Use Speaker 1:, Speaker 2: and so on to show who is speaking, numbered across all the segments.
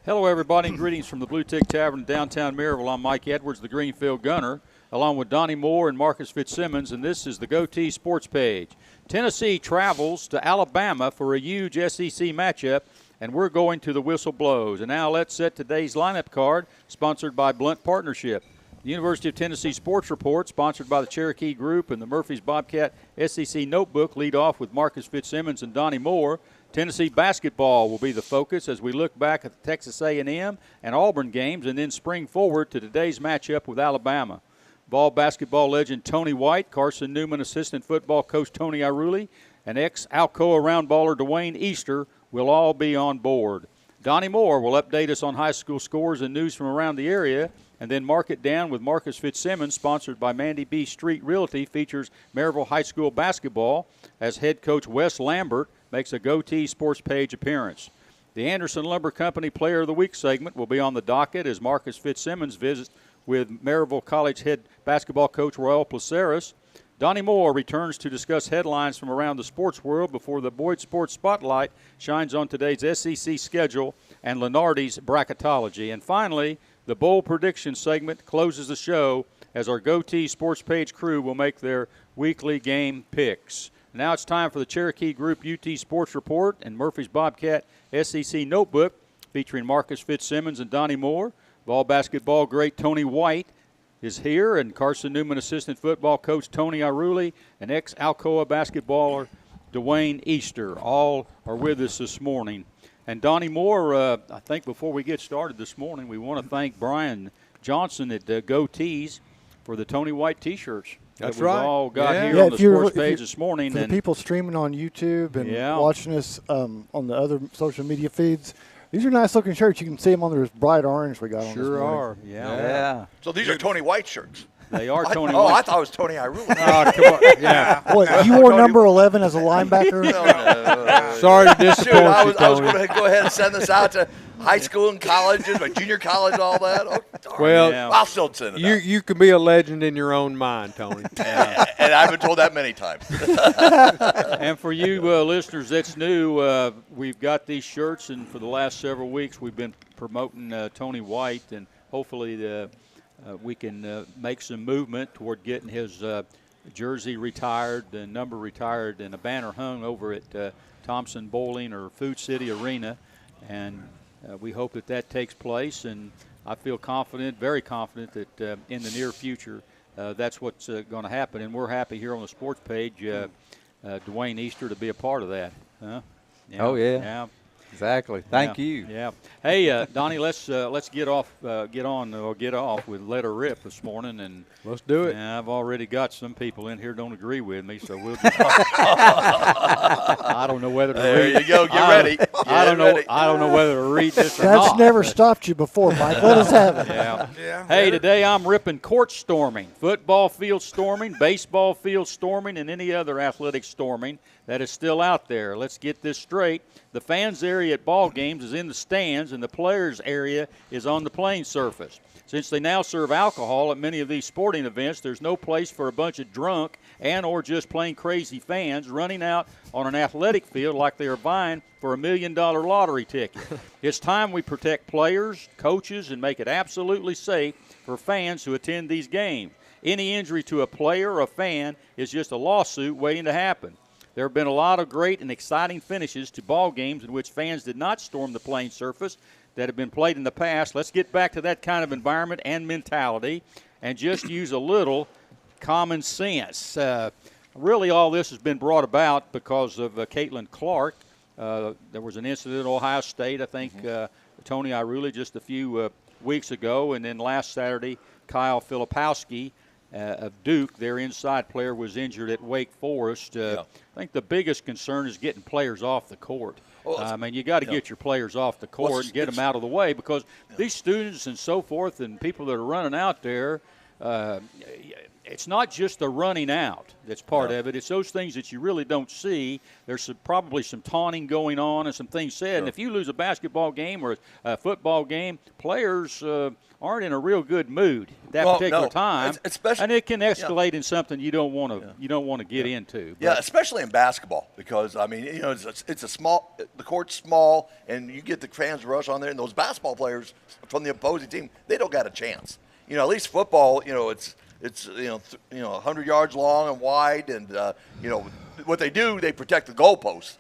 Speaker 1: Hello, everybody, and greetings from the Bluetick Tavern in downtown Maryville. I'm Mike Edwards, the Greenfield Gunner, along with Donnie Moore and Marcus Fitzsimmons, and this is the Goatee Sports Page. Tennessee travels to Alabama for a huge SEC matchup, and we're going to the whistle blows. And now let's set today's lineup card, sponsored by Blunt Partnership. The University of Tennessee Sports Report, sponsored by the Cherokee Group and the Murphy's Bobcat SEC Notebook, lead off with Marcus Fitzsimmons and Donnie Moore. Tennessee basketball will be the focus as we look back at the Texas A&M and Auburn games and then spring forward to today's matchup with Alabama. Ball basketball legend Tony White, Carson Newman assistant football coach Tony Iruli, and ex-Alcoa round baller Dwayne Easter will all be on board. Donnie Moore will update us on high school scores and news from around the area, and then Mark It Down with Marcus Fitzsimmons, sponsored by Mandy B. Street Realty, features Maryville High School basketball as head coach Wes Lambert makes a Goatee Sports Page appearance. The Anderson Lumber Company Player of the Week segment will be on the docket as Marcus Fitzsimmons visits with Maryville College head basketball coach Royal Placeris. Donnie Moore returns to discuss headlines from around the sports world before the Boyd Sports Spotlight shines on today's SEC schedule and Lenardi's bracketology. And finally, the Bowl Prediction segment closes the show as our Goatee Sports Page crew will make their weekly game picks. Now it's time for the Cherokee Group UT Sports Report and Murphy's Bobcat SEC Notebook featuring Marcus Fitzsimmons and Donnie Moore. Ball basketball great Tony White is here, and Carson Newman assistant football coach Tony Iruli and ex-Alcoa basketballer Dwayne Easter. All are with us this morning. And Donnie Moore, I think before we get started this morning, we want to thank Brian Johnson at Goatees for the Tony White T-shirts.
Speaker 2: That's
Speaker 1: that we've
Speaker 2: right.
Speaker 1: all got here on the sports page this morning.
Speaker 3: For the people streaming on YouTube and watching us on the other social media feeds, these are nice-looking shirts. You can see them on this bright orange we got on this morning.
Speaker 1: Sure are, yeah.
Speaker 4: So these are Tony White shirts.
Speaker 1: They are Tony
Speaker 4: White.
Speaker 1: White.
Speaker 4: I thought it was Tony Iruli.
Speaker 1: Oh, come on. Yeah.
Speaker 3: What, you wore number 11 as a linebacker?
Speaker 4: No.
Speaker 2: Sorry to disappoint you,
Speaker 4: I was
Speaker 2: Tony.
Speaker 4: going to go ahead and send this out to high school and colleges, my junior college, all that. Oh,
Speaker 2: Well,
Speaker 4: I'll still send it out.
Speaker 2: you can be a legend in your own mind, Tony.
Speaker 4: And I've been told that many times.
Speaker 1: And for you listeners that's new, we've got these shirts, and for the last several weeks we've been promoting Tony White, and hopefully we can make some movement toward getting his jersey retired, the number retired, and a banner hung over at Thompson Bowling or Food City Arena. And we hope that takes place, and I feel confident, very confident, that in the near future that's what's going to happen. And we're happy here on the sports page, Dwayne Easter, to be a part of that. Yeah.
Speaker 5: Oh, yeah.
Speaker 1: Yeah.
Speaker 5: Exactly. Thank you.
Speaker 1: Yeah. Hey, Donnie, let's get off with Let Her Rip this morning, and
Speaker 2: Let's do it.
Speaker 1: I've already got some people in here don't agree with me, so we'll. I don't know whether to read.
Speaker 4: There you go. Get ready.
Speaker 1: I don't know whether to read this or
Speaker 3: That's
Speaker 1: not.
Speaker 3: never stopped you before, Mike. Let us have it.
Speaker 1: Yeah. Hey, today I'm ripping court storming, football field storming, baseball field storming, and any other athletic storming that is still out there. Let's get this straight. The fans area at ball games is in the stands, and the players area is on the playing surface. Since they now serve alcohol at many of these sporting events, there's no place for a bunch of drunk and or just plain crazy fans running out on an athletic field like they are vying for $1 million lottery ticket. It's time we protect players, coaches, and make it absolutely safe for fans who attend these games. Any injury to a player or a fan is just a lawsuit waiting to happen. There have been a lot of great and exciting finishes to ball games in which fans did not storm the playing surface that have been played in the past. Let's get back to that kind of environment and mentality and just use a little common sense. Really, all this has been brought about because of Caitlin Clark. There was an incident at Ohio State, I think, Tony Iruli just a few weeks ago, and then last Saturday, Kyle Filipowski of Duke, their inside player, was injured at Wake Forest. I think the biggest concern is getting players off the court. I mean, you got to get your players off the court and get them out of the way, because these students and so forth and people that are running out there, it's not just the running out that's part of it. It's those things that you really don't see. There's probably some taunting going on and some things said. And if you lose a basketball game or a football game, players aren't in a real good mood that particular time, and it can escalate in something you don't want to get into.
Speaker 4: Yeah, especially in basketball, because I mean, it's a small. The court's small, and you get the fans rush on there, and those basketball players from the opposing team, they don't got a chance. At least football, it's 100 yards long and wide, and what they do, they protect the goalposts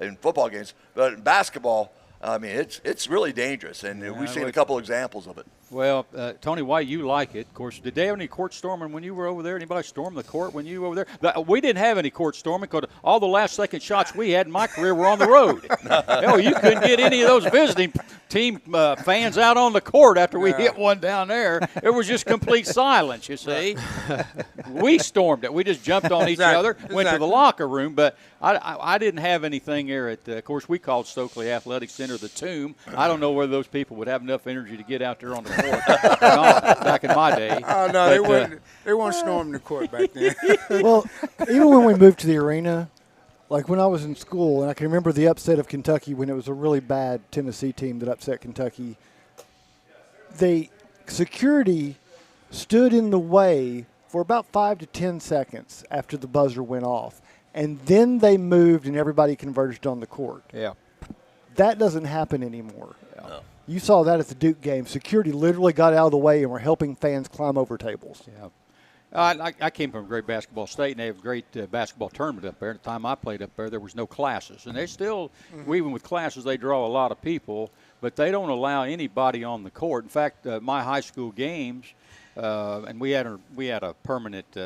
Speaker 4: in football games. But in basketball, I mean, it's really dangerous, and we've seen a couple examples of it.
Speaker 1: Well, Tony, why you like it? Of course, did they have any court storming when you were over there? Anybody storm the court when you were over there? We didn't have any court storming because all the last-second shots we had in my career were on the road. Hell, you couldn't get any of those visiting team fans out on the court after we hit one down there. It was just complete silence, you see. We stormed it. We just jumped on each other, went to the locker room, but I didn't have anything there at, of course, we called Stokely Athletic Center the Tomb. I don't know whether those people would have enough energy to get out there on the court or not back in my day.
Speaker 6: Oh, no, but, they weren't storming the court back then.
Speaker 3: Well, even when we moved to the arena, like when I was in school, and I can remember the upset of Kentucky when it was a really bad Tennessee team that upset Kentucky, security stood in the way for about 5 to 10 seconds after the buzzer went off. And then they moved and everybody converged on the court.
Speaker 1: Yeah.
Speaker 3: That doesn't happen anymore.
Speaker 4: No.
Speaker 3: You saw that at the Duke game. Security literally got out of the way and were helping fans climb over tables.
Speaker 1: Yeah. I came from a great basketball state, and they have a great basketball tournament up there. At the time I played up there was no classes. And they still, even with classes, they draw a lot of people, but they don't allow anybody on the court. In fact, my high school games, and we had a permanent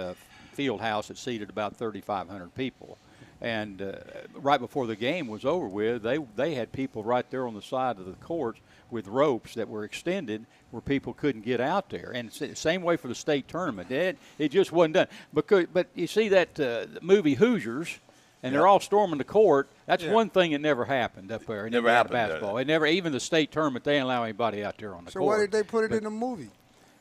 Speaker 1: field house that seated about 3,500 people. And right before the game was over with, they had people right there on the side of the court with ropes that were extended where people couldn't get out there. And same way for the state tournament. It just wasn't done. But you see that movie Hoosiers, and they're all storming the court. That's one thing that never happened up there. It
Speaker 4: never happened.
Speaker 1: Basketball. It never, even the state tournament, they didn't allow anybody out there on the court.
Speaker 6: So why did they put it in the movie?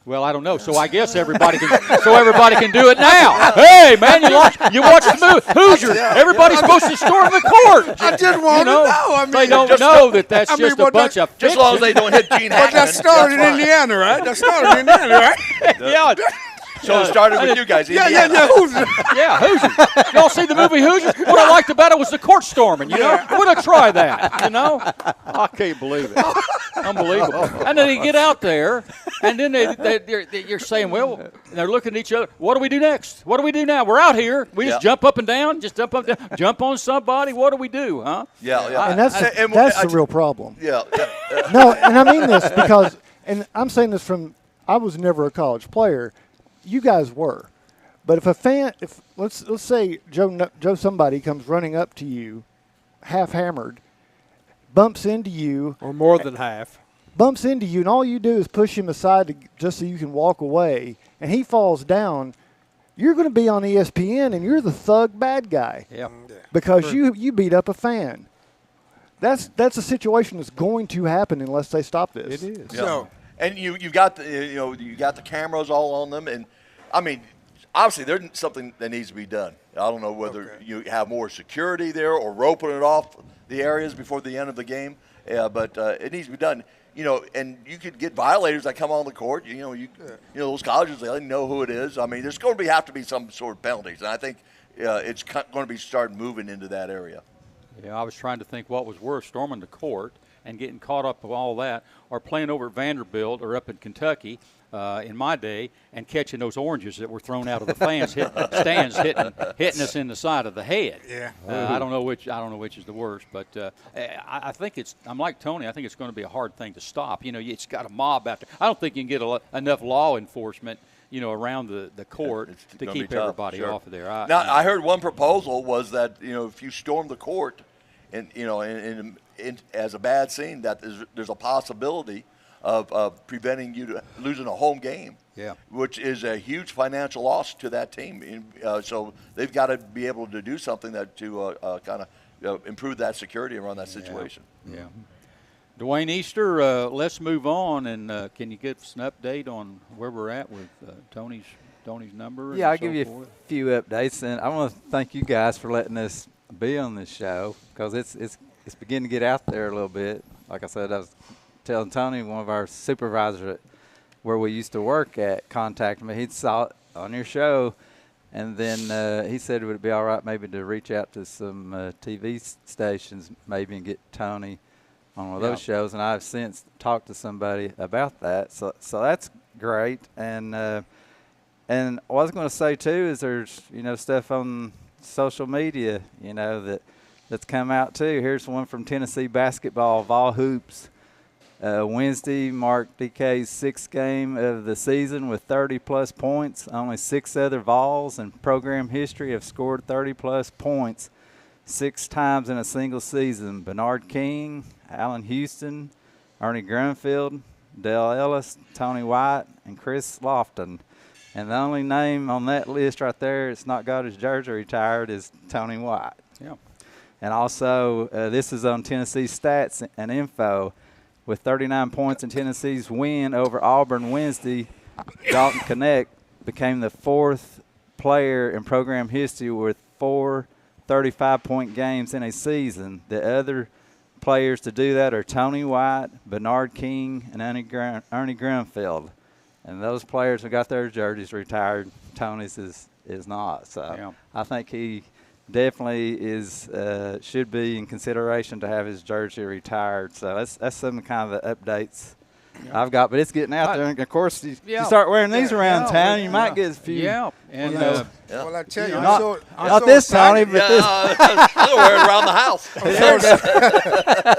Speaker 1: Well, I don't know. So I guess everybody can. So everybody can do it now. Hey, man, you watch the movie Hoosiers. Everybody's supposed to storm the court.
Speaker 6: I just want to know. I mean,
Speaker 1: they don't know that's just a bunch of fiction.
Speaker 4: Just as long as they don't hit Gene Hackman.
Speaker 6: But that started in Indiana, right? That started in Indiana, right?
Speaker 1: Yeah.
Speaker 4: So it started with you guys.
Speaker 6: Yeah, Hoosiers.
Speaker 1: Yeah, Hoosiers. Y'all see the movie Hoosiers? What I liked about it was the court storming, I would have tried that, I can't believe it. Unbelievable. And then they get out there, and then you're saying, well, they're looking at each other. What do we do next? What do we do now? We're out here. We just jump up and down, jump on somebody. What do we do, huh?
Speaker 4: Yeah.
Speaker 3: And that's the real problem.
Speaker 4: Yeah.
Speaker 3: No, and I mean this because, and I'm saying this from, I was never a college player. You guys were. But if a fan, let's say Joe somebody comes running up to you, half hammered, bumps into you.
Speaker 2: Or more than half.
Speaker 3: Bumps into you, and all you do is push him aside just so you can walk away, and he falls down, you're going to be on ESPN, and you're the thug bad guy.
Speaker 1: Yeah.
Speaker 3: Because you beat up a fan. That's a situation that's going to happen unless they stop this.
Speaker 2: It is.
Speaker 4: Yeah.
Speaker 6: So,
Speaker 4: and you got the cameras all on them, and I mean, obviously there's something that needs to be done. I don't know whether you have more security there or roping it off the areas before the end of the game, but it needs to be done. And you could get violators that come on the court. Those colleges, they know who it is. I mean, there's going to have to be some sort of penalties, and I think it's going to be starting moving into that area.
Speaker 1: Yeah, I was trying to think what was worse, storming the court and getting caught up with all that, or playing over at Vanderbilt or up in Kentucky in my day and catching those oranges that were thrown out of the stands, hitting us in the side of the head.
Speaker 6: Yeah.
Speaker 1: I don't know which is the worst, but I think I'm like Tony. I think it's going to be a hard thing to stop. It's got a mob out there. I don't think you can get enough law enforcement around the court to keep everybody off of there.
Speaker 4: I heard one proposal was that if you storm the court, and as a bad scene, that there's a possibility of preventing you to losing a home game.
Speaker 1: Yeah.
Speaker 4: Which is a huge financial loss to that team. So they've got to be able to do something to kind of improve that security around that situation.
Speaker 1: Yeah. Dwayne Easter, let's move on, and can you give us an update on where we're at with Tony's number?
Speaker 5: Yeah,
Speaker 1: and
Speaker 5: I'll give you
Speaker 1: forth?
Speaker 5: a few updates, and I want to thank you guys for letting us be on this show because it's beginning to get out there a little bit. Like I said, I was telling Tony, one of our supervisors at where we used to work at contacted me. He saw it on your show, and then he said, would it be all right maybe to reach out to some TV stations maybe and get Tony on one of those shows, and I've since talked to somebody about that. So that's great. And what I was going to say too is there's stuff on social media that's come out too. Here's one from Tennessee basketball. Vol Hoops Wednesday marked DK's 6th game of the season with 30-plus points. Only 6 other Vols in program history have scored 30-plus points 6 times in a single season. Bernard King, Allen Houston, Ernie Grunfeld, Dale Ellis, Tony White, and Chris Lofton. And the only name on that list right there that's not got his jersey retired is Tony White.
Speaker 1: Yeah.
Speaker 5: And also, this is on Tennessee Stats and Info. With 39 points in Tennessee's win over Auburn Wednesday, Dalton Connect became the 4th player in program history with 4 35-point games in a season. The other players to do that are Tony White, Bernard King, and Ernie Grunfeld. And those players have got their jerseys retired. Tony's is not. So I think he definitely should be in consideration to have his jersey retired. So that's some kind of the updates I've got, but it's getting out there. And of course, you start wearing these around town, you might get a few.
Speaker 1: Yeah, and
Speaker 6: well, I tell you,
Speaker 5: not this, Tony, but this.
Speaker 4: I'll wear it around the house.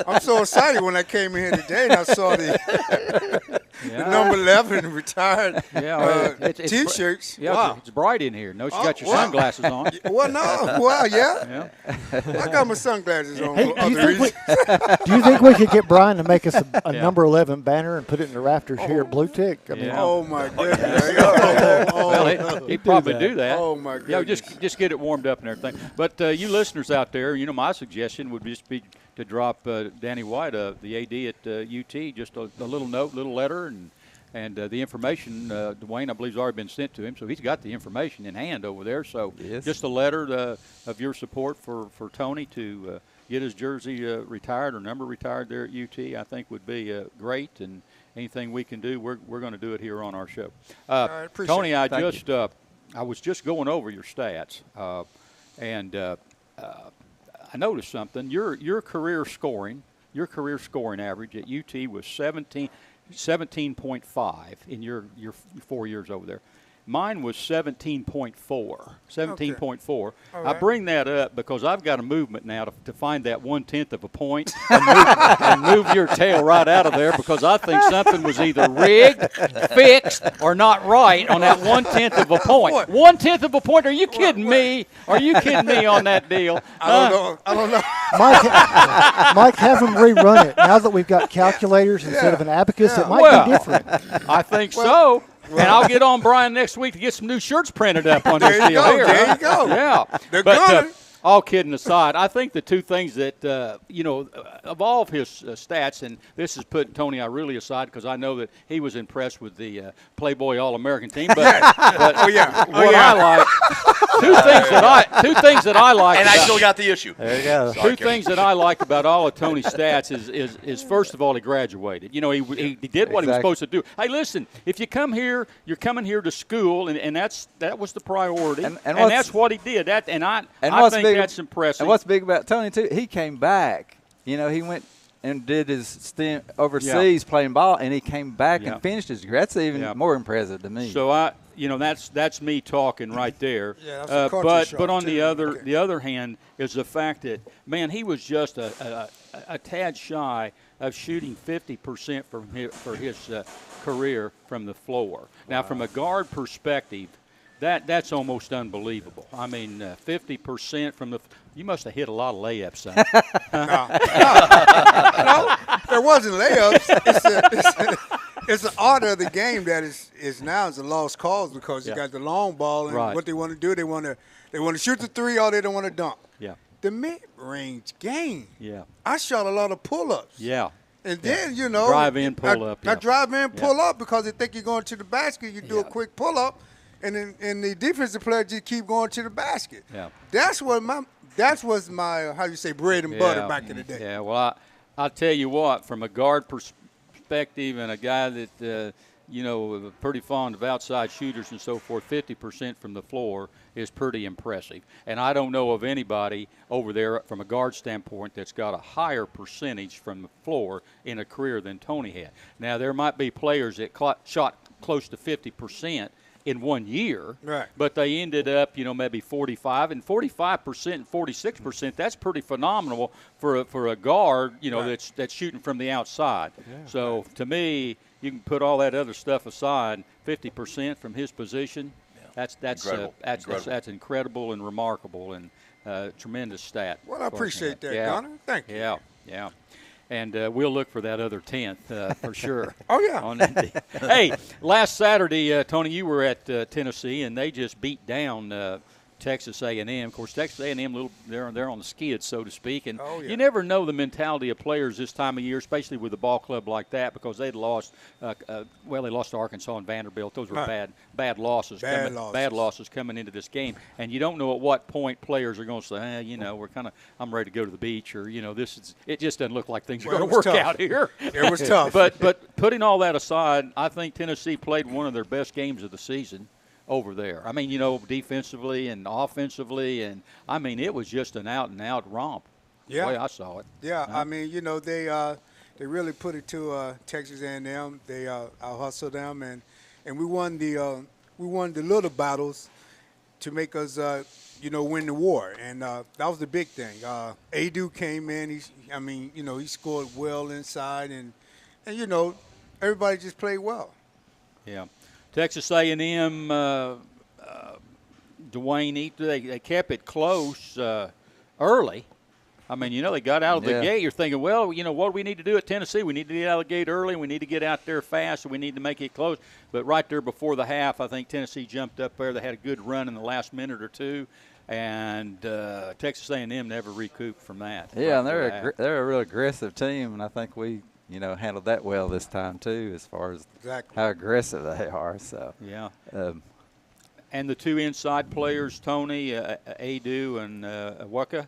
Speaker 6: I'm so excited when I came in here today and I saw the number 11 retired T-shirts.
Speaker 1: Yeah,
Speaker 6: wow.
Speaker 1: it's bright in here. No, you got your sunglasses on.
Speaker 6: Well, no. Well, yeah. I got my sunglasses on
Speaker 3: Hey,
Speaker 6: for other reasons.
Speaker 3: Do you think we could get Brian to make us a number 11 banner and put it in the rafters here at Bluetick? I mean,
Speaker 6: Oh, my goodness.
Speaker 1: Well, he'd probably do that.
Speaker 6: Oh, my goodness.
Speaker 1: Just get it warmed up and everything. But you listeners out there, my suggestion would just be to drop Danny White, the AD at UT, just a little note, little letter, and the information. Dwayne, I believe, has already been sent to him, so he's got the information in hand over there. So just a letter of your support for Tony to get his jersey retired or number retired there at UT, I think would be great. And anything we can do, we're going to do it here on our show.
Speaker 6: right,
Speaker 1: Tony, I was just going over your stats, and I noticed something. Your career scoring average at UT was 17.5 in your 4 years over there. Mine was 17.4. 17.4.
Speaker 6: Right.
Speaker 1: I bring that up because I've got a movement now to find that 1/10 of a point and move your tail right out of there because I think something was either rigged, fixed, or not right on that 1/10 of a point. 1/10 of a point? Are you kidding me? Are you kidding me on that deal?
Speaker 6: I don't know.
Speaker 3: Mike, have him rerun it. Now that we've got calculators instead of an abacus, it might be different.
Speaker 1: I think so. And I'll get on Brian next week to get some new shirts printed up on this deal here.
Speaker 6: There you go.
Speaker 1: Yeah.
Speaker 6: They're
Speaker 1: But
Speaker 6: gonna.
Speaker 1: all kidding aside, I think the two things that, of all of his stats, and this is putting Tony really aside because I know that he was impressed with the Playboy All-American team. But I like, two things that I like.
Speaker 4: And I still got the issue.
Speaker 5: There you go.
Speaker 1: Two things that I like about all of Tony's stats is first of all, he graduated. He did what he was supposed to do. Hey, listen, if you come here, you're coming here to school, and that was the priority, and that's what he did. I think that's impressive.
Speaker 5: And what's big about Tony, too, he came back. He went and did his stint overseas playing ball, and he came back and finished his career. That's even more impressive to me.
Speaker 1: So that's me talking right there.
Speaker 6: Yeah, that's a culture shock,
Speaker 1: but on
Speaker 6: too.
Speaker 1: the other hand is the fact that, man, he was just a tad shy of shooting 50% for his career from the floor. Now, from a guard perspective, that's almost unbelievable. I mean, 50% from the – you must have hit a lot of layups, son.
Speaker 6: No, there wasn't layups. It's an art of the game that is now a lost cause because you got the long ball and what they want to do, they want to shoot the three or they don't want to dunk.
Speaker 1: Yeah.
Speaker 6: The mid-range game.
Speaker 1: Yeah.
Speaker 6: I shot a lot of pull-ups.
Speaker 1: Yeah.
Speaker 6: And then, you know.
Speaker 1: Drive in, pull up.
Speaker 6: I drive in, pull up because they think you're going to the basket. You do a quick pull up, and then the defensive player just keep going to the basket.
Speaker 1: Yeah.
Speaker 6: That was my how you say bread and butter back in the day.
Speaker 1: Yeah. Well, I'll tell you what, from a guard perspective and a guy that pretty fond of outside shooters and so forth, 50% from the floor is pretty impressive. And I don't know of anybody over there from a guard standpoint that's got a higher percentage from the floor in a career than Tony had. Now, there might be players that shot close to 50% in 1 year,
Speaker 6: right,
Speaker 1: but they ended up, maybe 45 and 45% and 46%. That's pretty phenomenal for a guard, right, that's shooting from the outside. Yeah, so right, to me, you can put all that other stuff aside. 50% from his position, that's incredible and remarkable and tremendous stat.
Speaker 6: Well, I appreciate that, Gunner. Thank you.
Speaker 1: Yeah. And we'll look for that other 10th for sure.
Speaker 6: Oh, yeah.
Speaker 1: Hey, last Saturday, Tony, you were at Tennessee, and they just beat down Texas A&M. Of course, Texas A&M, they're on the skids, so to speak. And you never know the mentality of players this time of year, especially with a ball club like that, because they'd lost. They lost to Arkansas and Vanderbilt. Those were bad losses. Bad losses coming into this game. And you don't know at what point players are going to say, I'm ready to go to the beach, or it just doesn't look like things are going to work out here.
Speaker 6: It was tough.
Speaker 1: But putting all that aside, I think Tennessee played one of their best games of the season over there. I mean, defensively and offensively, and I mean, it was just an out-and-out romp.
Speaker 6: Yeah,
Speaker 1: the way I saw it.
Speaker 6: Yeah, I mean, they really put it to Texas A&M. They out-hustled them, and we won the little battles to make us win the war, and that was the big thing. Adu came in. He scored well inside, and everybody just played well.
Speaker 1: Yeah. Texas A&M, Dwayne, they kept it close early. I mean, they got out of the gate. You're thinking, well, what do we need to do at Tennessee? We need to get out of the gate early. We need to get out there fast. We need to make it close. But right there before the half, I think Tennessee jumped up there. They had a good run in the last minute or two, and Texas A&M never recouped from that.
Speaker 5: Yeah, and they're a real aggressive team, and I think we handled that well this time too, as far as how aggressive they are. So
Speaker 1: yeah. And the two inside players, Tony, Adu and Waka,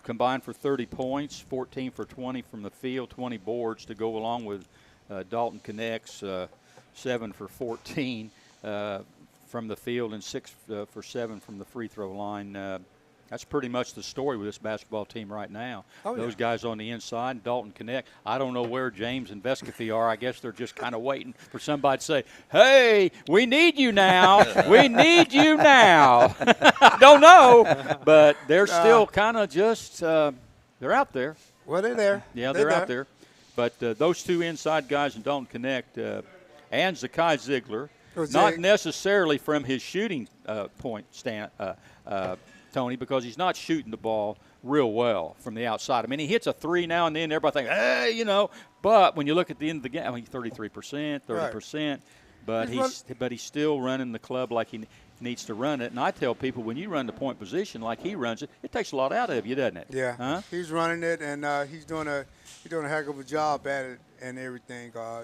Speaker 1: combined for 30 points, 14 for 20 from the field, 20 boards to go along with Dalton Connects, 7 for 14 from the field and 6 for 7 from the free throw line. That's pretty much the story with this basketball team right now. Those guys on the inside, Dalton Connect. I don't know where James and Vescovy are. I guess they're just kind of waiting for somebody to say, hey, we need you now. We need you now. I don't know, but they're still kind of just they're out there.
Speaker 6: Well, they're there.
Speaker 1: Yeah, they're out there. But those two inside guys and Dalton Connect and Zakai Ziegler, not necessarily from his shooting point stand, Tony, because he's not shooting the ball real well from the outside. I mean, he hits a three now and then. Everybody thinks, hey, But when you look at the end of the game, 33%, 30%. Right. But he's still running the club like he needs to run it. And I tell people, when you run the point position like he runs it, it takes a lot out of you, doesn't it?
Speaker 6: Yeah. He's running it, and he's doing a heck of a job at it and everything. I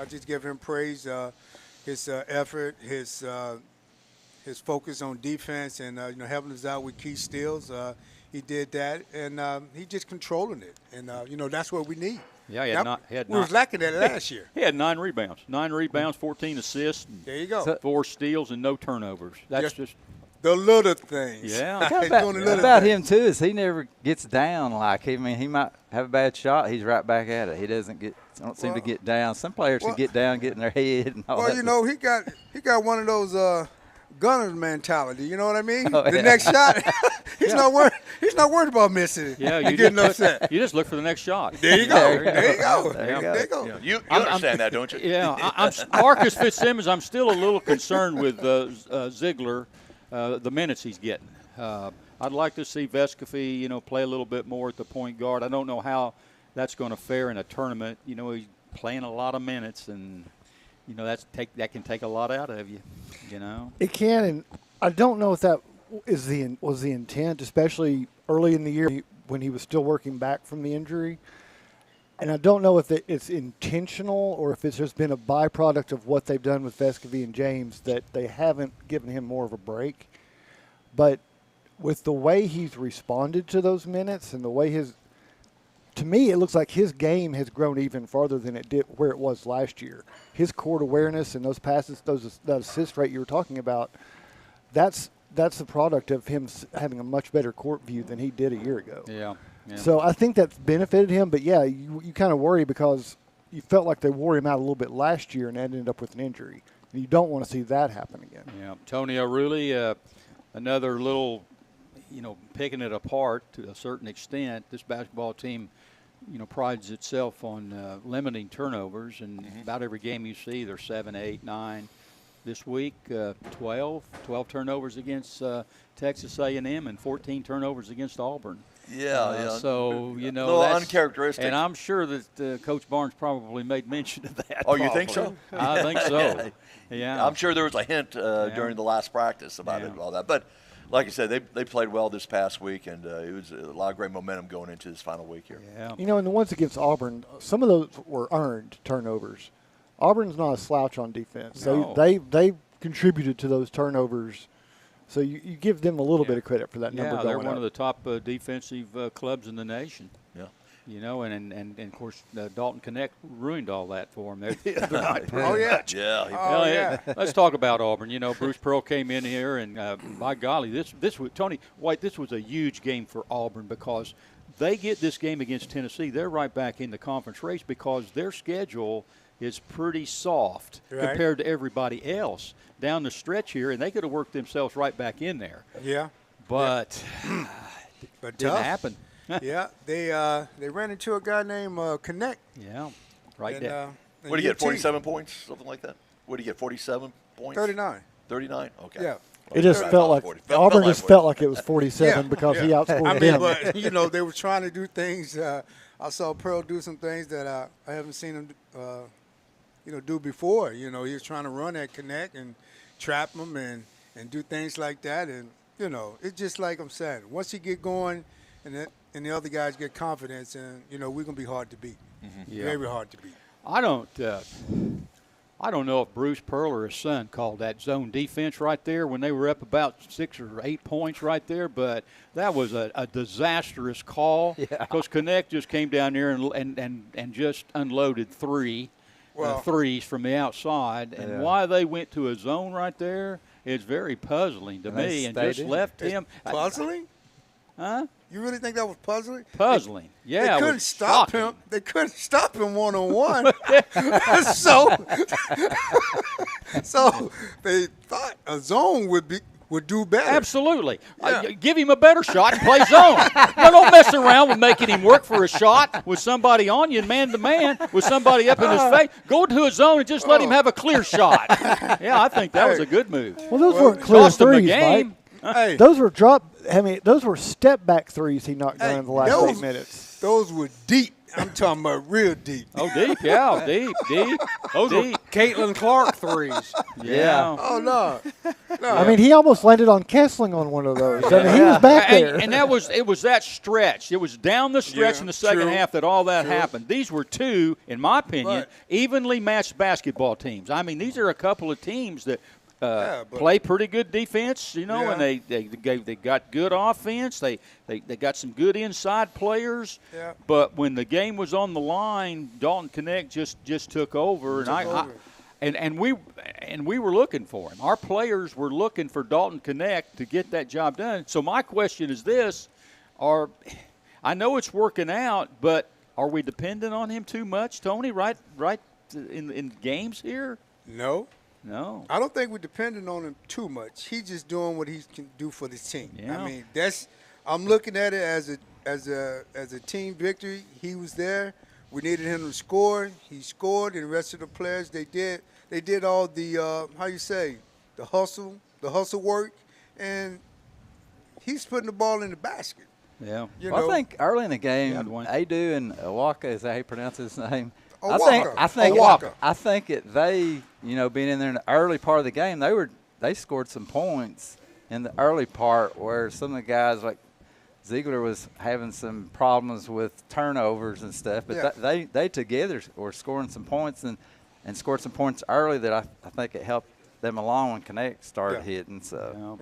Speaker 6: just give him praise, his effort, his focus on defense, and helping us out with key steals. He did that, and he just controlling it, and that's what we need.
Speaker 1: Yeah,
Speaker 6: we was lacking that last year.
Speaker 1: He had 9 rebounds, 14 assists.
Speaker 6: There you go.
Speaker 1: 4 steals and no turnovers. That's just
Speaker 6: the little things.
Speaker 1: Yeah.
Speaker 5: About him too is he never gets down. He might have a bad shot, he's right back at it. He don't seem to get down. Some players can get down, get in their head, and all that.
Speaker 6: Well, he got one of those. Gunner's mentality, you know what I mean? The next shot, he's not worried about missing it.
Speaker 1: Yeah,
Speaker 6: you getting upset.
Speaker 1: You just look for the next shot.
Speaker 6: There you go.
Speaker 4: You understand that, don't you?
Speaker 1: Yeah, Marcus Fitzsimmons. I'm still a little concerned with Ziegler, the minutes he's getting. I'd like to see Vescovy, play a little bit more at the point guard. I don't know how that's going to fare in a tournament. He's playing a lot of minutes and. That can take a lot out of you,
Speaker 3: It can, and I don't know if that was the intent, especially early in the year when he was still working back from the injury. And I don't know if it's intentional or if it's just been a byproduct of what they've done with Vescovy and James that they haven't given him more of a break. But with the way he's responded to those minutes and the way to me, it looks like his game has grown even farther than it did where it was last year. His court awareness and those passes, that assist rate you were talking about, that's the product of him having a much better court view than he did a year ago.
Speaker 1: Yeah.
Speaker 3: So I think that's benefited him. But, yeah, you kind of worry because you felt like they wore him out a little bit last year and ended up with an injury. And you don't want to see that happen again.
Speaker 1: Yeah. Tony O'Reilly, another little, picking it apart to a certain extent. This basketball team, prides itself on limiting turnovers. And about every game you see, they're 7, 8, 9. This week, 12 turnovers against Texas A&M and 14 turnovers against Auburn.
Speaker 4: Yeah.
Speaker 1: So,
Speaker 4: a little
Speaker 1: that's
Speaker 4: uncharacteristic.
Speaker 1: And I'm sure that Coach Barnes probably made mention of that.
Speaker 4: Oh, you think so?
Speaker 1: I think so. Yeah.
Speaker 4: I'm sure there was a hint during the last practice about it and all that. But like I said, they played well this past week, and it was a lot of great momentum going into this final week here.
Speaker 1: Yeah.
Speaker 3: And the ones against Auburn, some of those were earned turnovers. Auburn's not a slouch on defense.
Speaker 1: No.
Speaker 3: They contributed to those turnovers. So you give them a little bit of credit for that number going
Speaker 1: they're one
Speaker 3: up.
Speaker 1: of the top defensive clubs in the nation.
Speaker 4: Yeah.
Speaker 1: And of course, Dalton Connect ruined all that for them the other night.
Speaker 6: Oh, yeah.
Speaker 4: Yeah.
Speaker 1: Let's talk about Auburn. Bruce Pearl came in here, and by golly, this was Tony White. This was a huge game for Auburn because they get this game against Tennessee. They're right back in the conference race because their schedule is pretty soft compared to everybody else down the stretch here, and they could have worked themselves right back in there.
Speaker 6: Yeah.
Speaker 1: But
Speaker 6: But
Speaker 1: didn't
Speaker 6: tough.
Speaker 1: happen.
Speaker 6: Yeah, they ran into a guy named Connect.
Speaker 1: Yeah, right there.
Speaker 4: What did he get, 47 points, something like that? What did he get, 47 points?
Speaker 6: 39.
Speaker 4: 39? Okay.
Speaker 6: Yeah.
Speaker 3: It just felt like Auburn just felt like it was 47 because he outscored them.
Speaker 6: But, they were trying to do things. I saw Pearl do some things that I haven't seen him do before. He was trying to run at Connect and trap him and do things like that. And, it's just like I'm saying. Once he get going and the other guys get confidence, and, we're going to be hard to beat.
Speaker 1: Mm-hmm. Yeah.
Speaker 6: Very hard to beat.
Speaker 1: I don't know if Bruce Pearl or his son called that zone defense right there when they were up about 6 or 8 points right there, but that was a disastrous call because Connect just came down there and just unloaded threes from the outside. And why they went to a zone right there is very puzzling to me and just left him.
Speaker 6: Puzzling?
Speaker 1: Huh?
Speaker 6: You really think that was puzzling?
Speaker 1: Puzzling. Yeah,
Speaker 6: they couldn't stop him. They couldn't stop him one-on-one. so they thought a zone would do better.
Speaker 1: Absolutely. Give him a better shot and play zone. Don't mess around with making him work for a shot with somebody on you, man-to-man, with somebody up in his face. Go to a zone and just let him have a clear shot. Yeah, I think that was a good move.
Speaker 3: Well, those weren't clear
Speaker 1: Cost him the
Speaker 3: threes,
Speaker 1: game.
Speaker 3: Mike.
Speaker 6: Hey,
Speaker 3: Those were those were step-back threes he knocked down in the last 8 minutes.
Speaker 6: Those were deep. I'm talking about real deep.
Speaker 1: Oh, deep, yeah, deep.
Speaker 2: Those were Caitlin Clark threes.
Speaker 1: Yeah.
Speaker 6: Oh, no.
Speaker 3: I mean, he almost landed on Kessling on one of those. I mean, he was back there.
Speaker 1: And it was that stretch. It was down the stretch in the second half that all that happened. These were two, in my opinion, evenly matched basketball teams. I mean, these are a couple of teams that play pretty good defense, and they got good offense. They got some good inside players.
Speaker 6: Yeah.
Speaker 1: But when the game was on the line, Dalton Connect just took over, and we were looking for him. Our players were looking for Dalton Connect to get that job done. So my question is this: I know it's working out, but are we dependent on him too much, Tony? Right in games here?
Speaker 6: No. I don't think we're dependent on him too much. He's just doing what he can do for the team.
Speaker 1: Yeah.
Speaker 6: I mean, I'm looking at it as a team victory. He was there. We needed him to score. He scored, and the rest of the players they did all the the hustle work, and he's putting the ball in the basket.
Speaker 1: Yeah.
Speaker 5: I think early in the game, Adu and Awaka, is that how you pronounce his name? I think they, being in there in the early part of the game, they scored some points in the early part where some of the guys like Ziegler was having some problems with turnovers and stuff, but they together were scoring some points and scored some points early that I think it helped them along when Connect started hitting. So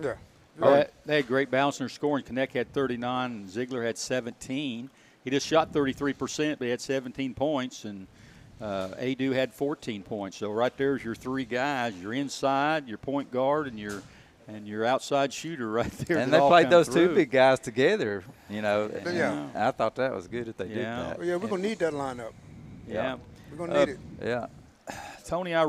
Speaker 1: they had great balance in their scoring. Connect had 39 and Ziegler had 17. He just shot 33%, but he had 17 points, and Adu had 14 points. So right there's your three guys: your inside, your point guard, and your outside shooter right there.
Speaker 5: And they played those two big guys together, you know. I thought that was good that they did that.
Speaker 6: Well, we're going to need that lineup.
Speaker 1: Yeah.
Speaker 6: We're going to need it.
Speaker 5: Yeah.
Speaker 1: Tony, I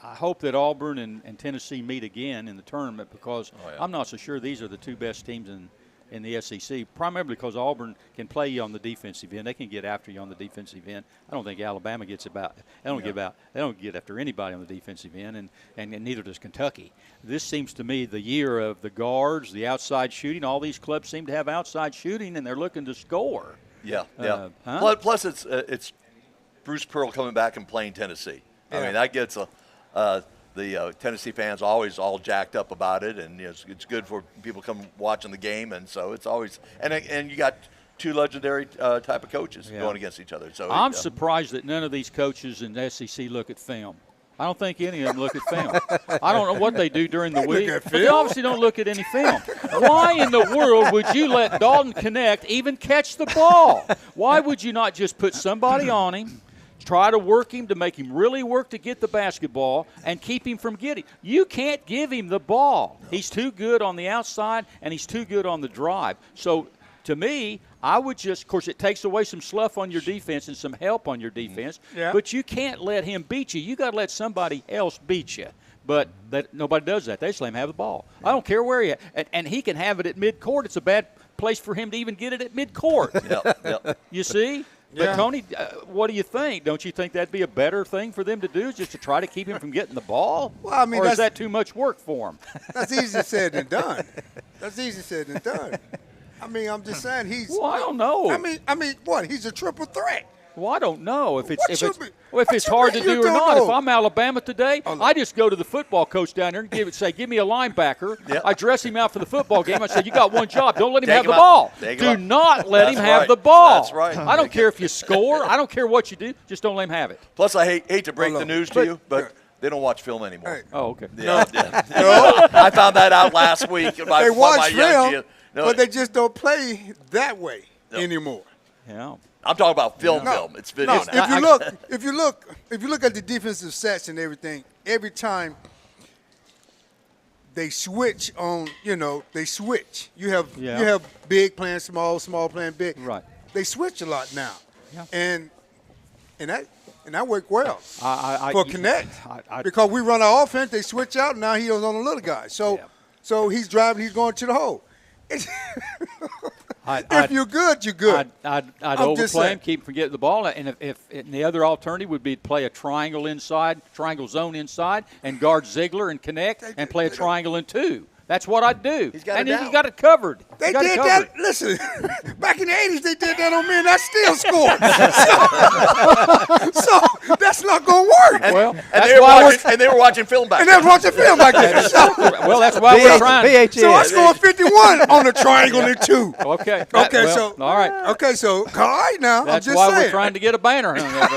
Speaker 1: hope that Auburn and Tennessee meet again in the tournament because I'm not so sure these are the two best teams in the SEC, primarily because Auburn can play you on the defensive end. They can get after you on the defensive end. I don't think Alabama gets about. They don't get after anybody on the defensive end, and neither does Kentucky. This seems to me the year of the guards, the outside shooting. All these clubs seem to have outside shooting, and they're looking to score.
Speaker 4: Yeah. Plus, it's Bruce Pearl coming back and playing Tennessee. I mean, that gets the Tennessee fans always all jacked up about it, and it's good for people come watching the game, and so it's always and you got two legendary type of coaches going against each other. So
Speaker 1: I'm surprised that none of these coaches in the SEC look at film. I don't think any of them look at film. I don't know what they do during the week, but they obviously don't look at any film. Why in the world would you let Dalton Connect even catch the ball? Why would you not just put somebody on him, try to work him to make him really work to get the basketball and keep him from getting? You can't give him the ball. He's too good on the outside, and he's too good on the drive. So, to me, I would just, of course, it takes away some slough on your defense and some help on your defense, but you can't let him beat you. You got to let somebody else beat you. But nobody does that. They just let him have the ball. I don't care where he and he can have it at midcourt. It's a bad place for him to even get it at midcourt. You see? But, Tony, what do you think? Don't you think that'd be a better thing for them to do, just to try to keep him from getting the ball?
Speaker 6: Well, I mean,
Speaker 1: or is that too much work for him?
Speaker 6: That's easier said than done. I mean, I'm just saying he's.
Speaker 1: Well, I don't know.
Speaker 6: I mean, what? He's a triple threat.
Speaker 1: Well, I don't know if it's hard to do or not. If I'm Alabama today, I just go to the football coach down there and say, give me a linebacker. I dress him out for the football game. I say, you got one job. Don't let him have the ball. Do not let him have the ball.
Speaker 4: That's right.
Speaker 1: I don't care if you score. I don't care what you do. Just don't let him have it.
Speaker 4: Plus, I hate to break the news to you, but they don't watch film anymore.
Speaker 6: Hey.
Speaker 1: Oh, okay.
Speaker 4: No. I found that out last week.
Speaker 6: They watch film, but they just don't play that way anymore.
Speaker 1: Yeah.
Speaker 4: I'm talking about film. It's video now.
Speaker 6: If you look at the defensive sets and everything, every time they switch on, they switch. You have big playing small, small playing big.
Speaker 1: Right.
Speaker 6: They switch a lot now.
Speaker 1: Yeah.
Speaker 6: And that worked well for Connect.
Speaker 1: Because
Speaker 6: we run our offense, they switch out, and now he's on the little guy. So he's driving, he's going to the hole. If you're good, you're good.
Speaker 1: I'd overplay him, keep him from getting the ball. And and the other alternative would be to play a triangle zone inside, and guard Ziegler and Connect, and play a triangle in two. That's what I'd do.
Speaker 4: He's got
Speaker 1: and
Speaker 4: it
Speaker 1: then
Speaker 4: down.
Speaker 1: you got it covered.
Speaker 6: They did that. Listen, back in the 80s, they did that on me, and I still scored. So that's not going to work.
Speaker 4: And they were watching film back
Speaker 6: then. And they were watching film back then.
Speaker 1: Well, that's why we're trying.
Speaker 6: So I scored 51 on the triangle in two.
Speaker 1: Okay.
Speaker 6: So
Speaker 1: all right.
Speaker 6: Okay, so all right now.
Speaker 1: That's
Speaker 6: I'm just
Speaker 1: why
Speaker 6: saying.
Speaker 1: we're trying to get a banner hung over.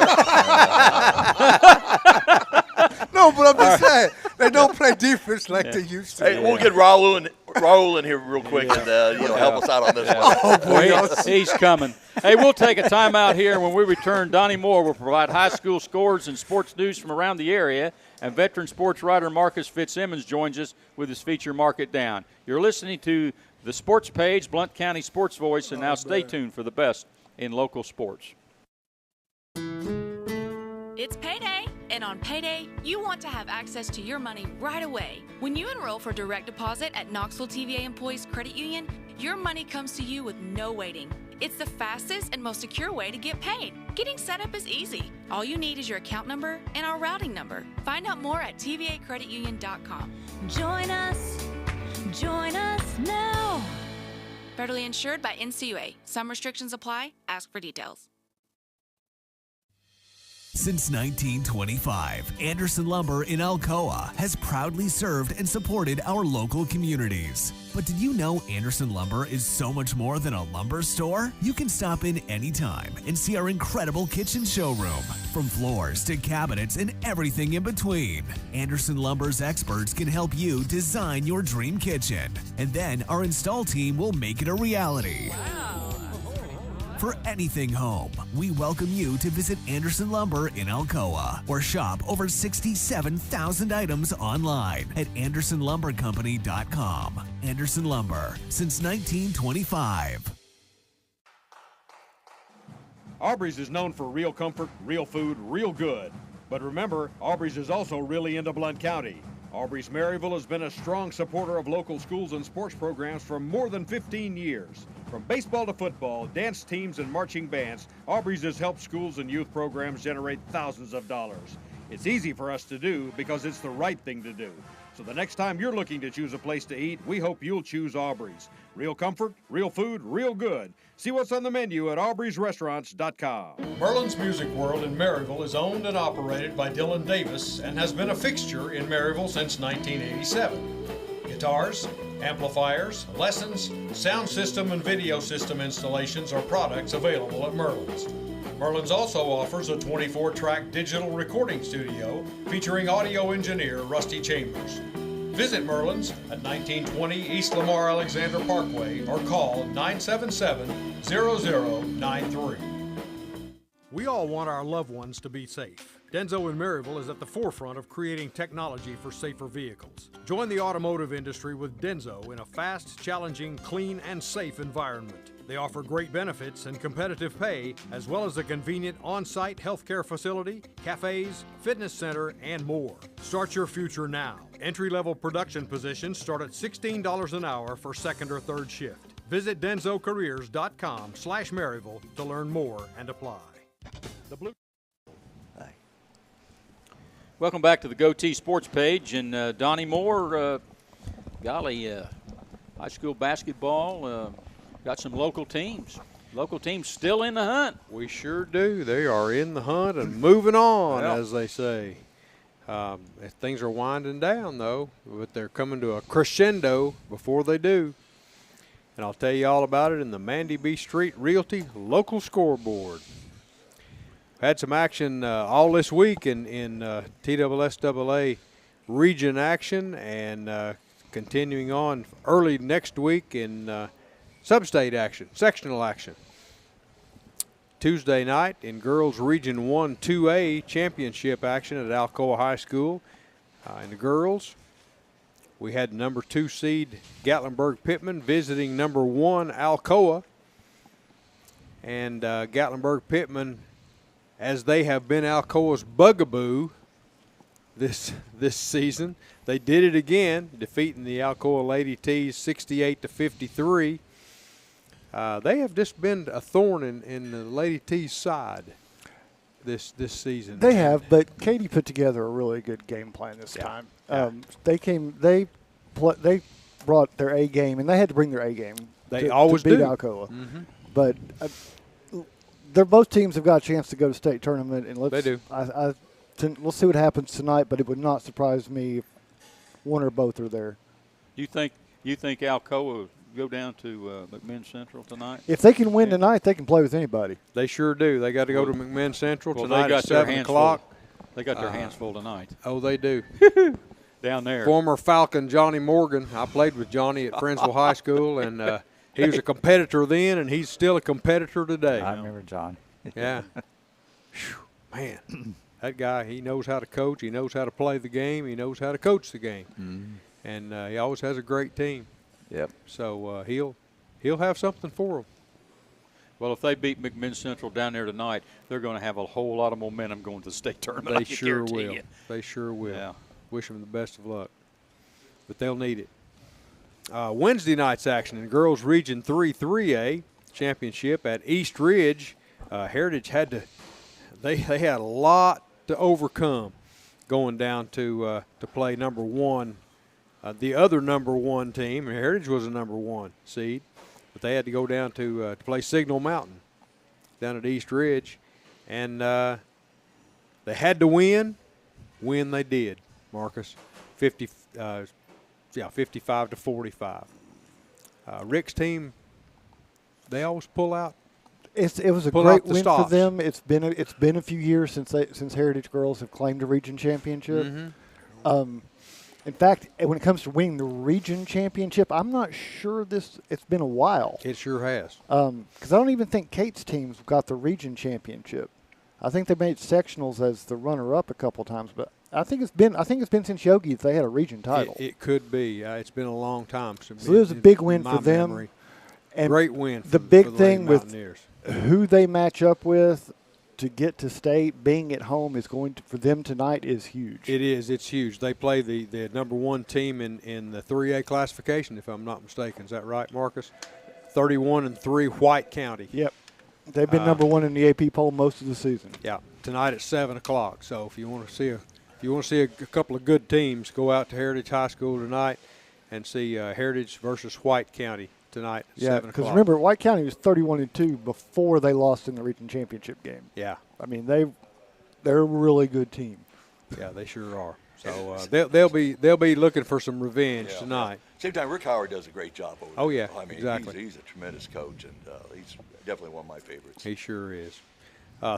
Speaker 6: No, but I'm just saying they don't play defense like they used to.
Speaker 4: Hey, we'll get Raul in here real quick and help us out on this one.
Speaker 6: Oh boy,
Speaker 1: he's coming. Hey, we'll take a timeout here. When we return, Donnie Moore will provide high school scores and sports news from around the area. And veteran sports writer Marcus Fitzsimmons joins us with his feature Mark It Down. You're listening to the Sports Page, Blount County Sports Voice, and now stay tuned for the best in local sports.
Speaker 7: It's payday, and on payday, you want to have access to your money right away. When you enroll for direct deposit at Knoxville TVA Employees Credit Union, your money comes to you with no waiting. It's the fastest and most secure way to get paid. Getting set up is easy. All you need is your account number and our routing number. Find out more at tvacreditunion.com.
Speaker 8: Join us now.
Speaker 7: Federally insured by NCUA. Some restrictions apply. Ask for details.
Speaker 9: Since 1925, Anderson Lumber in Alcoa has proudly served and supported our local communities. But did you know Anderson Lumber is so much more than a lumber store? You can stop in anytime and see our incredible kitchen showroom. From floors to cabinets and everything in between, Anderson Lumber's experts can help you design your dream kitchen. And then our install team will make it a reality. For anything home, we welcome you to visit Anderson Lumber in Alcoa or shop over 67,000 items online at AndersonLumberCompany.com. Anderson Lumber, since 1925.
Speaker 2: Aubrey's is known for real comfort, real food, real good. But remember, Aubrey's is also really into Blount County. Aubrey's Maryville has been a strong supporter of local schools and sports programs for more than 15 years. From baseball to football, dance teams, and marching bands, Aubrey's has helped schools and youth programs generate thousands of dollars. It's easy for us to do because it's the right thing to do. So the next time you're looking to choose a place to eat, we hope you'll choose Aubrey's. Real comfort, real food, real good. See what's on the menu at aubreysrestaurants.com. Merlin's Music World in Maryville is owned and operated by Dylan Davis and has been a fixture in Maryville since 1987. Guitars, amplifiers, lessons, sound system, and video system installations are products available at Merlin's. Merlin's also offers a 24-track digital recording studio featuring audio engineer Rusty Chambers. Visit Merlin's at 1920 East Lamar Alexander Parkway or call 977-0093. We all want our loved ones to be safe. Denso in Maryville is at the forefront of creating technology for safer vehicles. Join the automotive industry with Denso in a fast, challenging, clean, and safe environment. They offer great benefits and competitive pay, as well as a convenient on-site healthcare facility, cafes, fitness center, and more. Start your future now. Entry-level production positions start at $16 an hour for second or third shift. Visit densocareers.com/Maryville to learn more and apply. The Blue.
Speaker 1: Welcome back to the Goatee Sports page. And Donnie Moore, high school basketball, got some local teams. Local teams still in the hunt.
Speaker 2: We sure do. They are in the hunt and moving on, as they say. Things are winding down, though, but they're coming to a crescendo before they do. And I'll tell you all about it in the Mandy B. Street Realty Local Scoreboard. Had some action all this week in TSSAA region action and continuing on early next week in sub-state action, sectional action. Tuesday night in Girls Region 1 2A championship action at Alcoa High School. In the girls, we had number 2 seed Gatlinburg-Pittman visiting number 1 Alcoa. And Gatlinburg-Pittman, as they have been Alcoa's bugaboo this season, they did it again, defeating the Alcoa Lady T's 68-53. They have just been a thorn in the Lady T's side this season.
Speaker 3: They have, but Katie put together a really good game plan this time. They brought their A game, and they had to bring their A game.
Speaker 2: They always
Speaker 3: to beat
Speaker 2: do.
Speaker 3: Alcoa.
Speaker 2: Mm-hmm.
Speaker 3: But both teams have got a chance to go to state tournament, and
Speaker 2: they do.
Speaker 3: We'll see what happens tonight, but it would not surprise me if one or both are there.
Speaker 1: You think Alcoa will go down to McMinn Central tonight?
Speaker 3: If they can win tonight, they can play with anybody.
Speaker 2: They sure do. They got to go to McMinn Central tonight
Speaker 1: they got
Speaker 2: at 7 o'clock.
Speaker 1: They got their hands full tonight.
Speaker 2: Oh, they do.
Speaker 1: Down there.
Speaker 2: Former Falcon Johnny Morgan. I played with Johnny at Friendsville High School, and he was a competitor then, and he's still a competitor today.
Speaker 5: I remember John.
Speaker 2: Yeah. Man, that guy, he knows how to coach. He knows how to play the game. He knows how to coach the game.
Speaker 5: Mm-hmm.
Speaker 2: And he always has a great team.
Speaker 5: Yep.
Speaker 2: So he'll have something for them.
Speaker 1: Well, if they beat McMinn Central down there tonight, they're going to have a whole lot of momentum going to the state tournament.
Speaker 2: They sure will. They sure will.
Speaker 1: Yeah.
Speaker 2: Wish them the best of luck. But they'll need it. Wednesday night's action in Girls Region 3 3A championship at East Ridge. Heritage they had a lot to overcome going down to play number 1. The other number 1 team, Heritage was a number 1 seed, but they had to go down to play Signal Mountain down at East Ridge. And They had to win. Win they did, Marcus. 55 to 45. Rick's team, they always pull out.
Speaker 3: It was a
Speaker 2: Pull
Speaker 3: great
Speaker 2: out the
Speaker 3: win
Speaker 2: stops.
Speaker 3: for them. It's been a few years since Heritage Girls have claimed a region championship.
Speaker 2: Mm-hmm.
Speaker 3: In fact, when it comes to winning the region championship, I'm not sure it's been a while.
Speaker 2: It sure has.
Speaker 3: Because I don't even think Kate's teams got the region championship. I think they made sectionals as the runner-up a couple times, but I think it's been since Yogi that they had a region title.
Speaker 2: It could be. It's been a long time.
Speaker 3: So it was a big win for them.
Speaker 2: Memory.
Speaker 3: And
Speaker 2: great win.
Speaker 3: The big
Speaker 2: for the
Speaker 3: thing
Speaker 2: Lady
Speaker 3: with
Speaker 2: Mountaineers.
Speaker 3: who they match up with to get to state, being at home is going to, for them tonight, is huge.
Speaker 2: It is. It's huge. They play the number one team in the 3A classification, if I'm not mistaken. Is that right, Marcus? 31-3, White County.
Speaker 3: Yep. They've been number one in the AP poll most of the season.
Speaker 2: Yeah. Tonight at 7 o'clock. So if you want to see a couple of good teams, go out to Heritage High School tonight and see Heritage versus White County tonight at 7 o'clock.
Speaker 3: Because remember, White County was 31-2 before they lost in the region championship game.
Speaker 2: Yeah.
Speaker 3: I mean, they're a really good team.
Speaker 2: Yeah, they sure are. So they'll be looking for some revenge tonight.
Speaker 4: Same time, Rick Howard does a great job over there.
Speaker 2: Oh, yeah,
Speaker 4: I mean,
Speaker 2: exactly.
Speaker 4: He's a tremendous coach, and he's definitely one of my favorites.
Speaker 2: He sure is.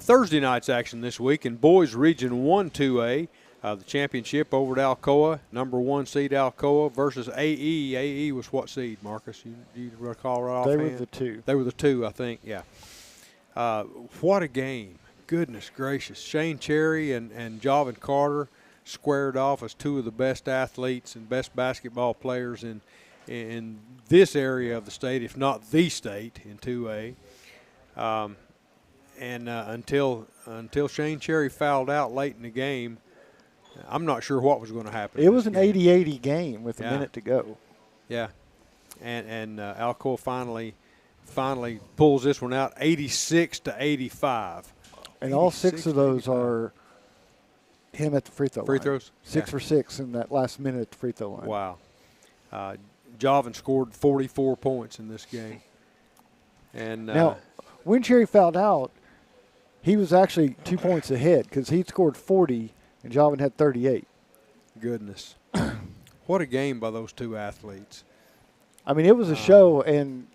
Speaker 2: Thursday night's action this week in boys Region 1 2A. The championship over at Alcoa, number one seed Alcoa versus AE. AE was what seed, Marcus? You recall right offhand?
Speaker 3: They were the two.
Speaker 2: They were the two, I think, yeah. What a game. Goodness gracious. Shane Cherry and Javin Carter squared off as two of the best athletes and best basketball players in this area of the state, if not the state, in 2A. Until Shane Cherry fouled out late in the game, I'm not sure what was going to happen.
Speaker 3: It was an 80-80 game with a minute to go.
Speaker 2: Yeah, and Alcoa finally pulls this one out, 86-85.
Speaker 3: And all six of those are him at the free throw line.
Speaker 2: Free throws?
Speaker 3: 6 for 6 in that last minute at the free throw line.
Speaker 2: Wow. Javin scored 44 points in this game. And
Speaker 3: now, when Cherry fouled out, he was actually 2 points ahead because he'd scored 40 and Javin had 38.
Speaker 2: Goodness. What a game by those two athletes.
Speaker 3: I mean, it was a show, and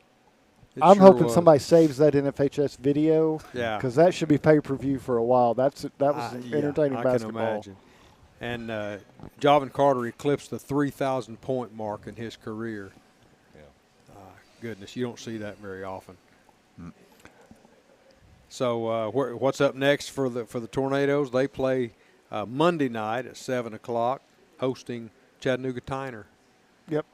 Speaker 3: I'm hoping somebody saves that NFHS video.
Speaker 2: Yeah.
Speaker 3: Because that should be pay-per-view for a while. That was entertaining basketball.
Speaker 2: I can imagine. And Javin Carter eclipsed the 3,000-point mark in his career. Yeah. Goodness, you don't see that very often. So what's up next for the Tornadoes? They play Monday night at 7 o'clock, hosting Chattanooga Tyner.
Speaker 3: Yep.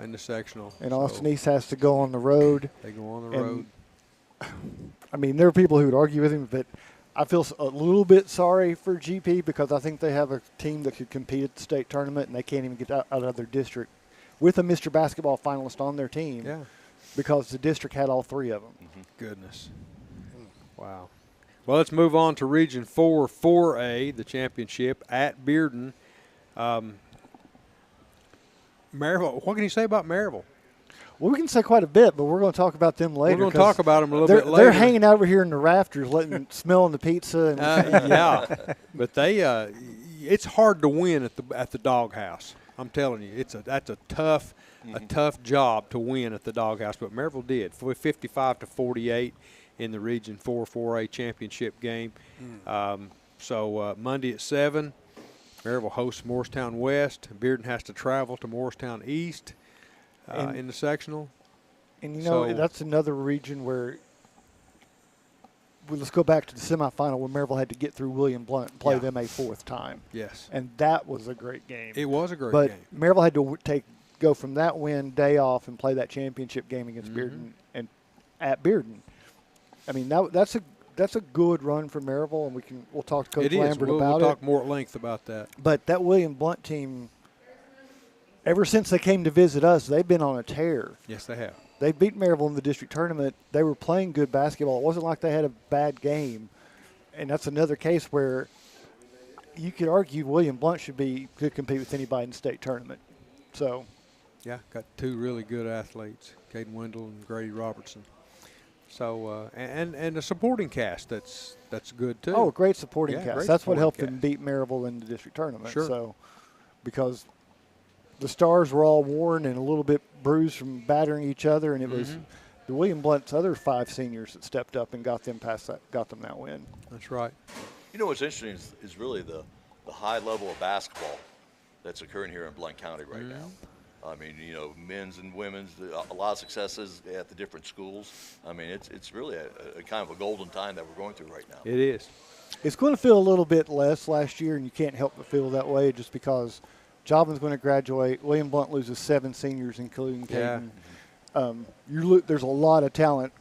Speaker 2: In the sectional.
Speaker 3: And Austin East has to go on the road.
Speaker 2: They go on the road.
Speaker 3: I mean, there are people who would argue with him, but I feel a little bit sorry for GP because I think they have a team that could compete at the state tournament, and they can't even get out of their district with a Mr. Basketball finalist on their team.
Speaker 2: Yeah. Because
Speaker 3: the district had all three of them.
Speaker 2: Goodness. Wow. Well, let's move on to Region 4 4A, the championship at Bearden. Maryville, what can you say about Maryville?
Speaker 3: Well, we can say quite a bit, but we're going to talk about them later.
Speaker 2: We're going to talk about them a little bit later.
Speaker 3: They're hanging out over here in the rafters, smelling the pizza. And
Speaker 2: yeah, but it's hard to win at the doghouse. I'm telling you, that's a tough job to win at the doghouse. But Maryville did 55-48 in the Region 4 4A championship game. So Monday at 7. Maryville hosts Morristown West. Bearden has to travel to Morristown East in the sectional.
Speaker 3: And, that's another region where let's go back to the semifinal where Maryville had to get through William Blount and play them a fourth time.
Speaker 2: Yes.
Speaker 3: And that was a great game.
Speaker 2: It was a great game.
Speaker 3: But Maryville had to go from that win, day off, and play that championship game against Bearden and at Bearden. I mean, that's a good run for Maryville, and we'll talk to Coach Lambert about it.
Speaker 2: We'll talk more at length about that.
Speaker 3: But that William Blount team, ever since they came to visit us, they've been on a tear.
Speaker 2: Yes, they have.
Speaker 3: They beat Maryville in the district tournament. They were playing good basketball. It wasn't like they had a bad game. And that's another case where you could argue William Blount could compete with anybody in the state tournament. So,
Speaker 2: yeah, got two really good athletes, Caden Wendell and Grady Robertson.
Speaker 10: So and a supporting cast that's good too.
Speaker 3: Oh, a great supporting
Speaker 10: Yeah,
Speaker 3: cast.
Speaker 10: great
Speaker 3: That's what
Speaker 10: supporting
Speaker 3: helped
Speaker 10: cast.
Speaker 3: them beat Maryville in the district tournament.
Speaker 10: Sure.
Speaker 3: So, because the stars were all worn and a little bit bruised from battering each other, and it was the William Blunt's other 5 seniors that stepped up and got them that win.
Speaker 10: That's right.
Speaker 4: You know what's interesting is really the high level of basketball that's occurring here in Blount County right now. I mean, you know, men's and women's, a lot of successes at the different schools. I mean, it's really a kind of a golden time that we're going through right now.
Speaker 10: It is.
Speaker 3: It's going to feel a little bit less last year, and you can't help but feel that way just because Joblin's going to graduate. William Blunt loses 7 seniors, including Caden. There's a lot of talent.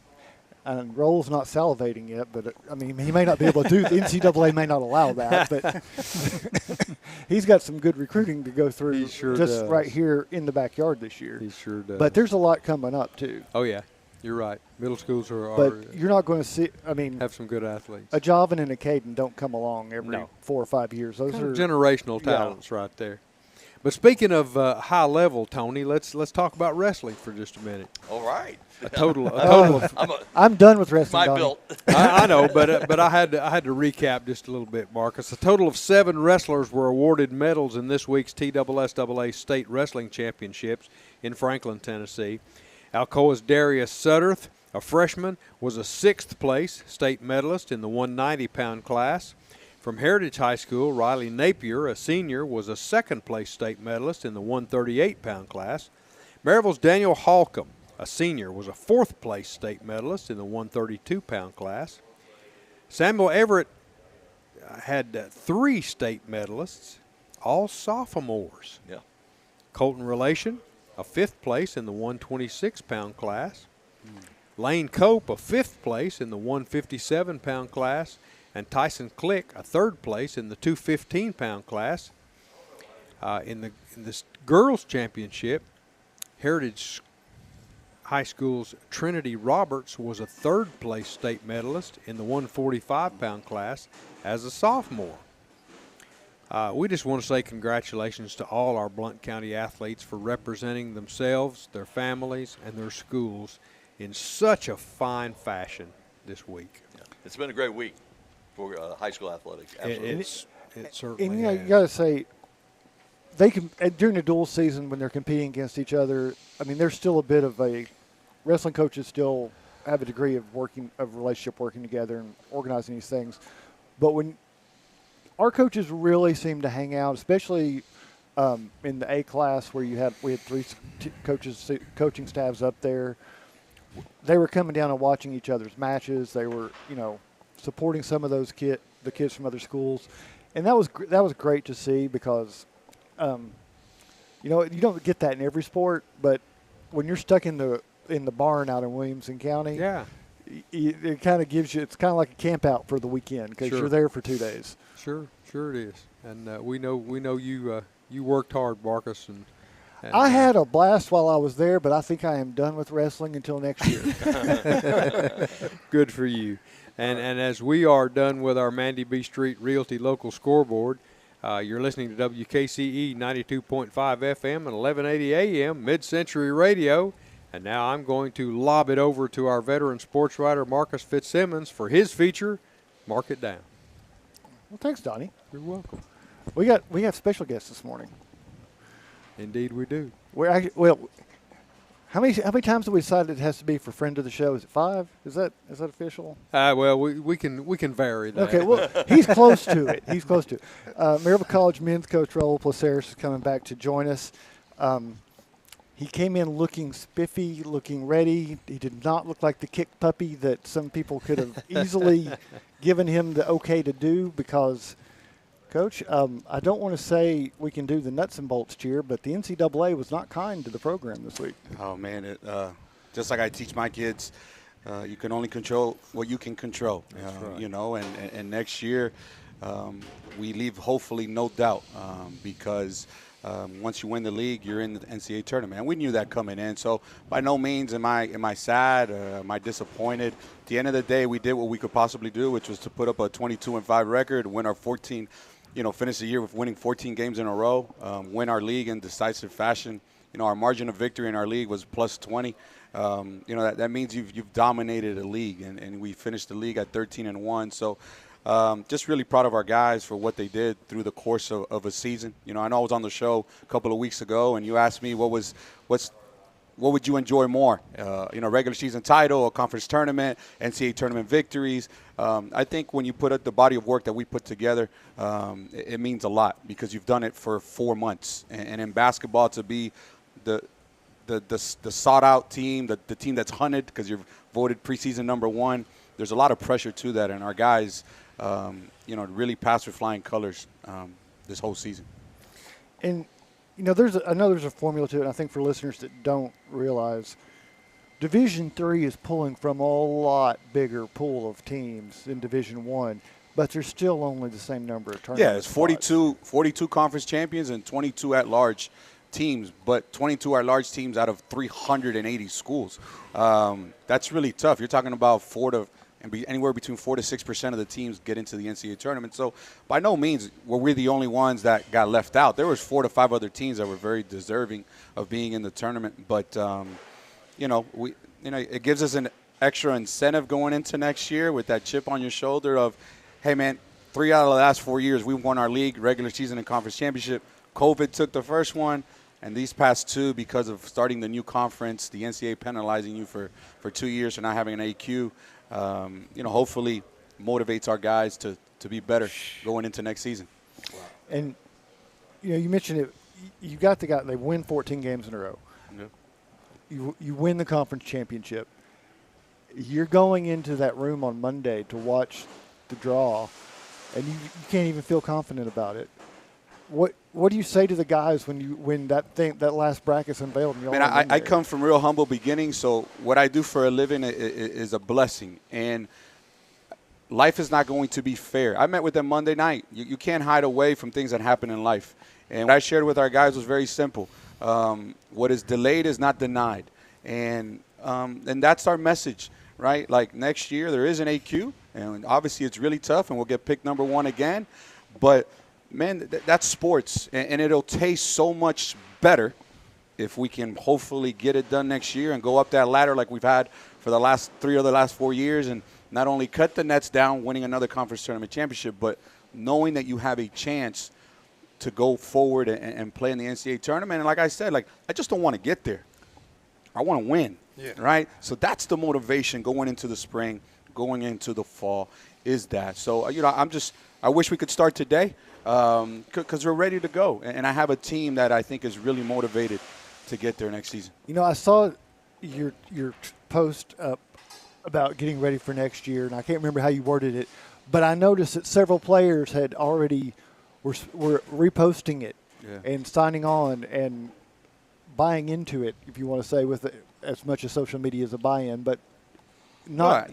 Speaker 3: And Roll's not salivating yet, but I mean, he may not be able to do. The NCAA may not allow that, but he's got some good recruiting to go through.
Speaker 10: He sure
Speaker 3: just
Speaker 10: does.
Speaker 3: right here in the backyard this year.
Speaker 10: He sure does.
Speaker 3: But there's a lot coming up too.
Speaker 10: Oh yeah, you're right. Middle schools are
Speaker 3: But you're not going to see. I mean,
Speaker 10: have some good athletes.
Speaker 3: A Jovin and a Caden don't come along every
Speaker 10: No.
Speaker 3: 4 or 5 years. Those
Speaker 10: Kind
Speaker 3: are
Speaker 10: of generational talents right there. But speaking of high level, Tony, let's talk about wrestling for just a minute.
Speaker 4: All right.
Speaker 10: A total of.
Speaker 3: I'm done with wrestling.
Speaker 4: My
Speaker 3: Donnie.
Speaker 4: built.
Speaker 10: I know, but I had to recap just a little bit, Marcus. A total of 7 wrestlers were awarded medals in this week's TSSAA State Wrestling Championships in Franklin, Tennessee. Alcoa's Darius Sutterth, a freshman, was a 6th place state medalist in the 190-pound class. From Heritage High School, Riley Napier, a senior, was a 2nd place state medalist in the 138-pound class. Maryville's Daniel Holcomb, a senior, was a 4th place state medalist in the 132-pound class. Samuel Everett had 3 state medalists, all sophomores.
Speaker 4: Yeah.
Speaker 10: Colton Relation, a 5th place in the 126-pound class. Lane Cope, a 5th place in the 157-pound class. And Tyson Click, a 3rd place in the 215-pound class. In this girls' championship, Heritage High School's Trinity Roberts was a 3rd place state medalist in the 145-pound class as a sophomore. We just want to say congratulations to all our Blount County athletes for representing themselves, their families, and their schools in such a fine fashion this week.
Speaker 4: Yeah. It's been a great week for high school athletics. Absolutely.
Speaker 10: It certainly
Speaker 3: And you know,
Speaker 10: has.
Speaker 3: you got to say, they can during the dual season when they're competing against each other. I mean, there's still a bit of a wrestling coaches still have a degree of relationship working together and organizing these things. But when our coaches really seem to hang out, especially in the A class where we had 3 coaching staffs up there. They were coming down and watching each other's matches. They were, supporting some of those the kids from other schools, and that was great to see because, you don't get that in every sport, but when you're stuck in the barn out in Williamson County,
Speaker 10: Yeah.
Speaker 3: it kind of gives you. It's kind of like a camp out for the weekend because
Speaker 10: Sure.
Speaker 3: you're there for 2 days.
Speaker 10: Sure it is. And we know you worked hard, Marcus, and
Speaker 3: I had a blast while I was there, but I think I am done with wrestling until next year.
Speaker 10: Good for you. And as we are done with our Mandy B Street Realty local scoreboard, you're listening to WKCE 92.5 FM and 1180 AM Mid-Century Radio. And now I'm going to lob it over to our veteran sports writer, Marcus Fitzsimmons, for his feature, Mark It Down.
Speaker 3: Well, thanks, Donnie.
Speaker 10: You're welcome.
Speaker 3: We have special guests this morning.
Speaker 10: Indeed we do.
Speaker 3: How many times have we decided it has to be for friend of the show? Is it 5? Is that official?
Speaker 10: Well, we can vary that.
Speaker 3: Okay, well, he's close to it. He's close to it. Maryville College men's coach Raul Placeres is coming back to join us. He came in looking spiffy, looking ready. He did not look like the kick puppy that some people could have easily given him the okay to do because, Coach, I don't want to say we can do the nuts and bolts cheer, but the NCAA was not kind to the program this week.
Speaker 11: Oh, man, just like I teach my kids, you can only control what you can control,
Speaker 10: right.
Speaker 11: And next year we leave hopefully no doubt because once you win the league, you're in the NCAA tournament. And we knew that coming in. So by no means am I sad or am I disappointed. At the end of the day, we did what we could possibly do, which was to put up a 22-5 record, win our 14, finish the year with winning 14 games in a row, win our league in decisive fashion. our margin of victory in our league was plus 20. That means you've dominated a league, and we finished the league at 13-1. So just really proud of our guys for what they did through the course of a season. I know I was on the show a couple of weeks ago, and you asked me what would you enjoy more, regular season title, a conference tournament, NCAA tournament victories. I think when you put up the body of work that we put together, it means a lot because you've done it for 4 months. And in basketball, to be the sought-out team, the team that's hunted because you're voted preseason number 1, there's a lot of pressure to that. And our guys, really passed with flying colors this whole season.
Speaker 3: And I know there's a formula to it, and I think for listeners that don't realize, Division III is pulling from a lot bigger pool of teams in Division I, but there's still only the same number of tournaments.
Speaker 11: Yeah, it's 42 conference champions and 22 at-large teams, but 22 at-large teams out of 380 schools. That's really tough. You're talking about anywhere between 4 to 6% of the teams get into the NCAA tournament. So by no means were we the only ones that got left out. There was 4 to 5 other teams that were very deserving of being in the tournament. But it gives us an extra incentive going into next year with that chip on your shoulder of, hey man, 3 out of the last 4 years we've won our league, regular season, and conference championship. COVID took the first one. And these past 2, because of starting the new conference, the NCAA penalizing you for 2 years for not having an AQ, hopefully motivates our guys to be better going into next season.
Speaker 3: And, you mentioned it. You got the guy, they win 14 games in a row.
Speaker 11: Yeah.
Speaker 3: You win the conference championship. You're going into that room on Monday to watch the draw, and you can't even feel confident about it. What do you say to the guys when that last bracket's unveiled? And
Speaker 11: I come from real humble beginnings, so what I do for a living is a blessing. And life is not going to be fair. I met with them Monday night. You can't hide away from things that happen in life. And what I shared with our guys was very simple. What is delayed is not denied. And that's our message, right? Like next year there is an AQ, and obviously it's really tough, and we'll get picked number 1 again. But man, that's sports, and it'll taste so much better if we can hopefully get it done next year and go up that ladder like we've had for the last 4 years, and not only cut the nets down, winning another conference tournament championship, but knowing that you have a chance to go forward and play in the NCAA tournament. And like I said, I just don't want to get there. I want to win, right? So that's the motivation going into the spring, going into the fall, is that. So, I wish we could start today. Because we're ready to go. And I have a team that I think is really motivated to get there next season.
Speaker 3: I saw your post up about getting ready for next year, and I can't remember how you worded it, but I noticed that several players had already were reposting it and signing on and buying into it, if you want to say, with as much as social media is a buy-in, but not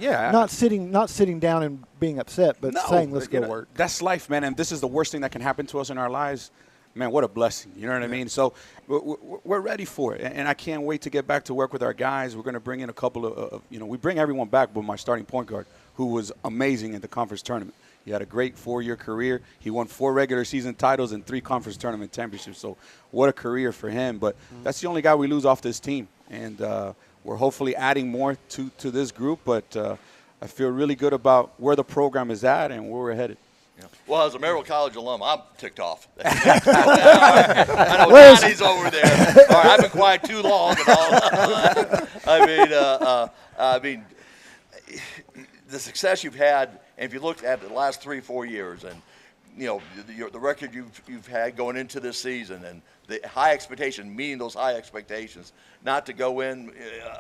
Speaker 3: sitting down and being upset, but saying, let's go work.
Speaker 11: That's life, man, and this is the worst thing that can happen to us in our lives. Man, what a blessing. You know what I mean? So we're ready for it, and I can't wait to get back to work with our guys. We're going to bring in a couple of we bring everyone back but my starting point guard, who was amazing at the conference tournament. He had a great 4-year career. He won 4 regular season titles and 3 conference tournament championships. So what a career for him. But that's the only guy we lose off this team. And we're hopefully adding more to this group. But I feel really good about where the program is at and where we're headed.
Speaker 4: Yeah. Well, as a Maryville College alum, I'm ticked off. I know Johnny's over there. All right, I've been quiet too long. And all. I mean, the success you've had, and if you look at the last 3-4 years, and the record you've had going into this season, and the high expectation, meeting those high expectations, not to go in,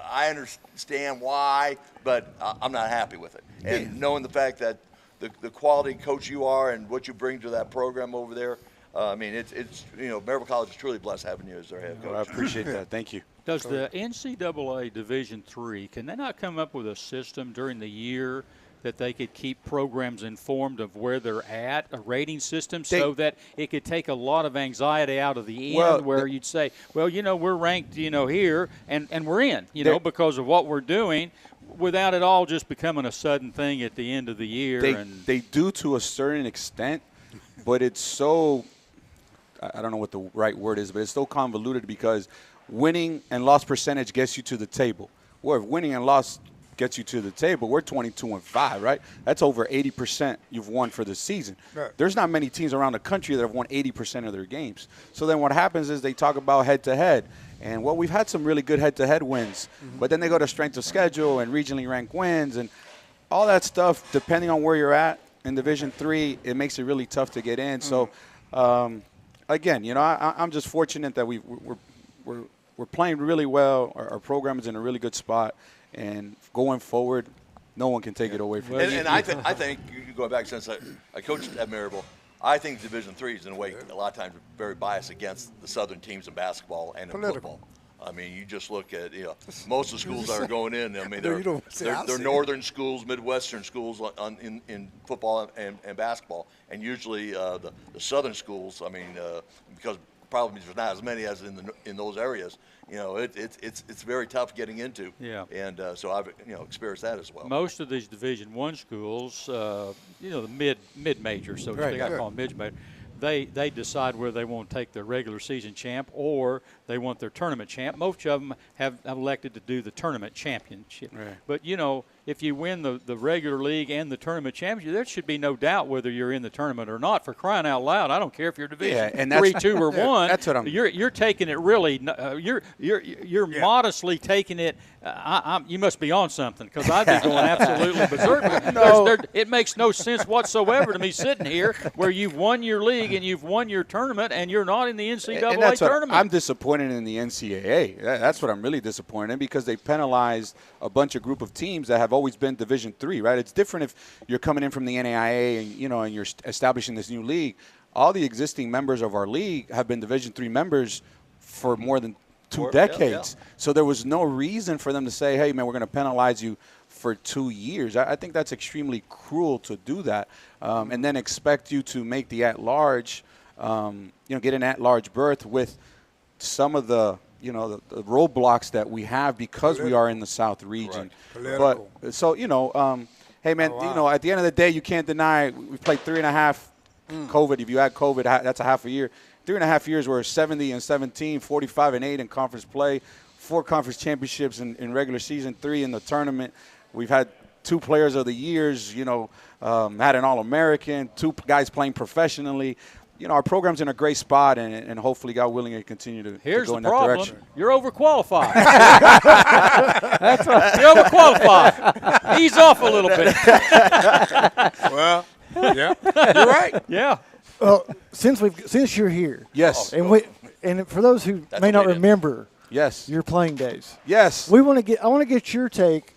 Speaker 4: I understand why, but I'm not happy with it. And knowing the fact that the quality coach you are and what you bring to that program over there, I mean, it's Maryville College is truly blessed having you as their head coach.
Speaker 11: I appreciate that. Thank you.
Speaker 1: Does the NCAA Division III, can they not come up with a system during the year that they could keep programs informed of where they're at, a rating system, so that it could take a lot of anxiety out of the end where you'd say, well, we're ranked, here, and we're in, because of what we're doing, without it all just becoming a sudden thing at the end of the year.
Speaker 11: They do to a certain extent, but it's so – I don't know what the right word is, but it's so convoluted because winning and loss percentage gets you to the table. Where if winning and loss gets you to the table, we're 22-5, right? That's over 80% you've won for the season.
Speaker 6: Right.
Speaker 11: There's not many teams around the country that have won 80% of their games. So then what happens is they talk about head-to-head. And, well, we've had some really good head-to-head wins. But then they go to strength of schedule and regionally ranked wins and all that stuff, depending on where you're at in Division III, it makes it really tough to get in. So, again, you know, I'm just fortunate that we're playing really well. Our program is in a really good spot. And going forward, no one can take it away from us.
Speaker 4: And I think you go back since I coached at Maryville. I think Division III is in a way a lot of times very biased against the Southern teams in basketball and in football. I mean, you just look at most of the schools that are going in. I mean, they're northern schools, midwestern schools in football and basketball, and usually the southern schools. I mean, because probably there's not as many as in those areas. You know, it's very tough getting into.
Speaker 1: Yeah.
Speaker 4: And so I've experienced that as well.
Speaker 1: Most of these Division I schools, the mid major, so to speak, I call them mid major. They decide whether they want to take their regular season champ or they want their tournament champ. Most of them have elected to do the tournament championship.
Speaker 11: Right.
Speaker 1: But, if you win the regular league and the tournament championship, there should be no doubt whether you're in the tournament or not. For crying out loud, I don't care if you're Division 3, 2, or 1.
Speaker 11: That's what I'm.
Speaker 1: You're taking it really. You're modestly taking it. You must be on something because I'd be going absolutely berserk.
Speaker 11: No.
Speaker 1: It makes no sense whatsoever to me sitting here where you've won your league and you've won your tournament and you're not in the NCAA tournament.
Speaker 11: I'm disappointed in the NCAA. That's what I'm really disappointed in because they penalized a bunch of group of teams that have always been Division III, right? It's different if you're coming in from the NAIA and you're establishing this new league. All the existing members of our league have been Division III members for more than 2 decades. Yeah. So there was no reason for them to say, hey, man, we're going to penalize you for 2 years. I think that's extremely cruel to do that and then expect you to make the at-large, get an at-large berth with some of the the roadblocks that we have because we are in the South region. But so, hey, man, at the end of the day, you can't deny we played 3.5 COVID. If you add COVID, that's a half a year. 3.5 years, we're 70-17, 45-8 in conference play, 4 conference championships in regular season, 3 in the tournament. We've had 2 players of the years, had an All-American, 2 guys playing professionally. Our program's in a great spot, and hopefully, God willing, it continue to go in that direction.
Speaker 1: You're overqualified. You're overqualified. Ease off a little bit.
Speaker 6: Well, yeah, you're right.
Speaker 1: Yeah.
Speaker 3: Well, since you're here,
Speaker 11: yes,
Speaker 3: and for those who may not remember,
Speaker 11: yes,
Speaker 3: your playing days,
Speaker 11: yes,
Speaker 3: I want to get your take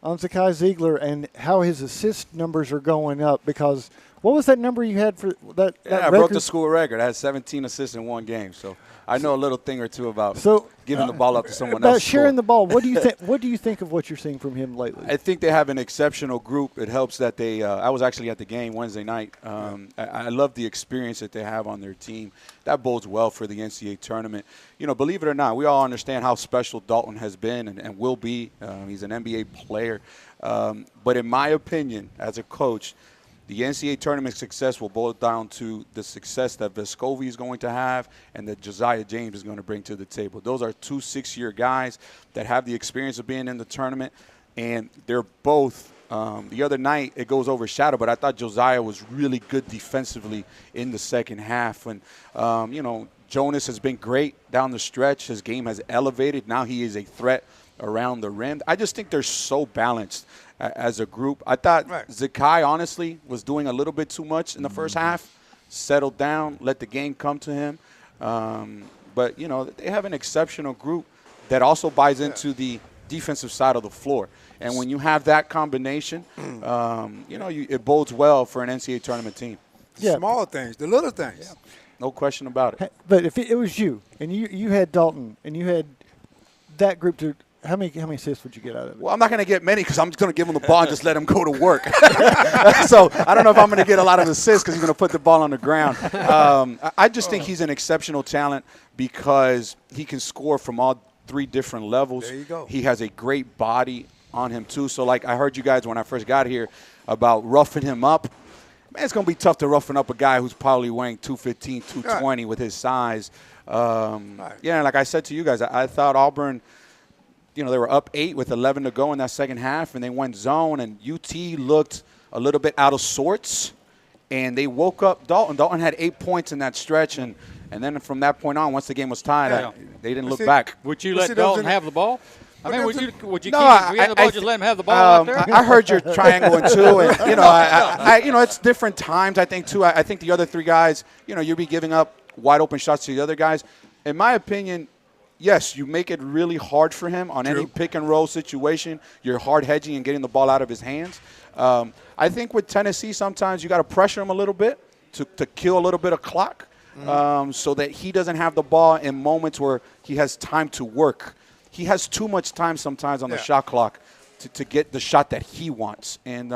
Speaker 3: on Zakai Ziegler and how his assist numbers are going up because. What was that number you had for that?
Speaker 11: I broke the school record. I had 17 assists in 1 game, so I know a little thing or two about giving the ball up to someone else.
Speaker 3: About sharing the ball, what do you think? What do you think of what you're seeing from him lately?
Speaker 11: I think they have an exceptional group. It helps that they. I was actually at the game Wednesday night. I love the experience that they have on their team. That bodes well for the NCAA tournament. Believe it or not, we all understand how special Dalton has been and will be. He's an NBA player, but in my opinion, as a coach. The NCAA tournament success will boil down to the success that Vescovi is going to have and that Josiah James is going to bring to the table. Those are 2 6-year guys that have the experience of being in the tournament, and they're both the other night it goes overshadowed, but I thought Josiah was really good defensively in the second half. And, Jonas has been great down the stretch. His game has elevated. Now he is a threat around the rim. I just think they're so balanced as a group. I thought Zakai, honestly, was doing a little bit too much in the first half. Settled down, let the game come to him. But, they have an exceptional group that also buys into the defensive side of the floor. And when you have that combination, it bodes well for an NCAA tournament team.
Speaker 6: The small things, the little things.
Speaker 11: Yeah. No question about it.
Speaker 3: But if it was you, and you had Dalton, and you had that group to – How many assists would you get out of it?
Speaker 11: Well, I'm not going to get many because I'm just going to give him the ball and just let him go to work. So I don't know if I'm going to get a lot of assists because he's going to put the ball on the ground. I just think he's an exceptional talent because he can score from all 3 different levels.
Speaker 6: There you go.
Speaker 11: He has a great body on him, too. So, I heard you guys when I first got here about roughing him up. Man, it's going to be tough to roughen up a guy who's probably weighing 215, 220 with his size. Yeah, like I said to you guys, I thought Auburn, they were up 8 with 11 to go in that second half, and they went zone, and UT looked a little bit out of sorts, and they woke up Dalton. Dalton had 8 points in that stretch, and then from that point on, once the game was tied, they didn't look back.
Speaker 1: Would you let Dalton have the ball? I mean, would you
Speaker 11: no,
Speaker 1: keep him? If you had the ball, just let him have the ball out there?
Speaker 11: I heard your triangle and two, and it's different times. I think too. I think the other 3 guys, you'll be giving up wide open shots to the other guys. In my opinion, yes, you make it really hard for him on any pick and roll situation. You're hard hedging and getting the ball out of his hands. I think with Tennessee, sometimes you got to pressure him a little bit to kill a little bit of clock, so that he doesn't have the ball in moments where he has time to work. He has too much time sometimes on the shot clock to get the shot that he wants. And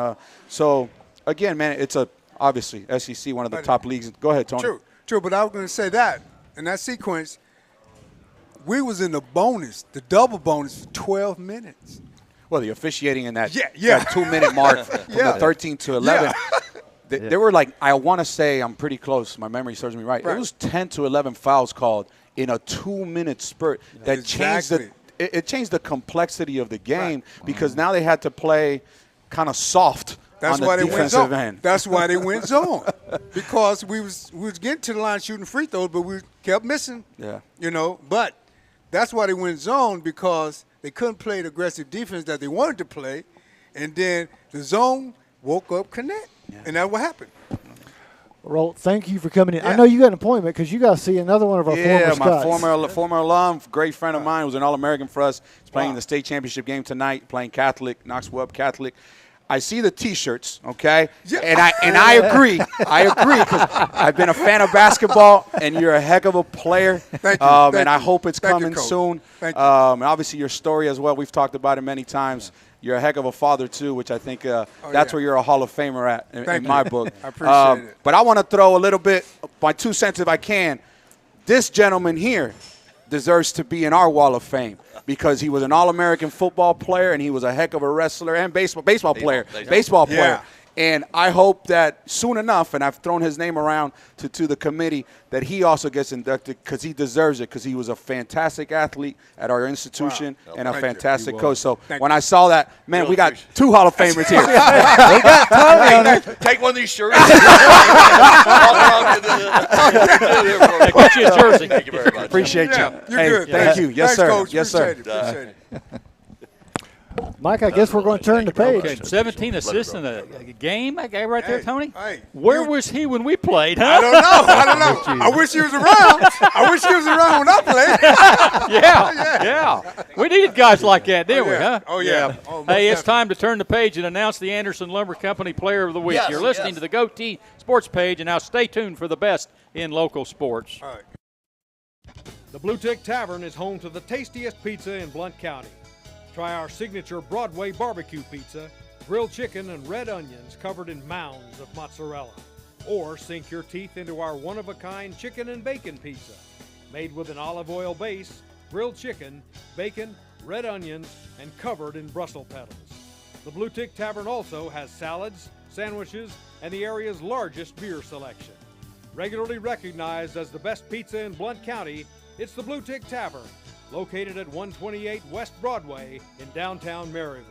Speaker 11: so, again, man, it's obviously SEC, one of the top leagues. Go ahead, Tony.
Speaker 6: True, but I was going to say that in that sequence, we was in the double bonus for 12 minutes.
Speaker 11: Well, the officiating in that,
Speaker 6: that
Speaker 11: 2-minute mark from the 13 to 11. There were I want to say, I'm pretty close. My memory serves me right. It was 10 to 11 fouls called in a 2-minute spurt that changed it changed the complexity of the game because now they had to play kind of soft on the defensive end.
Speaker 6: That's why they went zone because we was getting to the line shooting free throws, but we kept missing.
Speaker 11: Yeah,
Speaker 6: But that's why they went zone because they couldn't play the aggressive defense that they wanted to play, and then the zone woke up Connect, and that's what happened.
Speaker 3: Well, thank you for coming in. Yeah. I know you got an appointment because you got to see another one of our former Scots.
Speaker 11: Yeah, my former alum, great friend of mine, was an All-American for us. He's playing in the state championship game tonight, playing Catholic, Knoxville Up Catholic. I see the T-shirts, okay, and I agree. I agree because I've been a fan of basketball, and you're a heck of a player.
Speaker 6: Thank you.
Speaker 11: And I hope it's coming soon.
Speaker 6: Thank you.
Speaker 11: And obviously your story as well. We've talked about it many times. You're a heck of a father, too, which I think that's where you're a Hall of Famer at in my book.
Speaker 6: I appreciate it.
Speaker 11: But I want to throw a little bit, my 2 cents if I can. This gentleman here deserves to be in our Wall of Fame because he was an All-American football player and he was a heck of a wrestler and baseball player. And I hope that soon enough, and I've thrown his name around to the committee, that he also gets inducted because he deserves it because he was a fantastic athlete at our institution and a fantastic coach. So when I saw that, man, we got 2 Hall of Famers here.
Speaker 4: We got Tony. Take one of these shirts.
Speaker 1: Get you a jersey.
Speaker 4: Thank you very much.
Speaker 11: Appreciate you.
Speaker 6: You're good.
Speaker 11: Thank you. Yes,
Speaker 6: Thanks,
Speaker 11: sir.
Speaker 6: Coach.
Speaker 11: Yes, sir.
Speaker 6: Appreciate it.
Speaker 3: Mike, I guess we're going to turn the page.
Speaker 1: Okay, 17 assists in a game, that guy right there, Tony?
Speaker 6: Hey,
Speaker 1: Where was he when we played, huh?
Speaker 6: I don't know. I wish he was around. I wish he was around when I played.
Speaker 1: Yeah. We needed guys like that, didn't we, huh?
Speaker 6: Oh, yeah. Oh,
Speaker 1: hey, it's time to turn the page and announce the Anderson Lumber Company Player of the Week.
Speaker 4: Yes,
Speaker 1: You're listening to the Goatee Sports page, and now stay tuned for the best in local sports.
Speaker 6: All right.
Speaker 2: The Bluetick Tavern is home to the tastiest pizza in Blount County. Try our signature Broadway barbecue pizza, grilled chicken and red onions covered in mounds of mozzarella. Or sink your teeth into our one-of-a-kind chicken and bacon pizza. Made with an olive oil base, grilled chicken, bacon, red onions, and covered in Brussels petals. The Bluetick Tavern also has salads, sandwiches, and the area's largest beer selection. Regularly recognized as the best pizza in Blount County, it's the Bluetick Tavern, located at 128 West Broadway in downtown Maryville.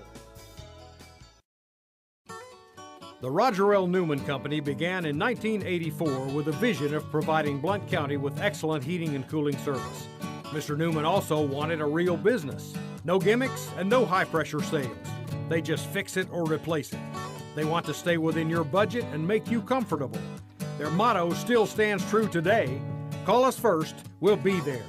Speaker 2: The Roger L. Newman Company began in 1984 with a vision of providing Blount County with excellent heating and cooling service. Mr. Newman also wanted a real business. No gimmicks and no high-pressure sales. They just fix it or replace it. They want to stay within your budget and make you comfortable. Their motto still stands true today. Call us first, we'll be there.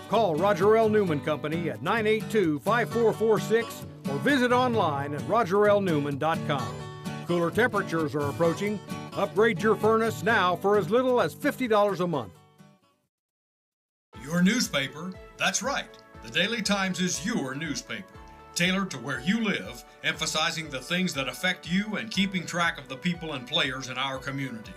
Speaker 2: Call Roger L. Newman Company at 982-5446 or visit online at rogerlnewman.com. Cooler temperatures are approaching. Upgrade your furnace now for as little as $50 a month.
Speaker 12: Your newspaper? That's right. The Daily Times is your newspaper, tailored to where you live, emphasizing the things that affect you and keeping track of the people and players in our community.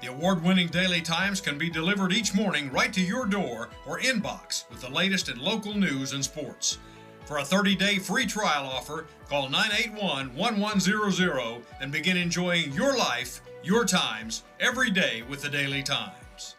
Speaker 12: The award-winning Daily Times can be delivered each morning right to your door or inbox with the latest in local news and sports. For a 30-day free trial offer, call 981-1100 and begin enjoying your life, your times, every day with the Daily Times.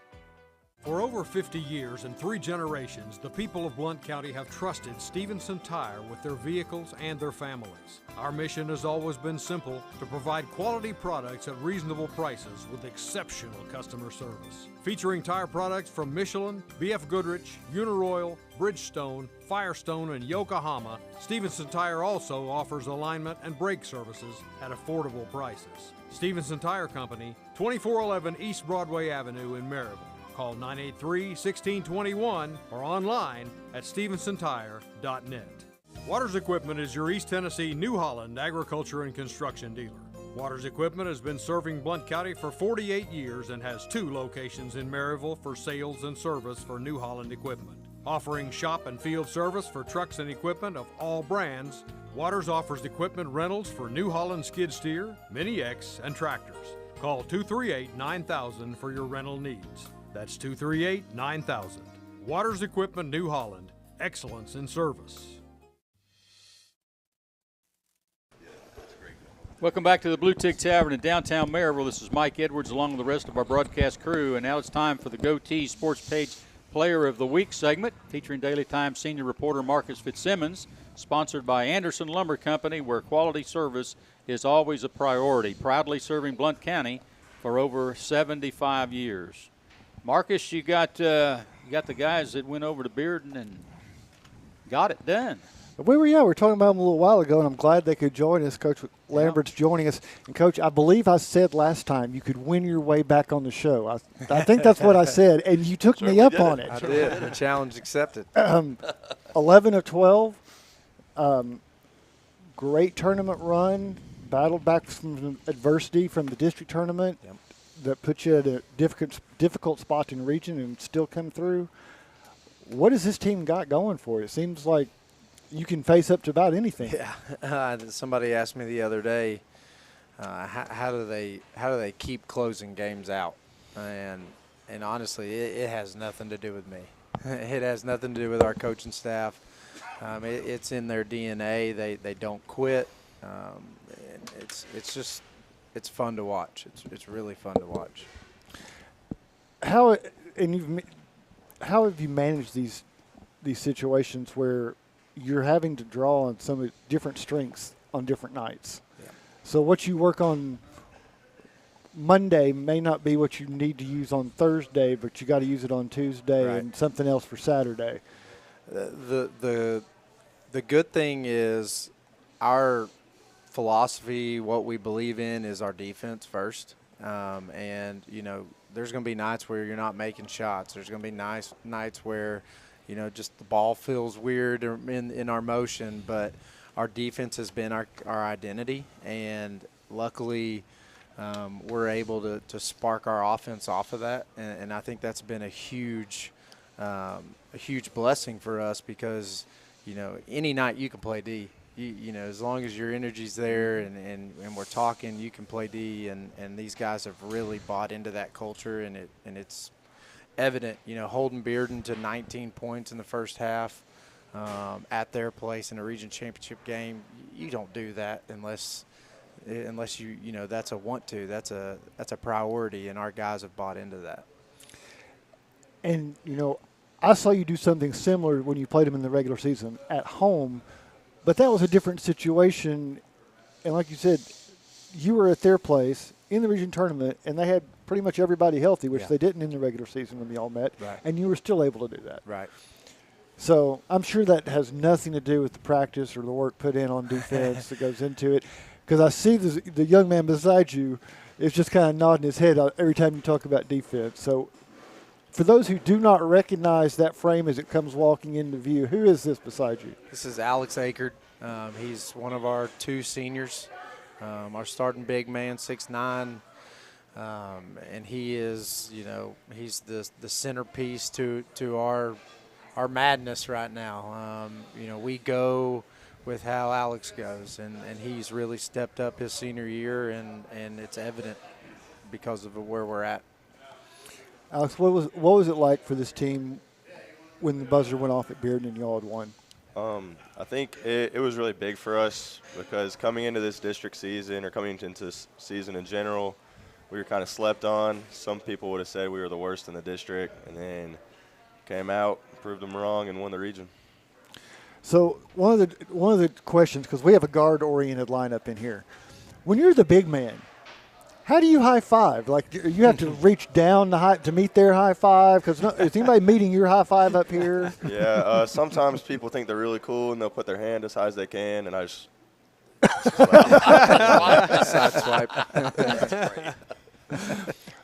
Speaker 12: For over 50 years and 3 generations, the people of Blount County have trusted Stevenson Tire with their vehicles and their families. Our mission has always been simple: to provide quality products at reasonable prices with exceptional customer service. Featuring tire products from Michelin, BF Goodrich, Uniroyal, Bridgestone, Firestone, and Yokohama, Stevenson Tire also offers alignment and brake services at affordable prices. Stevenson Tire Company, 2411 East Broadway Avenue in Maryville. Call 983-1621 or online at StevensonTire.net. Waters Equipment is your East Tennessee New Holland agriculture and construction dealer. Waters Equipment has been serving Blount County for 48 years and has 2 locations in Maryville for sales and service for New Holland equipment. Offering shop and field service for trucks and equipment of all brands, Waters offers equipment rentals for New Holland skid steer, Mini X, and tractors. Call 238-9000 for your rental needs. That's 238-9000. Waters Equipment New Holland. Excellence in service.
Speaker 1: Welcome back to the Bluetick Tavern in downtown Maryville. This is Mike Edwards along with the rest of our broadcast crew. And now it's time for the Goatee Sports Page Player of the Week segment featuring Daily Times senior reporter Marcus Fitzsimmons, sponsored by Anderson Lumber Company, where quality service is always a priority. Proudly serving Blount County for over 75 years. Marcus, you got the guys that went over to Bearden and got it done.
Speaker 3: We were talking about them a little while ago, and I'm glad they could join us. Coach Lambert's joining us. And, Coach, I believe I said last time you could win your way back on the show. I think that's what I said, and you took me up on it.
Speaker 13: I did. The challenge accepted.
Speaker 3: 11 of 12. Great tournament run. Battled back from adversity from the district tournament.
Speaker 13: Yep.
Speaker 3: That put you at a difficult spot in the region and still come through. What has this team got going for you? It seems like you can face up to about anything.
Speaker 13: Yeah. Somebody asked me the other day, how do they keep closing games out? And honestly, it has nothing to do with me. It has nothing to do with our coaching staff. It's in their DNA. They don't quit. It's fun to watch. It's really fun to watch.
Speaker 3: How have you managed these situations where you're having to draw on some different strengths on different nights?
Speaker 13: Yeah.
Speaker 3: So what you work on Monday may not be what you need to use on Thursday, but you got to use it on Tuesday, right, and something else for Saturday.
Speaker 13: The good thing is our philosophy, what we believe in, is our defense first. And, there's going to be nights where you're not making shots. There's going to be nights where, just the ball feels weird in our motion. But our defense has been our identity. And luckily we're able to spark our offense off of that. And I think that's been a huge blessing for us because, any night you can play D. As long as your energy's there and we're talking, you can play D, and these guys have really bought into that culture, and it's evident. Holding Bearden to 19 points in the first half at their place in a region championship game, you don't do that unless you that's a want to. That's a priority, and our guys have bought into that.
Speaker 3: And I saw you do something similar when you played them in the regular season at home. But that was a different situation, and like you said, you were at their place in the region tournament, and they had pretty much everybody healthy, which they didn't in the regular season when they all met,
Speaker 13: right,
Speaker 3: and you were still able to do that.
Speaker 13: Right.
Speaker 3: So I'm sure that has nothing to do with the practice or the work put in on defense that goes into it, because I see the young man beside you is just kind of nodding his head every time you talk about defense. So for those who do not recognize that frame as it comes walking into view, who is this beside you?
Speaker 13: This is Alex Akert. He's one of our 2 seniors, our starting big man, 6'9", and he is, he's the centerpiece to our madness right now. We go with how Alex goes, and he's really stepped up his senior year, and it's evident because of where we're at.
Speaker 3: Alex, what was it like for this team when the buzzer went off at Bearden and y'all had won?
Speaker 14: I think it was really big for us because coming into this district season or coming into this season in general, we were kind of slept on. Some people would have said we were the worst in the district, and then came out, proved them wrong, and won the region.
Speaker 3: So one of the questions, because we have a guard-oriented lineup in here, when you're the big man, how do you high five? Like, you have to reach down to meet their high five? Because is anybody meeting your high five up here?
Speaker 14: Yeah, sometimes people think they're really cool and they'll put their hand as high as they can, and I just
Speaker 13: side swipe.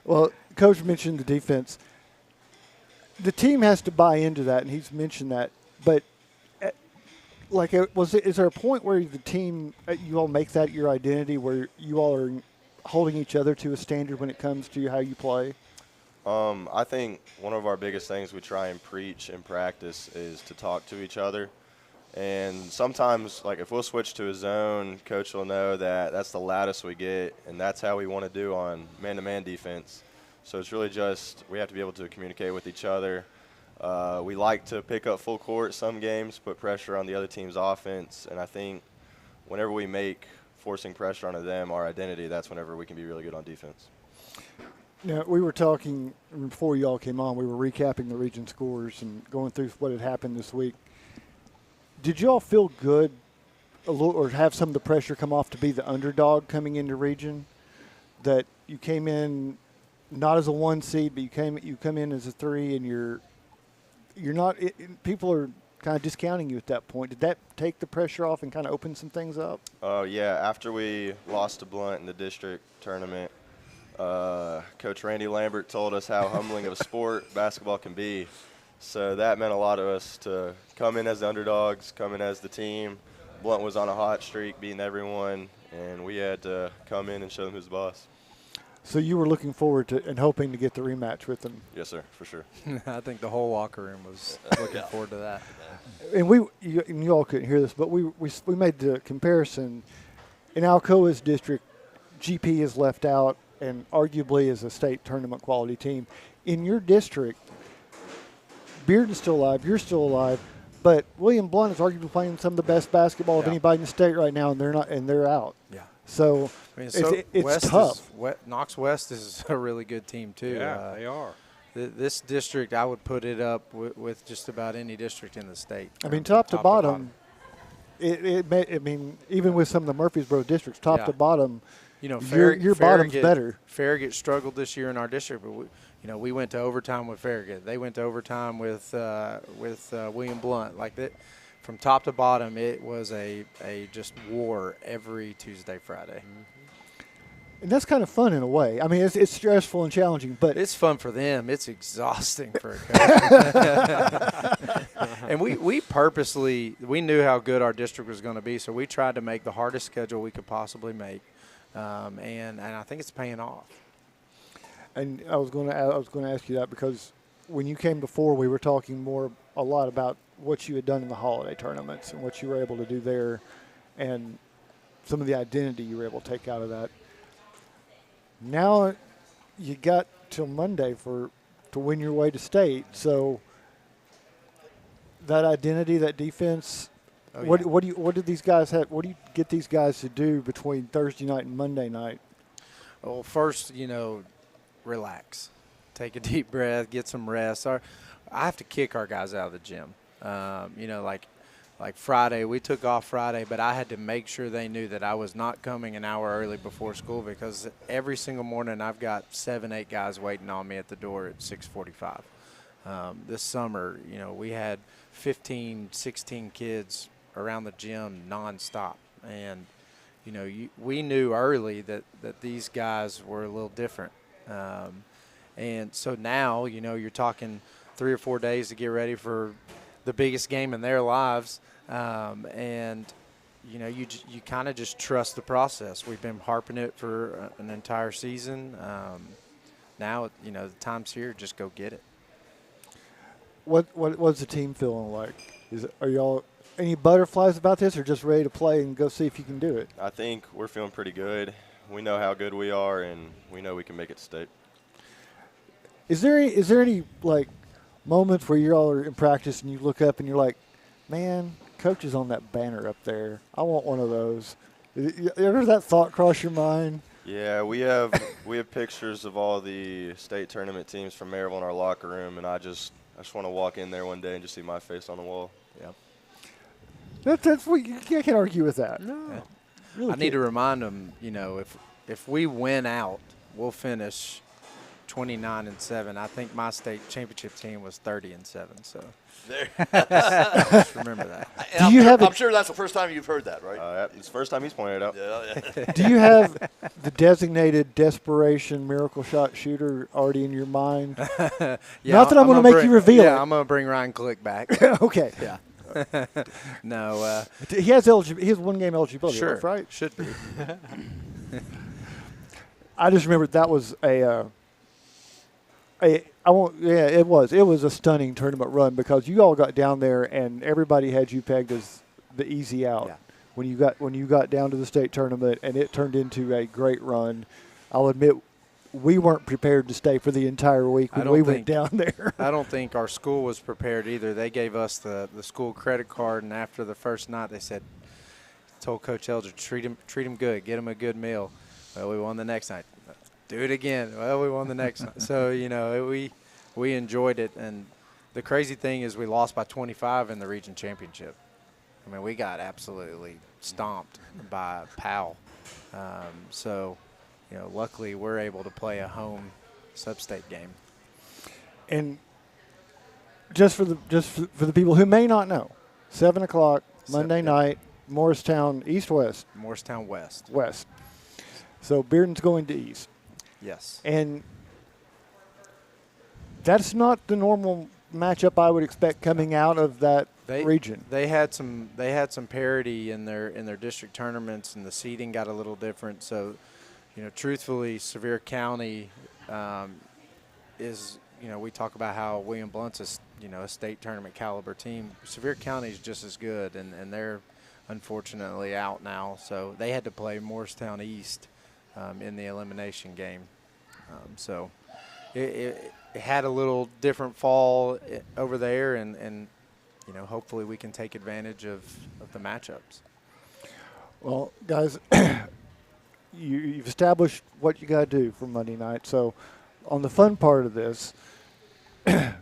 Speaker 3: Well, Coach mentioned the defense. The team has to buy into that, and he's mentioned that. But is there a point where the team, you all make that your identity, where you all are holding each other to a standard when it comes to how you play?
Speaker 14: I think one of our biggest things we try and preach in practice is to talk to each other. And sometimes, like, if we'll switch to a zone, coach will know that that's the loudest we get, and that's how we want to do on man-to-man defense. So it's really just we have to be able to communicate with each other. We like to pick up full court some games, put pressure on the other team's offense, and I think whenever we make forcing pressure onto them our identity, that's whenever we can be really good on defense.
Speaker 3: Now, we were talking before you all came on, we were recapping the region scores and going through what had happened this week. Did you all feel good or have some of the pressure come off to be the underdog coming into region? That you came in not as a 1 seed, but you come in as a 3, and you're not people are kind of discounting you at that point. Did that take the pressure off and kind of open some things up?
Speaker 14: Yeah, after we lost to Blunt in the district tournament, Coach Randy Lambert told us how humbling of a sport basketball can be. So that meant a lot to us to come in as the underdogs, come in as the team. Blunt was on a hot streak, beating everyone, and we had to come in and show them who's the boss.
Speaker 3: So you were looking forward to and hoping to get the rematch with them?
Speaker 14: Yes, sir, for sure.
Speaker 13: I think the whole locker room was looking forward to that.
Speaker 3: And you all couldn't hear this, but we made the comparison. In Alcoa's district, GP is left out and arguably is a state tournament quality team. In your district, Bearden's still alive, you're still alive, but William Blunt is arguably playing some of the best basketball of anybody in the state right now, and they're out.
Speaker 13: Yeah.
Speaker 3: So, it's tough.
Speaker 13: Knox West is a really good team too.
Speaker 10: Yeah, they are.
Speaker 13: This district, I would put it up with just about any district in the state.
Speaker 3: I mean, top to bottom. Even with some of the Murfreesboro districts, top to bottom, your bottom's better.
Speaker 13: Farragut struggled this year in our district, but we went to overtime with Farragut. They went to overtime with William Blunt. Like that, from top to bottom, it was a just war every Tuesday, Friday.
Speaker 3: And that's kind of fun in a way. I mean, it's stressful and challenging, but
Speaker 13: it's fun for them. It's exhausting for a coach. And we purposely knew how good our district was going to be, so we tried to make the hardest schedule we could possibly make, and I think it's paying off.
Speaker 3: And I was going to ask you that because when you came before, we were talking a lot about what you had done in the holiday tournaments and what you were able to do there, and some of the identity you were able to take out of that. Now you got till Monday to win your way to state. So that identity, that defense, what do these guys have? What do you get these guys to do between Thursday night and Monday night?
Speaker 13: Well, first, relax, take a deep breath, get some rest. I have to kick our guys out of the gym. Like Friday, we took off Friday, but I had to make sure they knew that I was not coming an hour early before school because every single morning I've got 7-8 guys waiting on me at the door at 6:45. This summer, we had 15, 16 kids around the gym nonstop, and we knew early that these guys were a little different, and so now you're talking 3 or 4 days to get ready for the biggest game in their lives, and you kind of just trust the process. We've been harping it for an entire season. Now the time's here. Just go get it.
Speaker 3: What's the team feeling like? Are y'all any butterflies about this, or just ready to play and go see if you can do it?
Speaker 14: I think we're feeling pretty good. We know how good we are, and we know we can make it to state.
Speaker 3: Is there any moments where you all are in practice and you look up and you're like, man, coach is on that banner up there. I want one of those. Ever that thought cross your mind?
Speaker 14: Yeah, we have pictures of all the state tournament teams from Maryville in our locker room, and I just want to walk in there one day and just see my face on the wall.
Speaker 3: Yep. That's what you can't argue with that.
Speaker 13: No.
Speaker 3: Yeah.
Speaker 13: I
Speaker 3: Really
Speaker 13: need to remind them, if we win out, we'll finish 29-7. I think my state championship team was 30-7. So just remember that.
Speaker 4: I'm sure that's the first time you've heard that, right?
Speaker 14: It's the first time he's pointed it out.
Speaker 4: Yeah.
Speaker 3: Do you have the designated desperation miracle shot shooter already in your mind?
Speaker 13: Yeah,
Speaker 3: Not that I'm going to make you reveal it.
Speaker 13: Yeah, I'm going to bring Ryan Click back.
Speaker 3: Okay.
Speaker 13: Yeah. No.
Speaker 3: He has one game eligibility.
Speaker 13: Sure.
Speaker 3: Right?
Speaker 13: Should be.
Speaker 3: I just remember that was it was a stunning tournament run because you all got down there and everybody had you pegged as the easy out.
Speaker 13: Yeah.
Speaker 3: When you got down to the state tournament and it turned into a great run. I'll admit we weren't prepared to stay for the entire week when we went down there.
Speaker 13: I don't think our school was prepared either. They gave us the school credit card, and after the first night they told Coach Elder, treat him good, get him a good meal. Well, we won the next night. Do it again. Well, we won the next night. So, we enjoyed it. And the crazy thing is we lost by 25 in the region championship. I mean, we got absolutely stomped by Powell. Luckily we're able to play a home sub-state game.
Speaker 3: And just for the people who may not know, 7 o'clock Monday night, Morristown East-West.
Speaker 13: Morristown West.
Speaker 3: West. So Bearden's going to East.
Speaker 13: Yes.
Speaker 3: And that's not the normal matchup I would expect coming out of that region.
Speaker 13: They had some parity in their district tournaments, and the seeding got a little different. So, truthfully, Sevier County is, we talk about how William Blount's a state tournament caliber team. Sevier County is just as good, and they're unfortunately out now. So they had to play Morristown East in the elimination game. So it had a little different fall over there, and hopefully we can take advantage of the matchups.
Speaker 3: Well, guys, you've established what you got to do for Monday night. So on the fun part of this, we're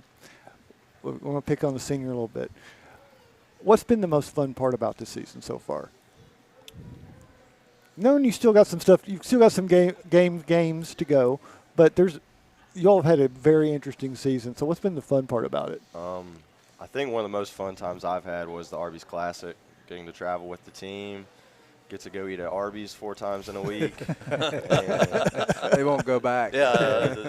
Speaker 3: going to pick on the senior a little bit. What's been the most fun part about this season so far? Knowing you still got some stuff, you've still got some games to go, but you all have had a very interesting season. So what's been the fun part about it?
Speaker 14: I think one of the most fun times I've had was the Arby's Classic, getting to travel with the team, get to go eat at Arby's 4 times in a week.
Speaker 13: They won't go back.
Speaker 14: Yeah.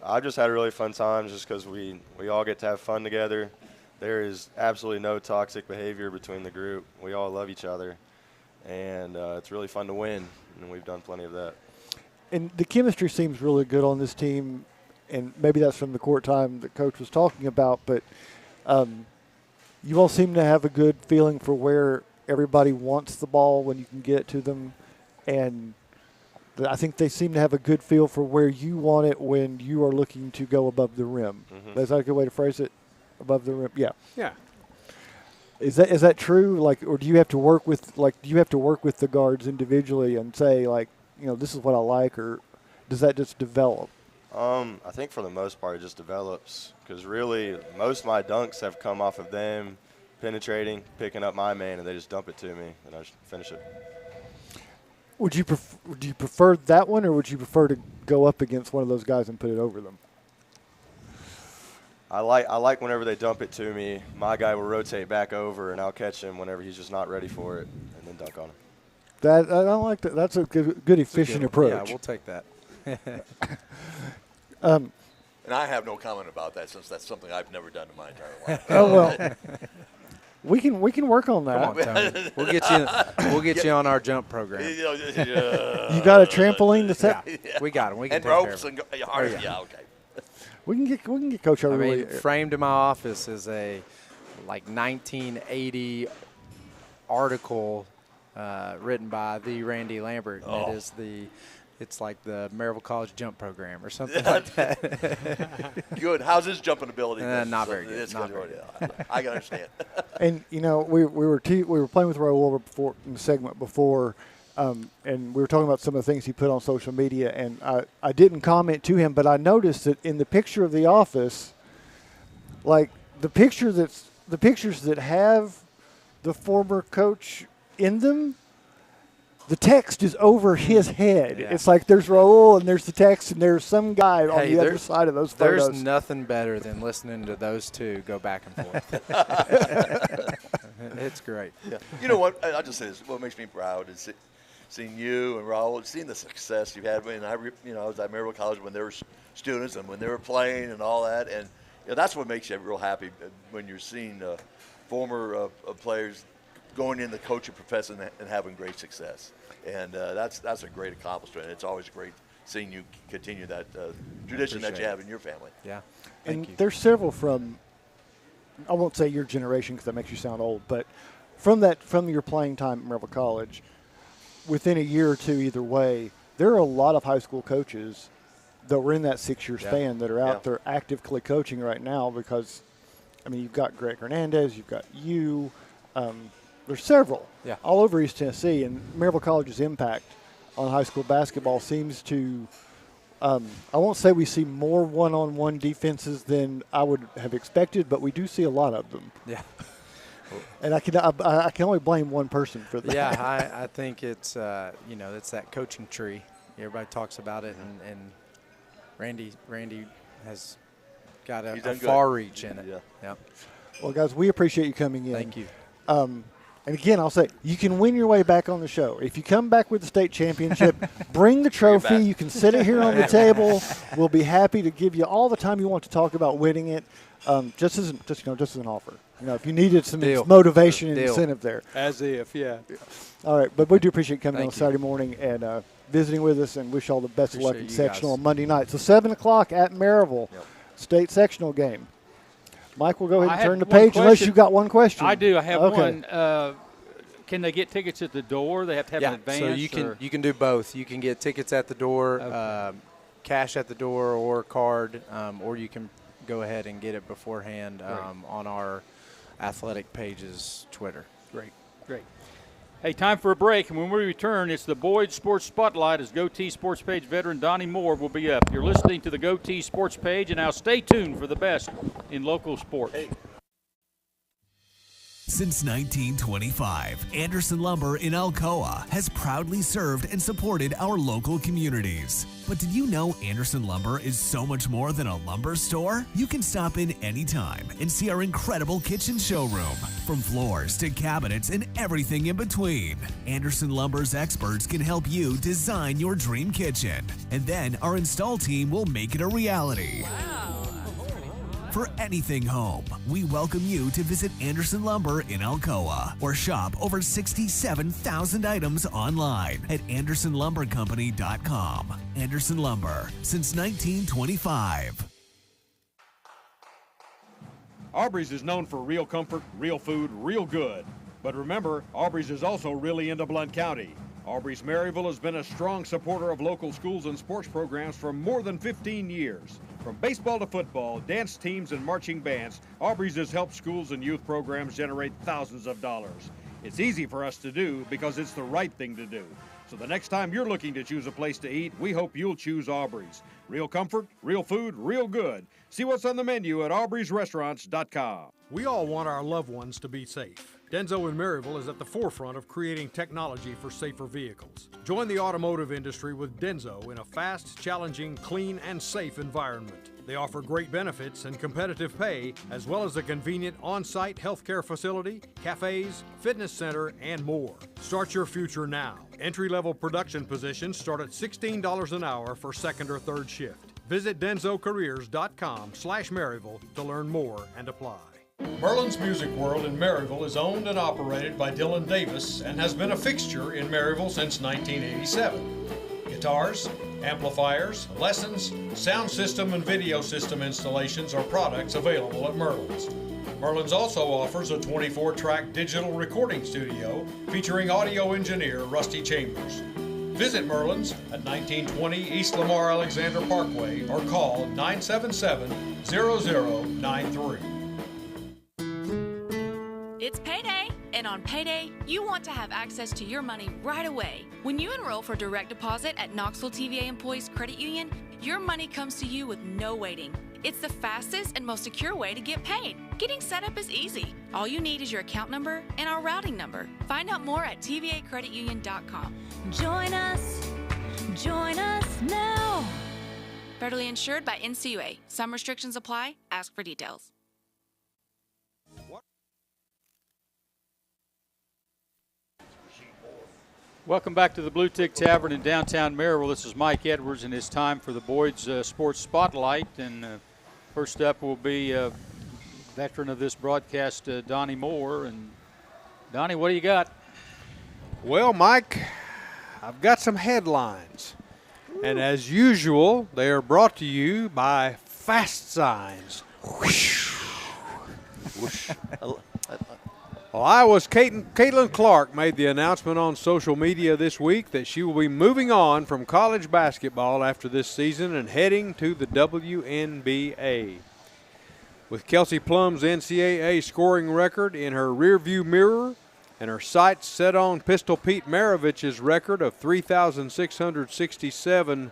Speaker 14: I've just had a really fun time just because we all get to have fun together. There is absolutely no toxic behavior between the group. We all love each other, and it's really fun to win, and we've done plenty of that.
Speaker 3: And the chemistry seems really good on this team, and maybe that's from the court time that Coach was talking about, but you all seem to have a good feeling for where everybody wants the ball when you can get it to them, and I think they seem to have a good feel for where you want it when you are looking to go above the rim. Mm-hmm. Is that a good way to phrase it? Above the rim? Yeah.
Speaker 10: Yeah.
Speaker 3: Is that true? Or do you have to work with the guards individually and say this is what I like, or does that just develop?
Speaker 14: I think for the most part it just develops because really most of my dunks have come off of them penetrating, picking up my man, and they just dump it to me, and I just finish it.
Speaker 3: Would you prefer that one, or would you prefer to go up against one of those guys and put it over them?
Speaker 14: I like whenever they dump it to me, my guy will rotate back over, and I'll catch him whenever he's just not ready for it, and then dunk on him.
Speaker 3: I like that. That's a good efficient approach.
Speaker 13: Yeah, we'll take that.
Speaker 4: And I have no comment about that since that's something I've never done in my entire life.
Speaker 3: Oh well, we can work on that.
Speaker 13: Come on, Tony. We'll get you on our jump program.
Speaker 3: You got a trampoline to set?
Speaker 13: Yeah, we got him. We can
Speaker 4: and
Speaker 13: take
Speaker 4: ropes
Speaker 13: care of
Speaker 4: and okay.
Speaker 3: We can get Coach over.
Speaker 13: Framed in my office is a 1980 article written by the Randy Lambert. And it is it's like the Maryville College jump program or something like that.
Speaker 4: Good. How's his jumping ability?
Speaker 13: Not very good.
Speaker 4: It's not very good. I can understand.
Speaker 3: And we were playing with Raul before in the segment before, And we were talking about some of the things he put on social media, and I didn't comment to him, but I noticed that in the picture of the office, like the pictures that have the former coach in them, the text is over his head.
Speaker 13: Yeah.
Speaker 3: It's like there's Raul and there's the text and there's some guy on the other side of those photos.
Speaker 13: There's nothing better than listening to those two go back and forth. It's great.
Speaker 4: Yeah. You know what? I'll just say this. What makes me proud is seeing you and Raul, seeing the success you've had. And I was at Maryville College when they were students and when they were playing and all that. And that's what makes you real happy when you're seeing former players going in the coaching profession and having great success. And that's a great accomplishment. It's always great seeing you continue that tradition that you have in your family.
Speaker 13: Yeah.
Speaker 3: And there's several from, I won't say your generation because that makes you sound old, but from your playing time at Maryville College, within a year or two either way, there are a lot of high school coaches that were in that 6-year span that are out there actively coaching right now because, I mean, you've got Greg Hernandez, you've got you, there's several all over East Tennessee, and Maryville College's impact on high school basketball seems to, I won't say we see more one-on-one defenses than I would have expected, but we do see a lot of them.
Speaker 13: Yeah.
Speaker 3: And I can only blame one person for that.
Speaker 13: Yeah, I think it's, it's that coaching tree. Everybody talks about it, and Randy has got a far reach in it.
Speaker 4: Yeah.
Speaker 13: Yep.
Speaker 3: Well, guys, we appreciate you coming in.
Speaker 13: Thank you.
Speaker 3: And again, I'll say, you can win your way back on the show. If you come back with the state championship, bring the trophy. You can sit it here on the table. We'll be happy to give you all the time you want to talk about winning it, just as an offer. If you needed some motivation and incentive there.
Speaker 10: As if, yeah.
Speaker 3: All right, but we do appreciate you coming on Saturday morning and visiting with us, and wish you all the best of luck in sectional on Monday night. So 7 o'clock at Maryville, state sectional game. Mike, we'll go ahead and turn the page unless you've got one question.
Speaker 1: I do. I have one. Can they get tickets at the door? They have to have an advance?
Speaker 13: So you can do both. You can get tickets at the door, cash at the door, or card, or you can go ahead and get it beforehand on our athletic page's Twitter.
Speaker 1: Great. Hey, time for a break, and when we return, it's the Boyd Sports Spotlight as Goatee Sports Page veteran Donnie Moore will be up. You're listening to the Goatee Sports Page, and now stay tuned for the best in local sports.
Speaker 9: Since 1925, Anderson Lumber in Alcoa has proudly served and supported our local communities. But did you know Anderson Lumber is so much more than a lumber store? You can stop in anytime and see our incredible kitchen showroom. From floors to cabinets and everything in between, Anderson Lumber's experts can help you design your dream kitchen. And then our install team will make it a reality. For anything home, we welcome you to visit Anderson Lumber in Alcoa or shop over 67,000 items online at AndersonLumberCompany.com. Anderson Lumber, since 1925.
Speaker 2: Aubrey's is known for real comfort, real food, real good. But remember, Aubrey's is also really into Blount County. Aubrey's Maryville has been a strong supporter of local schools and sports programs for more than 15 years. From baseball to football, dance teams, and marching bands, Aubrey's has helped schools and youth programs generate thousands of dollars. It's easy for us to do because it's the right thing to do. So the next time you're looking to choose a place to eat, we hope you'll choose Aubrey's. Real comfort, real food, real good. See what's on the menu at aubreysrestaurants.com.
Speaker 12: We all want our loved ones to be safe. Denso in Maryville is at the forefront of creating technology for safer vehicles. Join the automotive industry with Denso in a fast, challenging, clean, and safe environment. They offer great benefits and competitive pay, as well as a convenient on-site healthcare facility, cafes, fitness center, and more. Start your future now. Entry-level production positions start at $16 an hour for second or third shift. Visit densocareers.com/Maryville to learn more and apply. Merlin's Music World in Maryville is owned and operated by Dylan Davis and has been a fixture in Maryville since 1987. Guitars, amplifiers, lessons, sound system, and video system installations are products available at Merlin's. Merlin's also offers a 24-track digital recording studio featuring audio engineer Rusty Chambers. Visit Merlin's at 1920 East Lamar Alexander Parkway or call 977-0093.
Speaker 7: It's payday, and And on payday, you want to have access to your money right away. When you enroll for direct deposit at Knoxville TVA Employees Credit Union, your money comes to you with no waiting. It's the fastest and most secure way to get paid. Getting set up is easy. All you need is your account number and our routing number. Find out more at tvacreditunion.com.
Speaker 8: Join us now.
Speaker 7: Federally insured by NCUA. Some restrictions apply. Ask for details.
Speaker 1: Welcome back to the Bluetick Tavern in downtown Maryville. This is Mike Edwards, and it's time for the Boyd's Sports Spotlight. And first up will be veteran of this broadcast, Donnie Moore. And Donnie, what do you got?
Speaker 10: Well, Mike, I've got some headlines. And as usual, they are brought to you by Fast Signs. Whoosh. Whoosh. Well, Iowa's Caitlin Clark made the announcement on social media this week that she will be moving on from college basketball after this season and heading to the WNBA. With Kelsey Plum's NCAA scoring record in her rearview mirror and her sights set on Pistol Pete Maravich's record of 3,667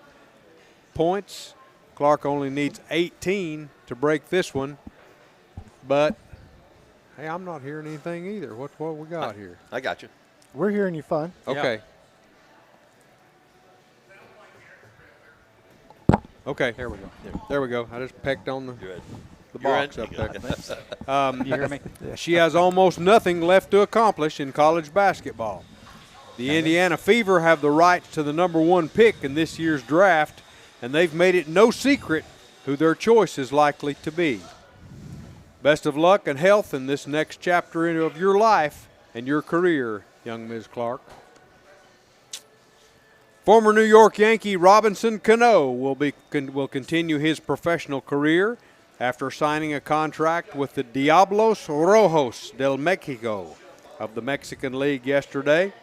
Speaker 10: points, Clark only needs 18 to break this one. But hey, I'm not hearing anything either. What we got here?
Speaker 4: I got you.
Speaker 3: We're hearing you fine.
Speaker 10: Okay.
Speaker 3: Yeah.
Speaker 10: Okay.
Speaker 3: There we go.
Speaker 10: There we go. I just pecked on the box up there.
Speaker 3: You hear me?
Speaker 10: She has almost nothing left to accomplish in college basketball. The Indiana Fever have the rights to the #1 pick in this year's draft, and they've made it no secret who their choice is likely to be. Best of luck and health in this next chapter of your life and your career, young Ms. Clark. Former New York Yankee Robinson Cano will continue his professional career after signing a contract with the Diablos Rojos del Mexico of the Mexican League yesterday.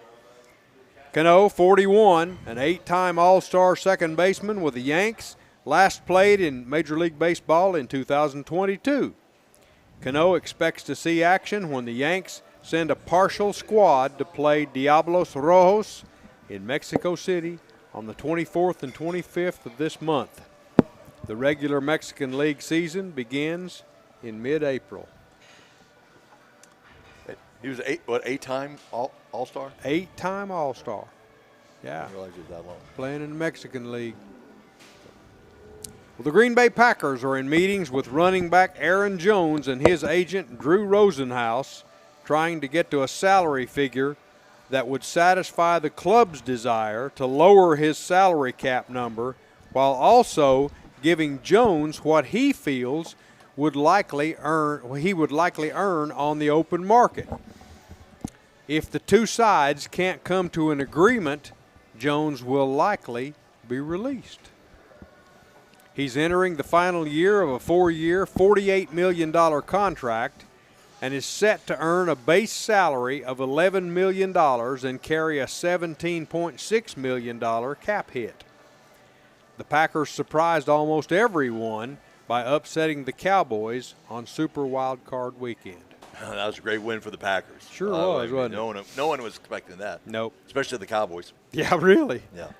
Speaker 10: Cano, 41, an 8-time All-Star second baseman with the Yanks, last played in Major League Baseball in 2022. Cano expects to see action when the Yanks send a partial squad to play Diablos Rojos in Mexico City on the 24th and 25th of this month. The regular Mexican League season begins in mid-April.
Speaker 4: He was eight-time All-Star?
Speaker 10: 8-time All-Star. Yeah.
Speaker 4: I didn't realize he was that long.
Speaker 10: Playing in the Mexican League. Well, the Green Bay Packers are in meetings with running back Aaron Jones and his agent Drew Rosenhaus, trying to get to a salary figure that would satisfy the club's desire to lower his salary cap number while also giving Jones what he feels he would likely earn on the open market. If the two sides can't come to an agreement, Jones will likely be released. He's entering the final year of a 4-year, $48 million contract and is set to earn a base salary of $11 million and carry a $17.6 million cap hit. The Packers surprised almost everyone by upsetting the Cowboys on Super Wild Card Weekend.
Speaker 4: That was a great win for the Packers.
Speaker 10: Sure was, wasn't it?
Speaker 4: No one was expecting that.
Speaker 10: Nope.
Speaker 4: Especially the Cowboys.
Speaker 10: Yeah, really?
Speaker 4: Yeah.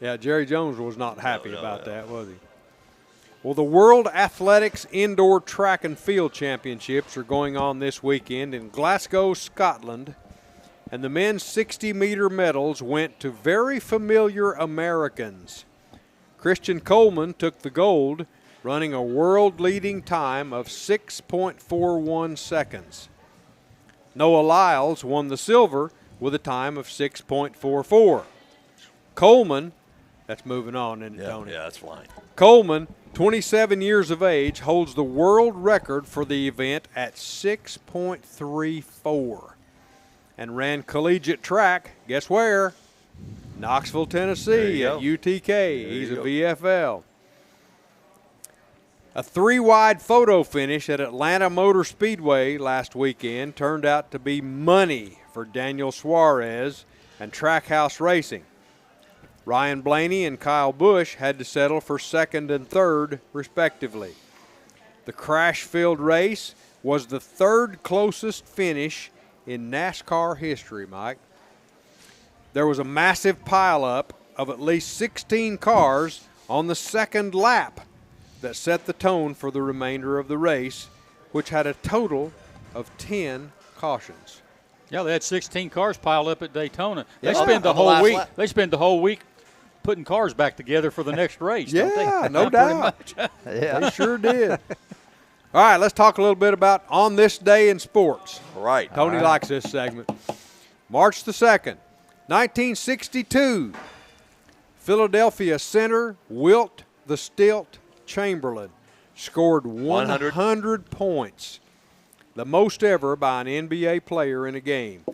Speaker 10: Yeah, Jerry Jones was not happy about that, was he? Well, the World Athletics Indoor Track and Field Championships are going on this weekend in Glasgow, Scotland, and the men's 60-meter medals went to very familiar Americans. Christian Coleman took the gold, running a world-leading time of 6.41 seconds. Noah Lyles won the silver with a time of 6.44. Coleman, that's moving on, isn't it, Tony?
Speaker 4: Yeah, that's fine.
Speaker 10: Coleman, 27 years of age, holds the world record for the event at 6.34 and ran collegiate track, guess where? Knoxville, Tennessee at UTK. He's a VFL. A 3-wide photo finish at Atlanta Motor Speedway last weekend turned out to be money for Daniel Suarez and Trackhouse Racing. Ryan Blaney and Kyle Busch had to settle for second and third, respectively. The crash-filled race was the third closest finish in NASCAR history, Mike. There was a massive pileup of at least 16 cars on the second lap that set the tone for the remainder of the race, which had a total of 10 cautions.
Speaker 1: Yeah, they had 16 cars piled up at Daytona. They
Speaker 4: Yeah.
Speaker 1: spend the
Speaker 4: On the
Speaker 1: whole
Speaker 4: last
Speaker 1: week.
Speaker 4: lap.
Speaker 1: They spend the whole week putting cars back together for the next race. don't
Speaker 10: Yeah,
Speaker 1: they?
Speaker 10: no
Speaker 1: Pretty
Speaker 10: doubt.
Speaker 1: much.
Speaker 10: They sure did. All right, let's talk a little bit about On This Day in Sports.
Speaker 4: Right.
Speaker 10: Tony likes this segment. March the 2nd, 1962. Philadelphia center Wilt the Stilt Chamberlain scored 100 points, the most ever by an NBA player in a game,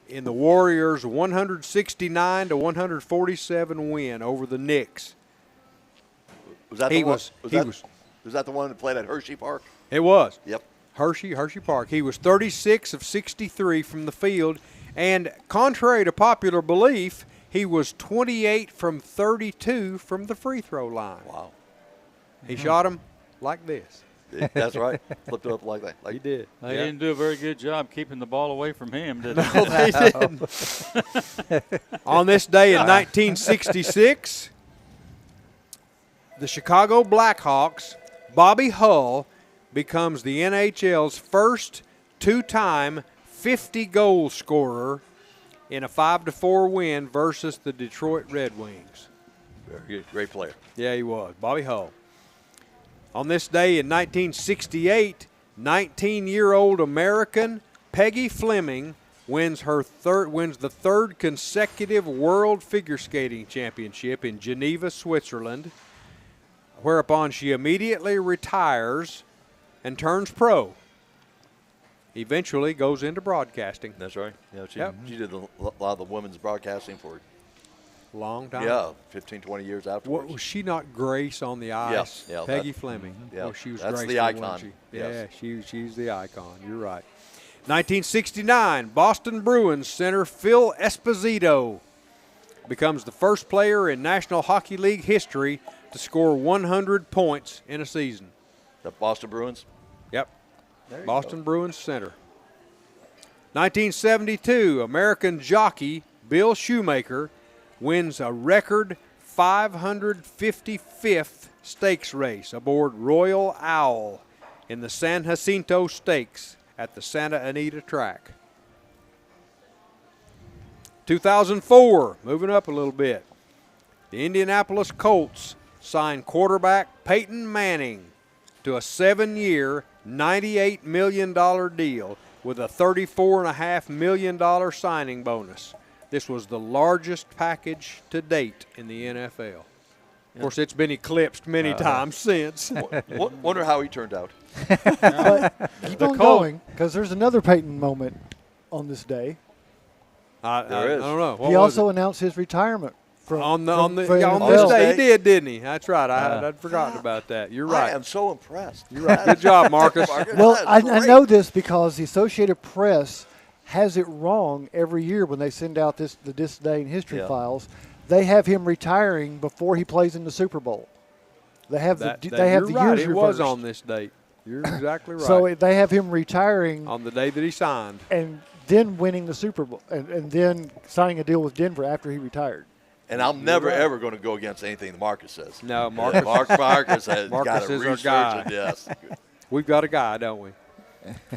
Speaker 10: in the Warriors' 169-147 win over the Knicks.
Speaker 4: Was that the one that played at Hershey Park?
Speaker 10: It was.
Speaker 4: Yep.
Speaker 10: Hershey Park. He was 36 of 63 from the field, and contrary to popular belief, he was 28 from 32 from the free throw line.
Speaker 4: Wow.
Speaker 10: He shot him like this.
Speaker 4: That's right. Flipped it up like that.
Speaker 10: He did.
Speaker 1: They didn't do a very good job keeping the ball away from him, did
Speaker 10: No, they didn't. On this day in 1966, the Chicago Blackhawks, Bobby Hull, becomes the NHL's first two-time 50-goal scorer in a 5-4 win versus the Detroit Red Wings.
Speaker 4: Very good. Great player.
Speaker 10: Yeah, he was. Bobby Hull. On this day in 1968, 19-year-old American Peggy Fleming wins the third consecutive World Figure Skating Championship in Geneva, Switzerland, whereupon she immediately retires and turns pro. Eventually goes into broadcasting.
Speaker 4: That's right. Yeah, she did a lot of the women's broadcasting for
Speaker 10: long time.
Speaker 4: Yeah, 15, 20 years afterwards.
Speaker 10: Was she not Grace on the ice?
Speaker 4: Yeah,
Speaker 10: Peggy Fleming.
Speaker 4: Yeah,
Speaker 10: Oh, she was
Speaker 4: that's
Speaker 10: Grace
Speaker 4: the
Speaker 10: then,
Speaker 4: icon.
Speaker 10: wasn't she?
Speaker 4: Yes.
Speaker 10: Yeah, she's the icon. You're right. 1969, Boston Bruins center Phil Esposito becomes the first player in National Hockey League history to score 100 points in a season.
Speaker 4: The Boston Bruins?
Speaker 10: Yep.
Speaker 4: There you
Speaker 10: Boston
Speaker 4: go.
Speaker 10: Bruins center. 1972, American jockey Bill Shoemaker wins a record 555th stakes race aboard Royal Owl in the San Jacinto Stakes at the Santa Anita track. 2004, moving up a little bit, the Indianapolis Colts signed quarterback Peyton Manning to a 7-year, $98 million deal with a $34.5 million signing bonus. This was the largest package to date in the NFL. Of course, it's been eclipsed many times since.
Speaker 4: Wonder how he turned out.
Speaker 3: Keep on going, because there's another Peyton moment on this day.
Speaker 10: I don't know. What
Speaker 3: he
Speaker 10: was
Speaker 3: also
Speaker 10: it?
Speaker 3: announced his retirement
Speaker 10: on this
Speaker 3: NFL.
Speaker 10: day. He did, didn't he? That's right. I'd forgotten about that. You're right.
Speaker 4: I am so impressed.
Speaker 10: You're right. Good job, Marcus.
Speaker 3: Well, I know this because the Associated Press has it wrong every year when they send out this day in history files. They have him retiring before he plays in the Super Bowl. They have the years
Speaker 10: reversed. It was on this date. You're exactly right.
Speaker 3: So they have him retiring
Speaker 10: on the day that he signed,
Speaker 3: and then winning the Super Bowl, and then signing a deal with Denver after he retired.
Speaker 4: And I'm never ever going to go against anything that Marcus says.
Speaker 10: No, Marcus.
Speaker 4: Marcus has
Speaker 10: Marcus
Speaker 4: got to
Speaker 10: is our
Speaker 4: research
Speaker 10: guy.
Speaker 4: it. Yes.
Speaker 10: We've got a guy, don't we?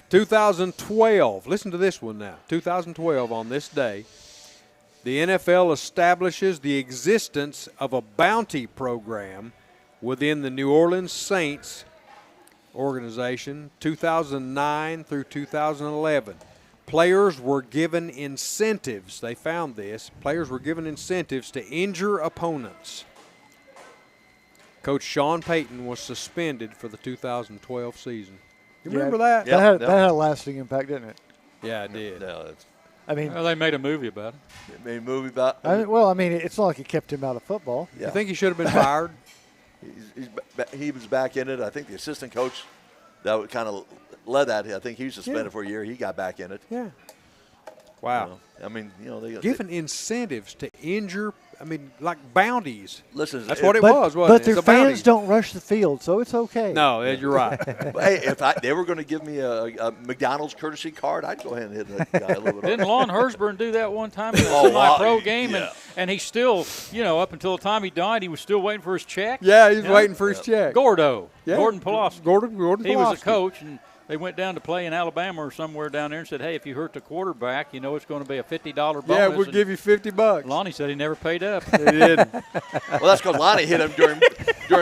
Speaker 10: 2012. Listen to this one now. 2012, on this day, the NFL establishes the existence of a bounty program within the New Orleans Saints organization, 2009 through 2011. Players were given incentives. They found this. Players were given incentives to injure opponents. Coach Sean Payton was suspended for the 2012 season. You remember that?
Speaker 3: That had a lasting impact, didn't it?
Speaker 10: Yeah, it did.
Speaker 3: I mean,
Speaker 1: well, they made a movie about it.
Speaker 4: They made a movie about it.
Speaker 3: It's not like it kept him out of football.
Speaker 4: Yeah.
Speaker 10: You think he should have been fired?
Speaker 4: He was back in it. I think the assistant coach that kind of led that. I think he was suspended for a year. He got back in it.
Speaker 10: Yeah. Wow.
Speaker 4: I mean,
Speaker 10: giving incentives to injure. I mean, like bounties.
Speaker 4: Listen,
Speaker 10: that's what it
Speaker 3: but,
Speaker 10: was, wasn't
Speaker 3: but
Speaker 10: it?
Speaker 3: their
Speaker 10: It's a
Speaker 3: fans
Speaker 10: bounty.
Speaker 3: don't rush the field, so it's okay.
Speaker 10: No, you're right.
Speaker 4: But, hey, if they were going to give me a McDonald's courtesy card, I'd go ahead and hit that guy a little bit.
Speaker 1: Didn't Lon Hershburn do that one time in a
Speaker 4: Oh,
Speaker 1: semi-pro
Speaker 4: wow.
Speaker 1: game?
Speaker 4: Yeah.
Speaker 1: And he still, up until the time he died, he was still waiting for his check.
Speaker 10: Yeah, he was waiting for his check.
Speaker 1: Gordo.
Speaker 10: Yeah.
Speaker 1: Gordon Pulofsky.
Speaker 10: Gordon
Speaker 1: He was
Speaker 10: Pulofsky.
Speaker 1: a coach, and they went down to play in Alabama or somewhere down there and said, hey, if you hurt the quarterback, it's going to be a $50 bonus.
Speaker 10: Yeah, we'll give you $50.
Speaker 1: Lonnie said he never paid up.
Speaker 10: He didn't.
Speaker 4: Well, that's because Lonnie hit him during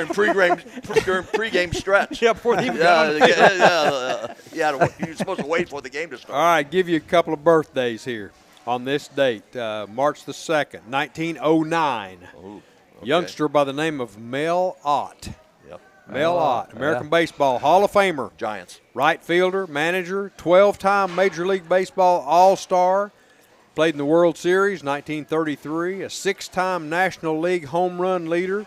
Speaker 4: pregame stretch.
Speaker 1: Yeah, before he got on the
Speaker 4: yeah, he was supposed to wait for the game to start.
Speaker 10: All right, give you a couple of birthdays here on this date, March the 2nd, 1909.
Speaker 4: Ooh, okay.
Speaker 10: Youngster by the name of Mel Ott.
Speaker 4: Yep.
Speaker 10: Mel Ott, American Baseball Hall of Famer.
Speaker 4: Giants.
Speaker 10: Right fielder, manager, 12-time Major League Baseball All-Star. Played in the World Series, 1933. A 6-time National League home run leader.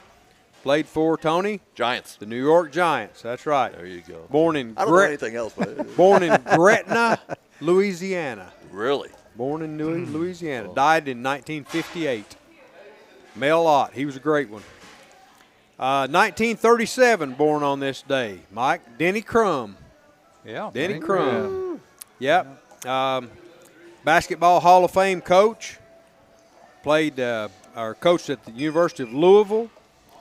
Speaker 10: Played for Tony?
Speaker 4: Giants.
Speaker 10: The New York Giants. That's right.
Speaker 4: There you go.
Speaker 10: Born in
Speaker 4: I don't know anything else. But
Speaker 10: born in Gretna, Louisiana.
Speaker 4: Really?
Speaker 10: Born in Louisiana. Died in 1958. Mel Ott. He was a great one. 1937, born on this day. Mike, Denny Crum.
Speaker 1: Yeah.
Speaker 10: Denny Crum. Yep. Basketball Hall of Fame coach. Played or coached at the University of Louisville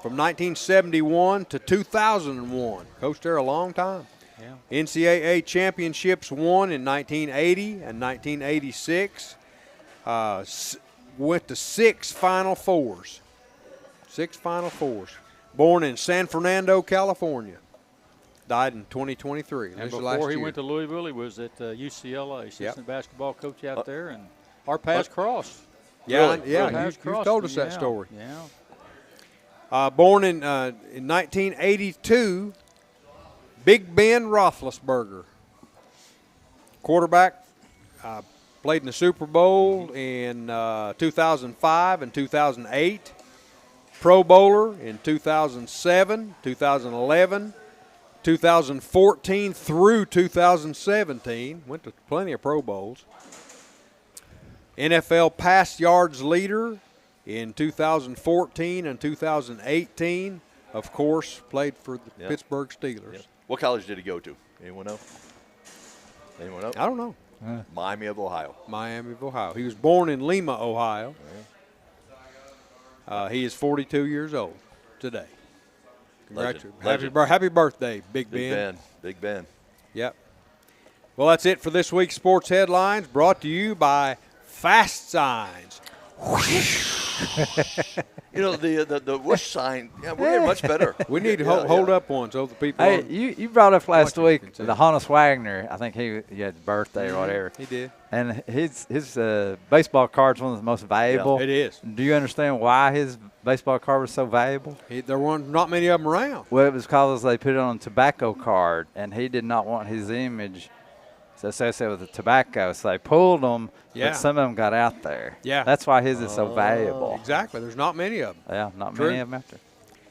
Speaker 10: from 1971 to 2001. Coached there a long time. Yeah. NCAA championships won in 1980 and 1986. Went to 6 Final Fours. 6 Final Fours. Born in San Fernando, California. Died in 2023.
Speaker 1: And before he went to Louisville, he was at UCLA, assistant basketball coach out there, and our paths crossed.
Speaker 10: Yeah,
Speaker 1: Really?
Speaker 10: yeah.
Speaker 1: Paths
Speaker 10: You
Speaker 1: crossed.
Speaker 10: told us that
Speaker 1: Yeah,
Speaker 10: story.
Speaker 1: Yeah.
Speaker 10: Born in 1982, Big Ben Roethlisberger. Quarterback, played in the Super Bowl in 2005 and 2008. Pro Bowler in 2007, 2011, 2014 through 2017. Went to plenty of Pro Bowls. NFL pass yards leader in 2014 and 2018. Of course, played for the Pittsburgh Steelers.
Speaker 4: Yep. What college did he go to? Anyone know? Anyone know?
Speaker 10: I don't know.
Speaker 4: Miami of Ohio.
Speaker 10: Miami of Ohio. He was born in Lima, Ohio. He is 42 years old today. Congratulations. Happy birthday, Big Ben.
Speaker 4: Big Ben.
Speaker 10: Yep. Well, that's it for this week's Sports Headlines, brought to you by Fast Signs.
Speaker 4: The whoosh sign, we're getting much better.
Speaker 10: We need to hold up one so the people.
Speaker 5: Hey, you brought up last week the Hannes Wagner. I think he had his birthday or whatever.
Speaker 10: He did.
Speaker 5: And his baseball card's one of the most valuable.
Speaker 10: Yeah, it is.
Speaker 5: Do you understand why his baseball card was so valuable?
Speaker 10: There weren't not many of them around.
Speaker 5: Well, it was because they put it on a tobacco card, and he did not want his image associated with the tobacco, so they pulled them, but some of them got out there.
Speaker 10: Yeah.
Speaker 5: That's why his is so valuable.
Speaker 10: Exactly. There's not many of them.
Speaker 5: Yeah, not
Speaker 10: True.
Speaker 5: many of them out there.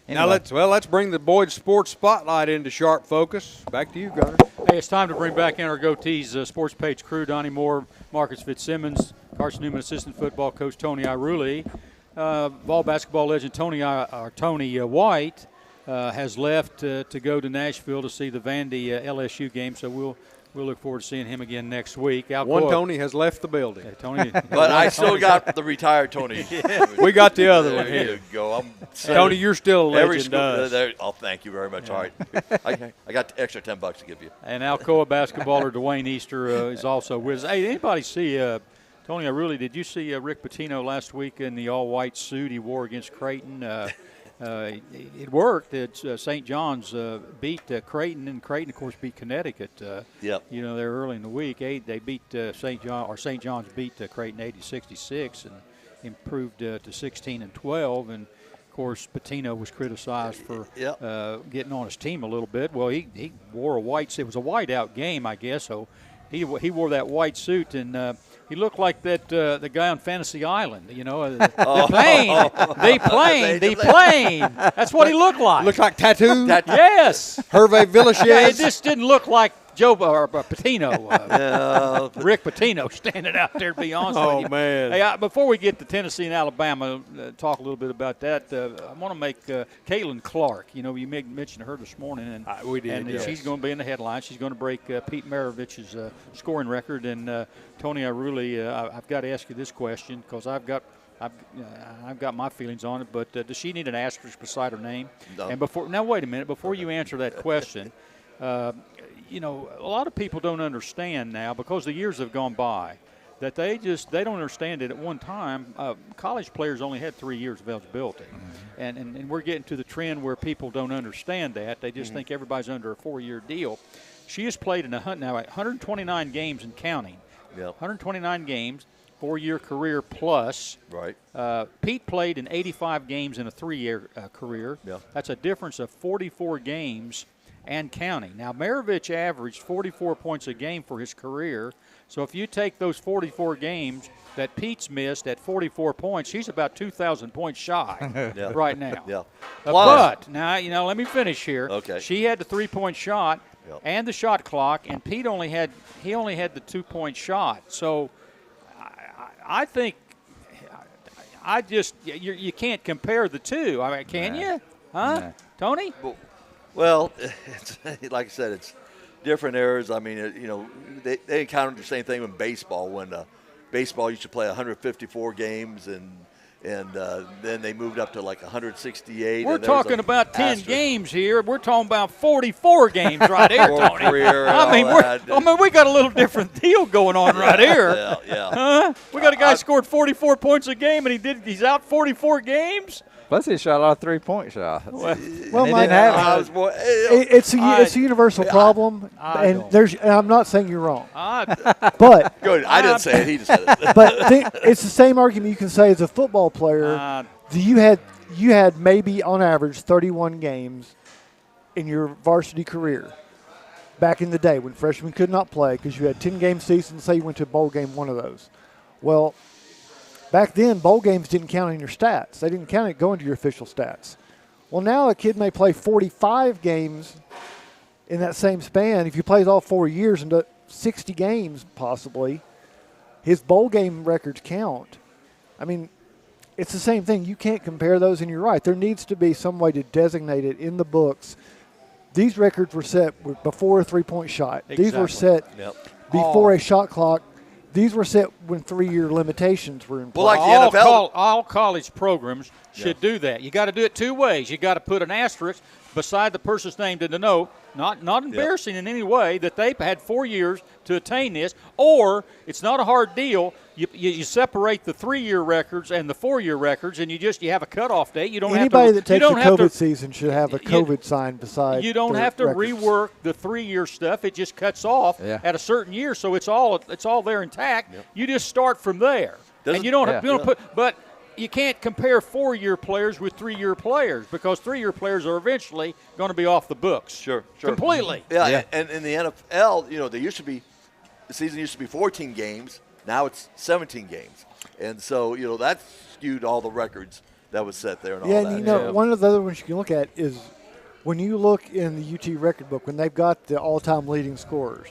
Speaker 5: Anyway.
Speaker 10: Now let's bring the Boyd Sports Spotlight into sharp focus. Back to you, Gunner.
Speaker 1: Hey, it's time to bring back in our Goatees sports page crew: Donnie Moore, Marcus Fitzsimmons, Carson Newman, assistant football coach Tony Iruli, ball basketball legend Tony White has left to go to Nashville to see the Vandy LSU game. So we'll look forward to seeing him again next week.
Speaker 10: One Tony has left the building.
Speaker 1: Yeah, Tony,
Speaker 4: but I still got the retired Tony.
Speaker 10: We got the other one
Speaker 4: There
Speaker 10: here.
Speaker 4: you go.
Speaker 10: Tony, you're still a legend.
Speaker 4: Oh, thank you very much. All right. I got the extra $10 to give you.
Speaker 1: And Alcoa basketballer Dwayne Easter is also with us. Hey, anybody see Tony? Did you see Rick Pitino last week in the all-white suit he wore against Creighton? It worked. St. John's beat Creighton, and Creighton, of course, beat Connecticut.
Speaker 4: Yep.
Speaker 1: They're early in the week. They beat St. John's beat Creighton 80-66 and improved to 16-12. And of course, Pitino was criticized for getting on his team a little bit. Well, he wore a white suit. It was a white-out game, I guess. So he wore that white suit, and he looked like the guy on Fantasy Island. The plane. That's what he looked like.
Speaker 10: Looked like tattoo.
Speaker 1: Yes.
Speaker 10: Hervé Villachez.
Speaker 1: Yeah, it just didn't look like Patino. Rick Pitino standing out there, to be honest with you.
Speaker 10: Oh, man.
Speaker 1: Hey, before we get to Tennessee and Alabama, talk a little bit about that. I want to make Caitlin Clark. You know, you mentioned her this morning. And,
Speaker 10: we did,
Speaker 1: and
Speaker 10: yes.
Speaker 1: she's going to be in the headlines. She's going to break Pete Maravich's scoring record. And, Tony, I've got to ask you this question because I've got my feelings on it, but does she need an asterisk beside her name?
Speaker 4: No.
Speaker 1: And wait a minute. Before you answer that question, you know, a lot of people don't understand now because the years have gone by that they don't understand it. At one time, college players only had 3 years of eligibility, and we're getting to the trend where people don't understand that. They just think everybody's under a 4-year deal. She has played in 129 games and counting.
Speaker 4: Yep.
Speaker 1: 129 games. 4-year career plus.
Speaker 4: Right.
Speaker 1: Pete played in 85 games in a 3-year career.
Speaker 4: Yeah.
Speaker 1: That's a difference of 44 games and counting. Now, Maravich averaged 44 points a game for his career. So if you take those 44 games that Pete's missed at 44 points, he's about 2,000 points shy right now.
Speaker 4: Yeah.
Speaker 1: But now, let me finish here.
Speaker 4: Okay.
Speaker 1: She had the 3-point shot and the shot clock, and Pete only had the 2-point shot. So I think you can't compare the two. I mean, can you? Huh?
Speaker 5: Nah.
Speaker 1: Tony?
Speaker 4: Well, it's, like I said, it's different eras. I mean, they encountered the same thing in baseball when baseball used to play 154 games and then they moved up to like 168.
Speaker 1: We're talking about 10 games here. We're talking about 44 games right here, Tony. We got a little different deal going on right here.
Speaker 4: Yeah.
Speaker 1: Huh? We got a guy scored 44 points a game, and he's out 44 games.
Speaker 5: Plus, he shot a lot of 3-point shots.
Speaker 3: Well,
Speaker 5: it's
Speaker 3: a universal problem, and I'm not saying you're wrong.
Speaker 4: But good, I didn't say it. He just said it.
Speaker 3: But it's the same argument you can say as a football player. You had maybe on average 31 games in your varsity career back in the day when freshmen could not play because you had 10-game seasons. Say you went to a bowl game, one of those. Well, back then, bowl games didn't count in your stats. They didn't count it going to your official stats. Well, now a kid may play 45 games in that same span. If he plays all 4 years into 60 games possibly, his bowl game records count. I mean, it's the same thing. You can't compare those, and you're right. There needs to be some way to designate it in the books. These records were set before a 3-point shot.
Speaker 1: Exactly.
Speaker 3: These were set before a shot clock. These were set when 3-year limitations were in place.
Speaker 4: Well, like the NFL.
Speaker 1: All college programs should do that. You got to do it two ways. You got to put an asterisk beside the person's name to denote, not embarrassing in any way, that they've had 4 years to attain this, or it's not a hard deal. You separate the 3-year records and the 4-year records, and you have a cutoff date. You don't
Speaker 3: Anybody that takes a COVID season should have a COVID sign beside.
Speaker 1: You don't have to rework the 3-year stuff. It just cuts off at a certain year, so it's all there intact. Yep. You just start from there, and you don't put. But you can't compare 4-year players with 3-year players because 3-year players are eventually going to be off the books.
Speaker 4: Sure.
Speaker 1: Completely.
Speaker 4: Yeah, and in the NFL, the season used to be 14 games. Now it's 17 games. And so, that skewed all the records that was set there and all that.
Speaker 3: And one of the other ones you can look at is when you look in the UT record book, when they've got the all-time leading scorers,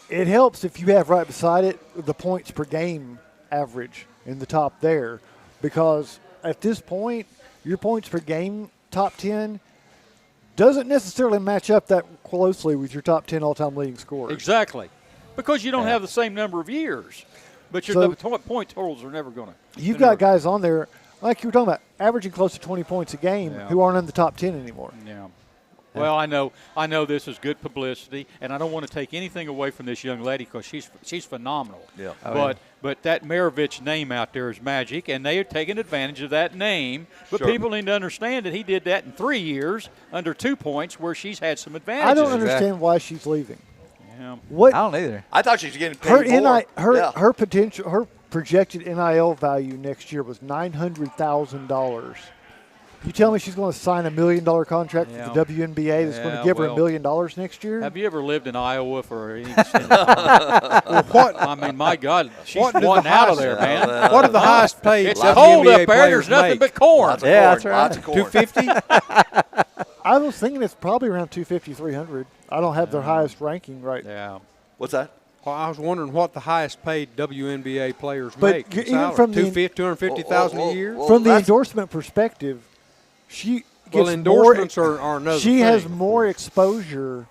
Speaker 3: it helps if you have right beside it the points per game average in the top there, because at this point, your points per game top 10 doesn't necessarily match up that closely with your top 10 all-time leading scorers.
Speaker 1: Exactly. Because you don't have the same number of years. But your point totals are never going to.
Speaker 3: You've got guys on there, like you were talking about, averaging close to 20 points a game who aren't in the top 10 anymore.
Speaker 1: Yeah. Well, I know this is good publicity, and I don't want to take anything away from this young lady because she's phenomenal.
Speaker 4: Yeah.
Speaker 1: But that Maravich name out there is magic, and they are taking advantage of that name. But people need to understand that he did that in 3 years under 2 points where she's had some advantages.
Speaker 3: I don't understand why she's leaving.
Speaker 1: Yeah.
Speaker 3: What?
Speaker 5: I don't either.
Speaker 4: I thought she was getting paid more.
Speaker 3: Her potential, her projected NIL value next year was $900,000. You tell me she's going to sign $1 million contract for the WNBA that's going to give her $1 million next year?
Speaker 1: Have you ever lived in Iowa for any extent of time? I mean, my God, she's wanting out of there, man.
Speaker 10: What are the highest paid?
Speaker 1: It's cold up there. There's nothing but corn.
Speaker 4: That's right.
Speaker 10: $250.
Speaker 3: I was thinking it's probably around 250, 300. I don't have their highest ranking right.
Speaker 1: Yeah.
Speaker 4: What's that?
Speaker 10: Well, I was wondering what the highest paid WNBA players
Speaker 3: But
Speaker 10: make. in
Speaker 3: even
Speaker 10: salary.
Speaker 3: from the-
Speaker 10: 250,000 a year.
Speaker 3: From the endorsement perspective, she gets
Speaker 10: endorsements
Speaker 3: more,
Speaker 10: are another
Speaker 3: She
Speaker 10: thing,
Speaker 3: has
Speaker 10: of
Speaker 3: more exposure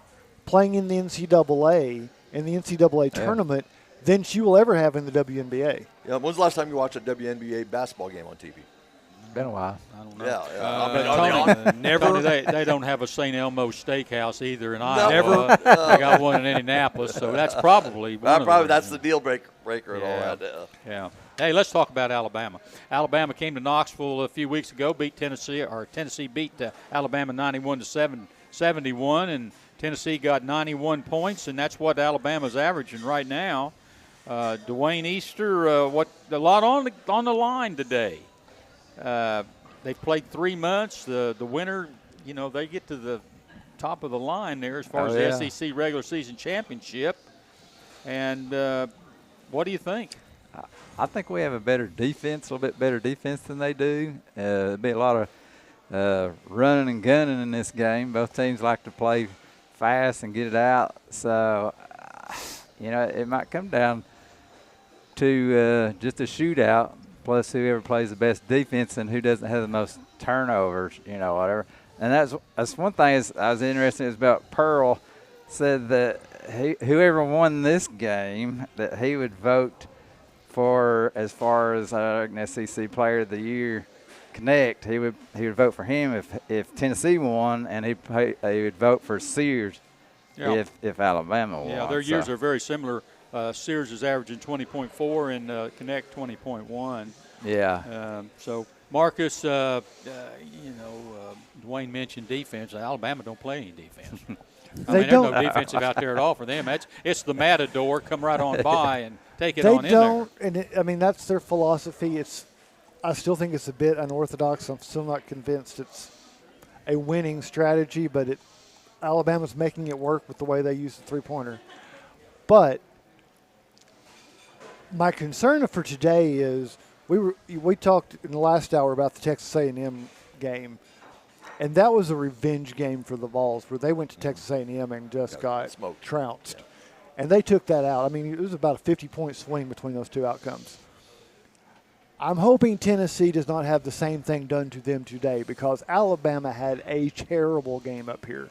Speaker 3: playing in the NCAA in the NCAA tournament than she will ever have in the WNBA.
Speaker 4: Yeah. When's the last time you watched a WNBA basketball game on TV?
Speaker 5: Been a while.
Speaker 1: I don't know.
Speaker 4: Yeah.
Speaker 1: I mean,
Speaker 4: are they on?
Speaker 10: Never.
Speaker 1: Tony, they don't have a St. Elmo Steakhouse either in
Speaker 4: No.
Speaker 1: Iowa.
Speaker 4: Never.
Speaker 1: They got one in Indianapolis, so that's probably one of them.
Speaker 4: That's the deal breaker and all that.
Speaker 1: Yeah. Hey, let's talk about Alabama. Alabama came to Knoxville a few weeks ago, beat Tennessee, or Tennessee beat Alabama 91-71, and Tennessee got 91 points, and that's what Alabama's averaging right now. Dwayne Easter, a lot on the line today. They've played 3 months. The winner, they get to the top of the line there as far as the SEC regular season championship. And what do you think?
Speaker 5: I think we have a better defense, a little bit better defense than they do. There'll be a lot of running and gunning in this game. Both teams like to play fast and get it out. So, it might come down to just a shootout, plus whoever plays the best defense and who doesn't have the most turnovers, whatever. And that's one thing I was interested in is about Pearl said that whoever won this game, that he would vote for, as far as an SEC Player of the Year connect, he would vote for him if Tennessee won, and he would vote for Sears if Alabama won.
Speaker 1: Yeah, their years are very similar. Sears is averaging 20.4 and Connect 20.1.
Speaker 5: Yeah.
Speaker 1: So Marcus, Dwayne mentioned defense. Alabama don't play any defense. There's no defensive out there at all for them. It's the Matador, come right on by and take it on in there.
Speaker 3: They don't, and that's their philosophy. I still think it's a bit unorthodox. I'm still not convinced it's a winning strategy, but Alabama's making it work with the way they use the three-pointer. But my concern for today is we talked in the last hour about the Texas A&M game, and that was a revenge game for the Vols, where they went to Texas A&M and just got trounced. Yeah. And they took that out. I mean, it was about a 50-point swing between those two outcomes. I'm hoping Tennessee does not have the same thing done to them today, because Alabama had a terrible game up here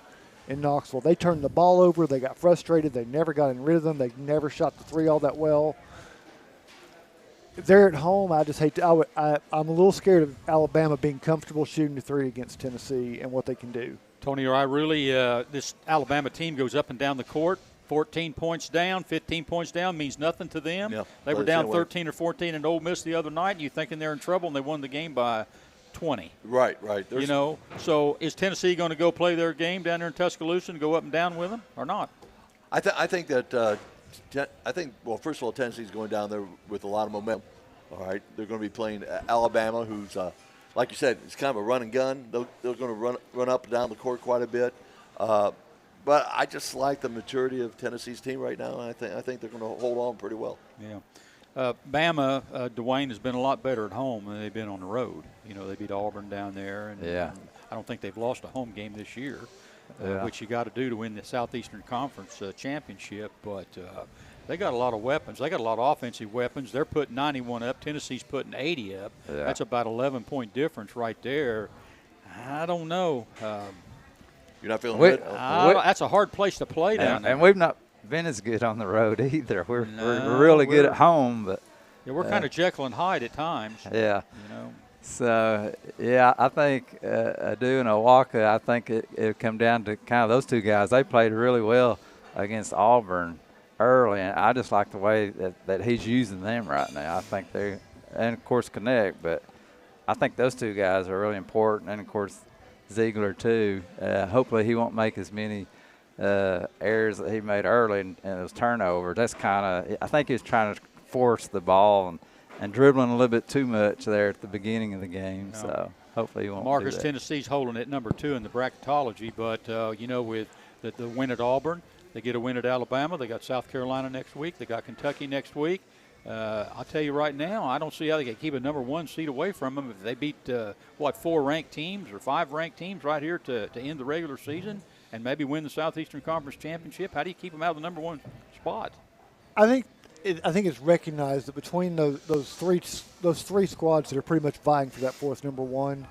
Speaker 3: in Knoxville. They turned the ball over. They got frustrated. They never got in rhythm. They never shot the three all that well. They're at home. I just hate to. I'm a little scared of Alabama being comfortable shooting the three against Tennessee and what they can do.
Speaker 1: Tony, this Alabama team goes up and down the court. 14 points down, 15 points down means nothing to them.
Speaker 4: Yeah,
Speaker 1: they were down 13 or 14 in Ole Miss the other night. You thinking they're in trouble, and they won the game by 20.
Speaker 4: Right.
Speaker 1: So is Tennessee going to go play their game down there in Tuscaloosa and go up and down with them or not?
Speaker 4: I think first of all, Tennessee's going down there with a lot of momentum. All right, they're going to be playing Alabama, who's like you said, it's kind of a run and gun. They're going to run up and down the court quite a bit. But I just like the maturity of Tennessee's team right now, and I think they're going to hold on pretty well.
Speaker 1: Yeah. Bama, Dwayne, has been a lot better at home than they've been on the road. They beat Auburn down there, and I don't think they've lost a home game this year, which you got to do to win the Southeastern Conference championship. But they got a lot of weapons. They got a lot of offensive weapons. They're putting 91 up. Tennessee's putting 80 up. Yeah. That's about 11-point difference right there. I don't know.
Speaker 4: You're not feeling good?
Speaker 1: That's a hard place to play down there.
Speaker 5: And we've not been as good on the road either. We're really good at home, but
Speaker 1: we're kind of Jekyll and Hyde at times.
Speaker 5: Yeah. So I think Adu and Owaka, I think it come down to kind of those two guys. They played really well against Auburn early, and I just like the way that he's using them right now. I think and of course Connect, but I think those two guys are really important, and of course Ziegler too. Hopefully he won't make as many errors that he made early and those turnovers. That's kind of, I think he was trying to force the ball and dribbling a little bit too much there at the beginning of the game. No. So hopefully he won't
Speaker 1: Marcus,
Speaker 5: do that.
Speaker 1: Tennessee's holding at number 2 in the bracketology, but with the win at Auburn, they get a win at Alabama. They got South Carolina next week. They got Kentucky next week. I'll tell you right now, I don't see how they can keep a number 1 seed away from them if they beat, 4 ranked teams or 5 ranked teams right here to end the regular season and maybe win the Southeastern Conference Championship. How do you keep them out of the number 1 spot?
Speaker 3: I think it's recognized that between those three squads that are pretty much vying for that 4th number 1,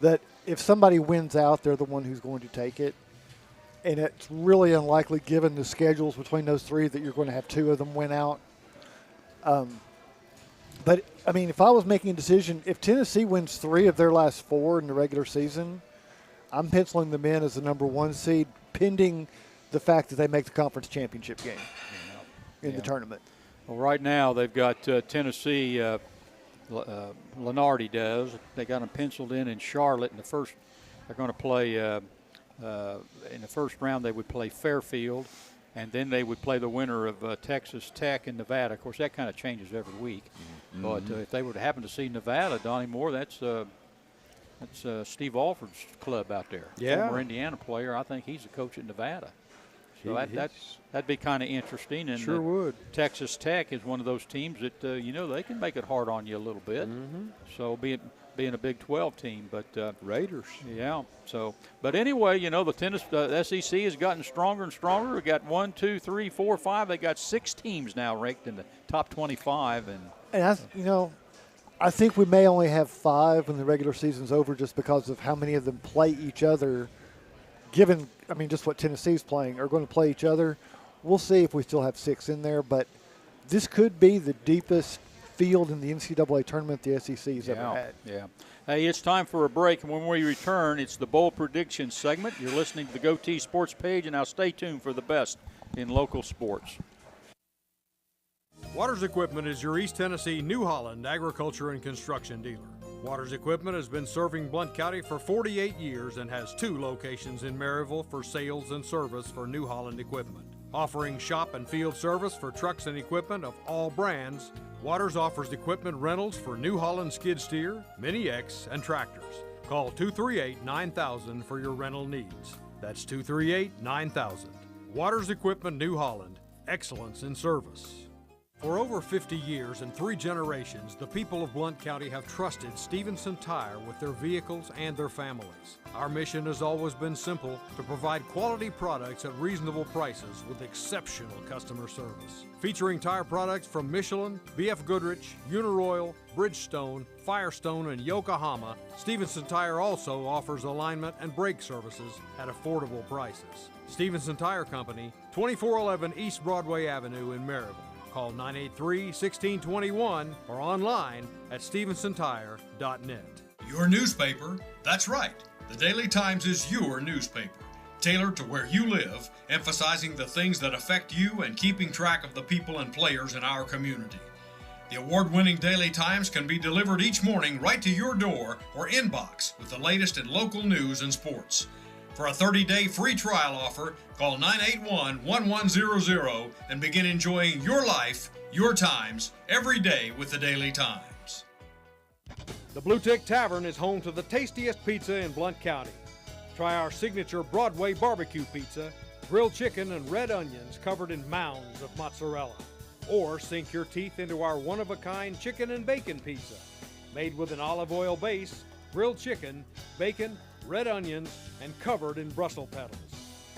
Speaker 3: that if somebody wins out, they're the one who's going to take it. And it's really unlikely, given the schedules between those 3, that you're going to have 2 of them win out. But, I mean, if I was making a decision, if Tennessee wins 3 of their last 4 in the regular season, I'm penciling them in as the number 1 seed, pending the fact that they make the conference championship game in the tournament.
Speaker 1: Well, right now they've got Tennessee, Lenardi does. They got them penciled in Charlotte in the first. They're going to play in the first round. They would play Fairfield, and then they would play the winner of Texas Tech and Nevada. Of course, that kind of changes every week. Mm-hmm. But if they were to happen to see Nevada, Donnie Moore, that's Steve Alford's club out there.
Speaker 10: Yeah.
Speaker 1: Former Indiana player. I think he's a coach at Nevada. So that'd be kind of interesting. And
Speaker 10: sure would.
Speaker 1: Texas Tech is one of those teams that, they can make it hard on you a little bit.
Speaker 10: Mm-hmm.
Speaker 1: So being a Big 12 team. But
Speaker 10: Raiders.
Speaker 1: Yeah. So, but anyway, the SEC has gotten stronger and stronger. We got 1, 2, 3, 4, 5. They got 6 teams now ranked in the top 25.
Speaker 3: And I think we may only have 5 when the regular season's over, just because of how many of them play each other. Given, just what Tennessee's playing, are going to play each other. We'll see if we still have 6 in there, but this could be the deepest field in the NCAA tournament the SEC's ever had.
Speaker 1: Yeah. Hey, it's time for a break, and when we return, it's the Bowl Prediction segment. You're listening to the Goatee Sports Page, and now stay tuned for the best in local sports.
Speaker 12: Waters Equipment is your East Tennessee New Holland agriculture and construction dealer. Waters Equipment has been serving Blount County for 48 years and has 2 locations in Maryville for sales and service for New Holland equipment. Offering shop and field service for trucks and equipment of all brands, Waters offers equipment rentals for New Holland skid steer, Mini X, and tractors. Call 238-9000 for your rental needs. That's 238-9000. Waters Equipment New Holland, excellence in service. For over 50 years and 3 generations, the people of Blount County have trusted Stevenson Tire with their vehicles and their families. Our mission has always been simple: to provide quality products at reasonable prices with exceptional customer service. Featuring tire products from Michelin, BF Goodrich, Uniroyal, Bridgestone, Firestone, and Yokohama, Stevenson Tire also offers alignment and brake services at affordable prices. Stevenson Tire Company, 2411 East Broadway Avenue in Maryville. Call 983-1621 or online at StevensonTire.net. Your newspaper, that's right. The Daily Times is your newspaper, tailored to where you live, emphasizing the things that affect you and keeping track of the people and players in our community. The award-winning Daily Times can be delivered each morning right to your door or inbox with the latest in local news and sports. For a 30-day free trial offer, call 981-1100 and begin enjoying your life, your times, every day with the Daily Times. The Bluetick Tavern is home to the tastiest pizza in Blount County. Try our signature Broadway barbecue pizza, grilled chicken and red onions covered in mounds of mozzarella. Or sink your teeth into our one-of-a-kind chicken and bacon pizza, made with an olive oil base, grilled chicken, bacon, red onions, and covered in Brussels petals.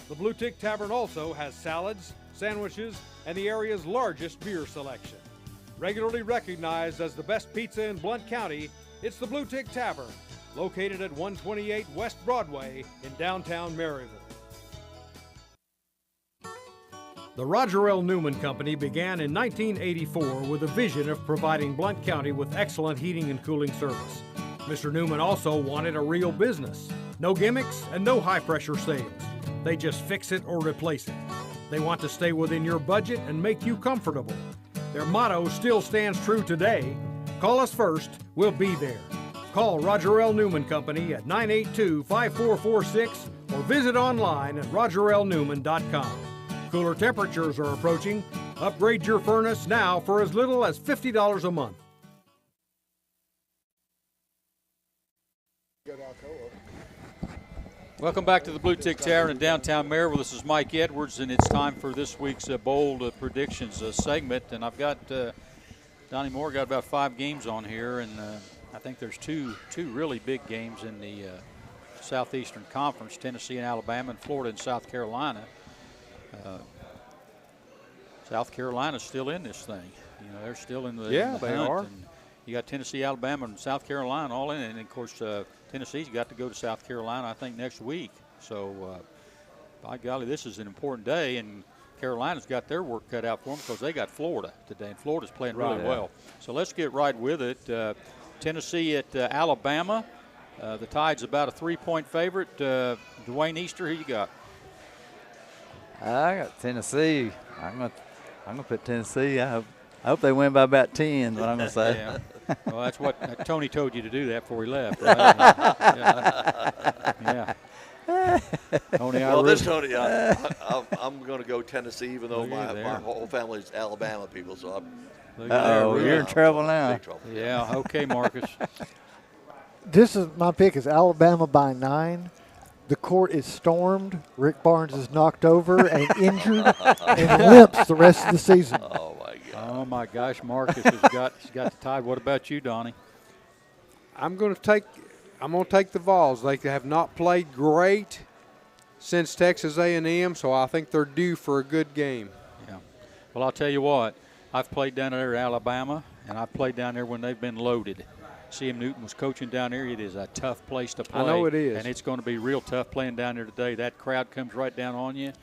Speaker 12: The Bluetick Tavern also has salads, sandwiches, and the area's largest beer selection. Regularly recognized as the best pizza in Blount County, it's the Bluetick Tavern, located at 128 West Broadway in downtown Maryville. The Roger L. Newman Company began in 1984 with a vision of providing Blount County with excellent heating and cooling service. Mr. Newman also wanted a real business. No gimmicks and no high-pressure sales. They just fix it or replace it. They want to stay within your budget and make you comfortable. Their motto still stands true today. Call us first, we'll be there. Call Roger L. Newman Company at 982-5446 or visit online at rogerlnewman.com. Cooler temperatures are approaching. Upgrade your furnace now for as little as $50 a month.
Speaker 1: Welcome back to the Bluetick Tavern in downtown Maryville. This is Mike Edwards, and it's time for this week's bold predictions segment. And I've got Donnie Moore got about 5 games on here, and I think there's two really big games in the Southeastern Conference, Tennessee and Alabama, and Florida and South Carolina. South Carolina's still in this thing. You know, they're still in the
Speaker 10: Yeah,
Speaker 1: in the
Speaker 10: they
Speaker 1: hunt,
Speaker 10: are.
Speaker 1: and you got Tennessee, Alabama, and South Carolina all in it. And, of course, Tennessee's got to go to South Carolina, I think, next week. So, by golly, this is an important day, and Carolina's got their work cut out for them because they got Florida today, and Florida's playing really well. So let's get right with it. Tennessee at Alabama. The Tide's about a 3-point favorite. Dwayne Easter, who you got?
Speaker 5: I got Tennessee. I'm gonna put Tennessee. I hope they win by about 10. What I'm gonna say.
Speaker 1: Yeah. Well, that's what Tony told you to do that before he left. Right? Yeah. Tony,
Speaker 4: I'm going to go Tennessee, even though my whole family is Alabama people. So
Speaker 5: you're in trouble now.
Speaker 4: Big trouble.
Speaker 1: Yeah. Okay, Marcus.
Speaker 3: My pick is Alabama by 9. The court is stormed. Rick Barnes is knocked over and injured and limps the rest of the season.
Speaker 4: Oh my God!
Speaker 1: Oh my gosh, Marcus has got the Tide. What about you, Donnie?
Speaker 10: I'm going to take the Vols. They have not played great since Texas A&M, so I think they're due for a good game.
Speaker 1: Yeah. Well, I'll tell you what. I've played down there at Alabama, and I've played down there when they've been loaded. C.M. Newton was coaching down there. It is a tough place to play.
Speaker 10: I know it is.
Speaker 1: And it's going to be real tough playing down there today. That crowd comes right down on you,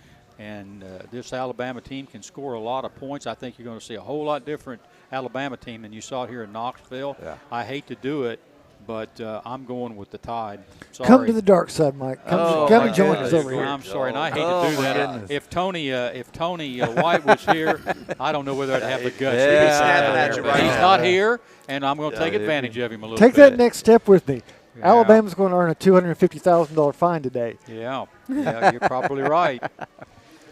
Speaker 1: and this Alabama team can score a lot of points. I think you're going to see a whole lot different Alabama team than you saw here in Knoxville.
Speaker 5: Yeah.
Speaker 1: I hate to do it, but I'm going with the Tide. Sorry.
Speaker 3: Come to the dark side, Mike. Come and join us over here.
Speaker 1: I'm sorry, and I hate to do that.
Speaker 5: Goodness.
Speaker 1: If Tony White was here, I don't know whether I'd have the guts.
Speaker 5: Yeah.
Speaker 1: He'd be
Speaker 4: snapping at you right
Speaker 1: He's
Speaker 4: now.
Speaker 1: not here, and I'm going to take advantage of him a little
Speaker 3: Take
Speaker 1: bit.
Speaker 3: that next step with me.
Speaker 1: Yeah.
Speaker 3: Alabama's going to earn a $250,000 fine today.
Speaker 1: Yeah, you're probably right.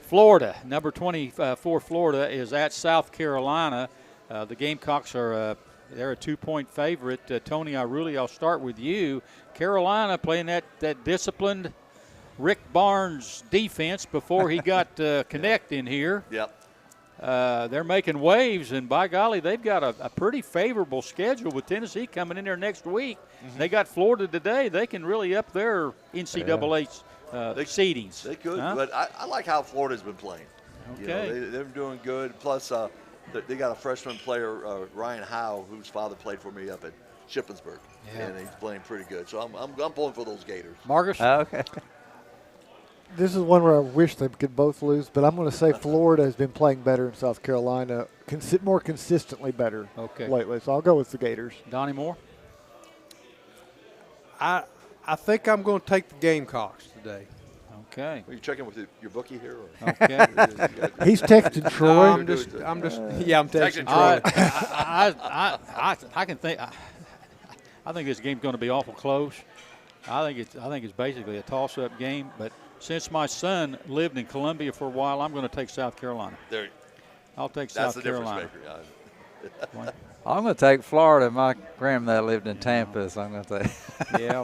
Speaker 1: Florida, number 24, Florida is at South Carolina. The Gamecocks are they're a 2-point favorite. Tony, I'll start with you. Carolina playing that disciplined Rick Barnes defense before he got Connect in here.
Speaker 4: Yep.
Speaker 1: They're making waves, and by golly, they've got a pretty favorable schedule with Tennessee coming in there next week. Mm-hmm. They got Florida today. They can really up their NCAA seedings.
Speaker 4: They could,
Speaker 1: huh?
Speaker 4: but I like how Florida's been playing.
Speaker 1: Okay.
Speaker 4: You know, they're doing good. Plus, they got a freshman player, Ryan Howe, whose father played for me up at Shippensburg, and he's playing pretty good. So I'm pulling for those Gators.
Speaker 1: Marcus?
Speaker 5: Okay.
Speaker 3: This is one where I wish they could both lose, but I'm going to say Florida has been playing better in South Carolina, more consistently better lately. So I'll go with the Gators.
Speaker 1: Donnie Moore?
Speaker 10: I think I'm going to take the Gamecocks today.
Speaker 1: Okay.
Speaker 4: Are you checking with your bookie here? Or?
Speaker 1: Okay.
Speaker 3: He's texting Troy.
Speaker 10: I'm texting Troy.
Speaker 1: I can think. I think this game's going to be awful close. I think it's basically a toss-up game. But since my son lived in Columbia for a while, I'm going to take South Carolina. I'll take South Carolina.
Speaker 4: That's the difference maker.
Speaker 5: I'm going to take Florida. My grandmother lived in Tampa, so I'm going to take.
Speaker 1: Yeah.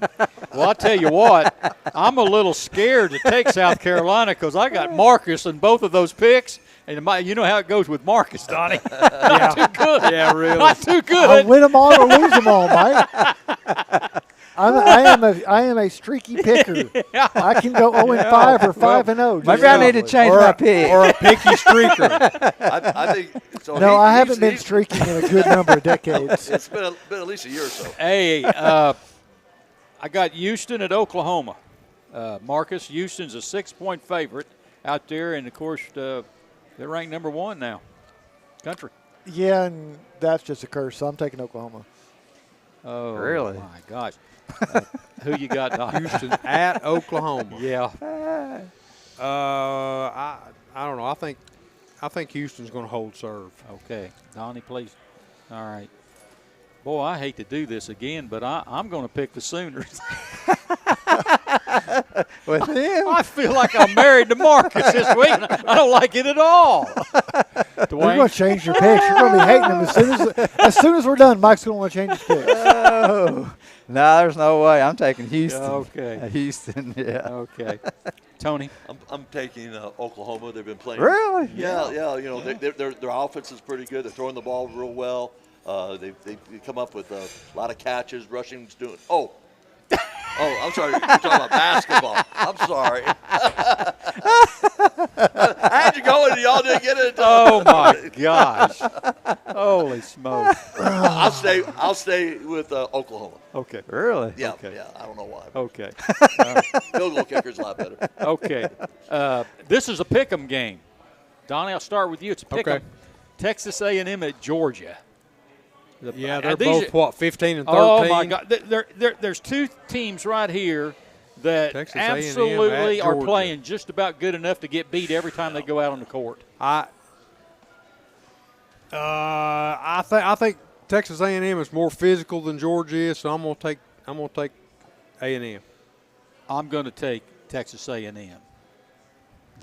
Speaker 1: Well, I'll tell you what, I'm a little scared to take South Carolina because I got Marcus in both of those picks. And you know how it goes with Marcus, Donnie. Not too good.
Speaker 10: Yeah, really.
Speaker 1: Not too good.
Speaker 3: I'll win them all or lose them all, Mike. I am a streaky picker. I can go 0-5 or 5-0.
Speaker 5: Maybe I need to change my pick.
Speaker 10: Or a picky streaker.
Speaker 4: I think so.
Speaker 3: No, I haven't been streaking in a good number of decades.
Speaker 4: It's been at least a year or so.
Speaker 1: Hey, I got Houston at Oklahoma. Marcus, Houston's a 6-point favorite out there, and of course they're ranked number 1 now, country.
Speaker 3: Yeah, and that's just a curse. So I'm taking Oklahoma.
Speaker 1: Oh,
Speaker 5: really?
Speaker 1: My gosh. Who you got, Doc?
Speaker 10: Houston at Oklahoma.
Speaker 1: Yeah.
Speaker 10: I don't know. I think Houston's going to hold serve.
Speaker 1: Okay. Donnie, please. All right. Boy, I hate to do this again, but I'm going to pick the Sooners.
Speaker 5: With him?
Speaker 1: I feel like I'm married to Marcus this week. I don't like it at all.
Speaker 3: You're going to change your picks. You're going to be hating them as soon as we're done. Mike's going to want to change his picks.
Speaker 5: Oh. No, there's no way. I'm taking Houston.
Speaker 1: Okay.
Speaker 5: Houston, yeah.
Speaker 1: Okay. Tony?
Speaker 4: I'm taking Oklahoma. They've been playing.
Speaker 5: Really?
Speaker 4: Yeah. You know, their offense is pretty good. They're throwing the ball real well. They come up with a lot of catches, rushing, doing. Oh, I'm sorry. You're talking about basketball. I'm sorry. I had you going, and y'all didn't get it.
Speaker 1: Oh my gosh! Holy smoke!
Speaker 4: I'll stay with Oklahoma.
Speaker 1: Okay.
Speaker 5: Really?
Speaker 4: Yeah.
Speaker 1: Okay.
Speaker 4: Yeah. I don't know why.
Speaker 1: Okay.
Speaker 4: Field goal kicker's a lot better.
Speaker 1: Okay. This is a pick'em game. Donnie, I'll start with you. It's a pick'em.
Speaker 10: Okay.
Speaker 1: Texas A&M at Georgia.
Speaker 10: Yeah, they're
Speaker 1: These
Speaker 10: both, 15 and 13?
Speaker 1: Oh, my God. There's two teams right here that
Speaker 10: Texas A&M
Speaker 1: absolutely
Speaker 10: at
Speaker 1: are
Speaker 10: Georgia.
Speaker 1: playing just about good enough to get beat every time they go out on the court.
Speaker 10: I think Texas A&M is more physical than Georgia is, so I'm gonna take A&M.
Speaker 1: I'm going to take Texas A&M.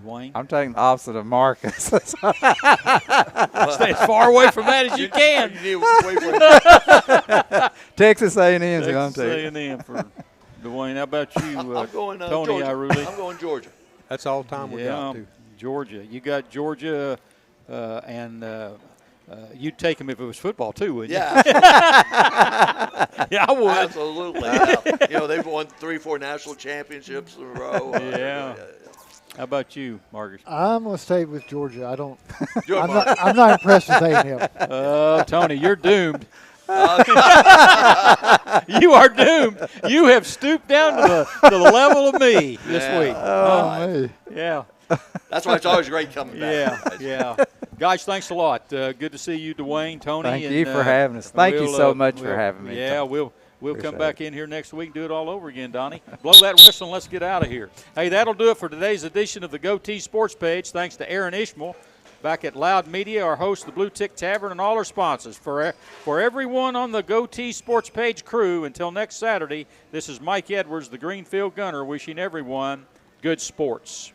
Speaker 1: Dwayne?
Speaker 5: I'm taking the opposite of Marcus.
Speaker 1: Stay as far away from that as you can.
Speaker 5: Texas A&M is going
Speaker 1: Texas
Speaker 5: to.
Speaker 1: A&M for Dwayne. How about you,
Speaker 4: I'm going
Speaker 1: Tony
Speaker 4: Georgia.
Speaker 1: Iruli?
Speaker 4: I'm going Georgia.
Speaker 10: That's all the time we got to.
Speaker 1: Georgia. You got Georgia, and you'd take them if it was football too, wouldn't you?
Speaker 4: Yeah.
Speaker 1: Yeah, I would.
Speaker 4: Absolutely. Yeah. They've won 3-4 national championships in a row.
Speaker 1: Yeah. How about you, Marcus?
Speaker 3: I'm going to stay with Georgia. I'm not impressed with A&M.
Speaker 1: Tony, you're doomed. You are doomed. You have stooped down to the level of me this week.
Speaker 3: Oh,
Speaker 1: Yeah.
Speaker 4: That's why it's always great coming back.
Speaker 1: Yeah. Guys, thanks a lot. Good to see you, Dwayne, Tony.
Speaker 5: Thank you for having us. Thank you so much for having me.
Speaker 1: Yeah, we'll come
Speaker 5: Appreciate
Speaker 1: back in here next week and do it all over again, Donnie. Blow that whistle and let's get out of here. Hey, that'll do it for today's edition of the Goatee Sports Page. Thanks to Aaron Ishmael back at Loud Media, our host of the Bluetick Tavern, and all our sponsors. For everyone on the Goatee Sports Page crew, until next Saturday, this is Mike Edwards, the Greenfield Gunner, wishing everyone good sports.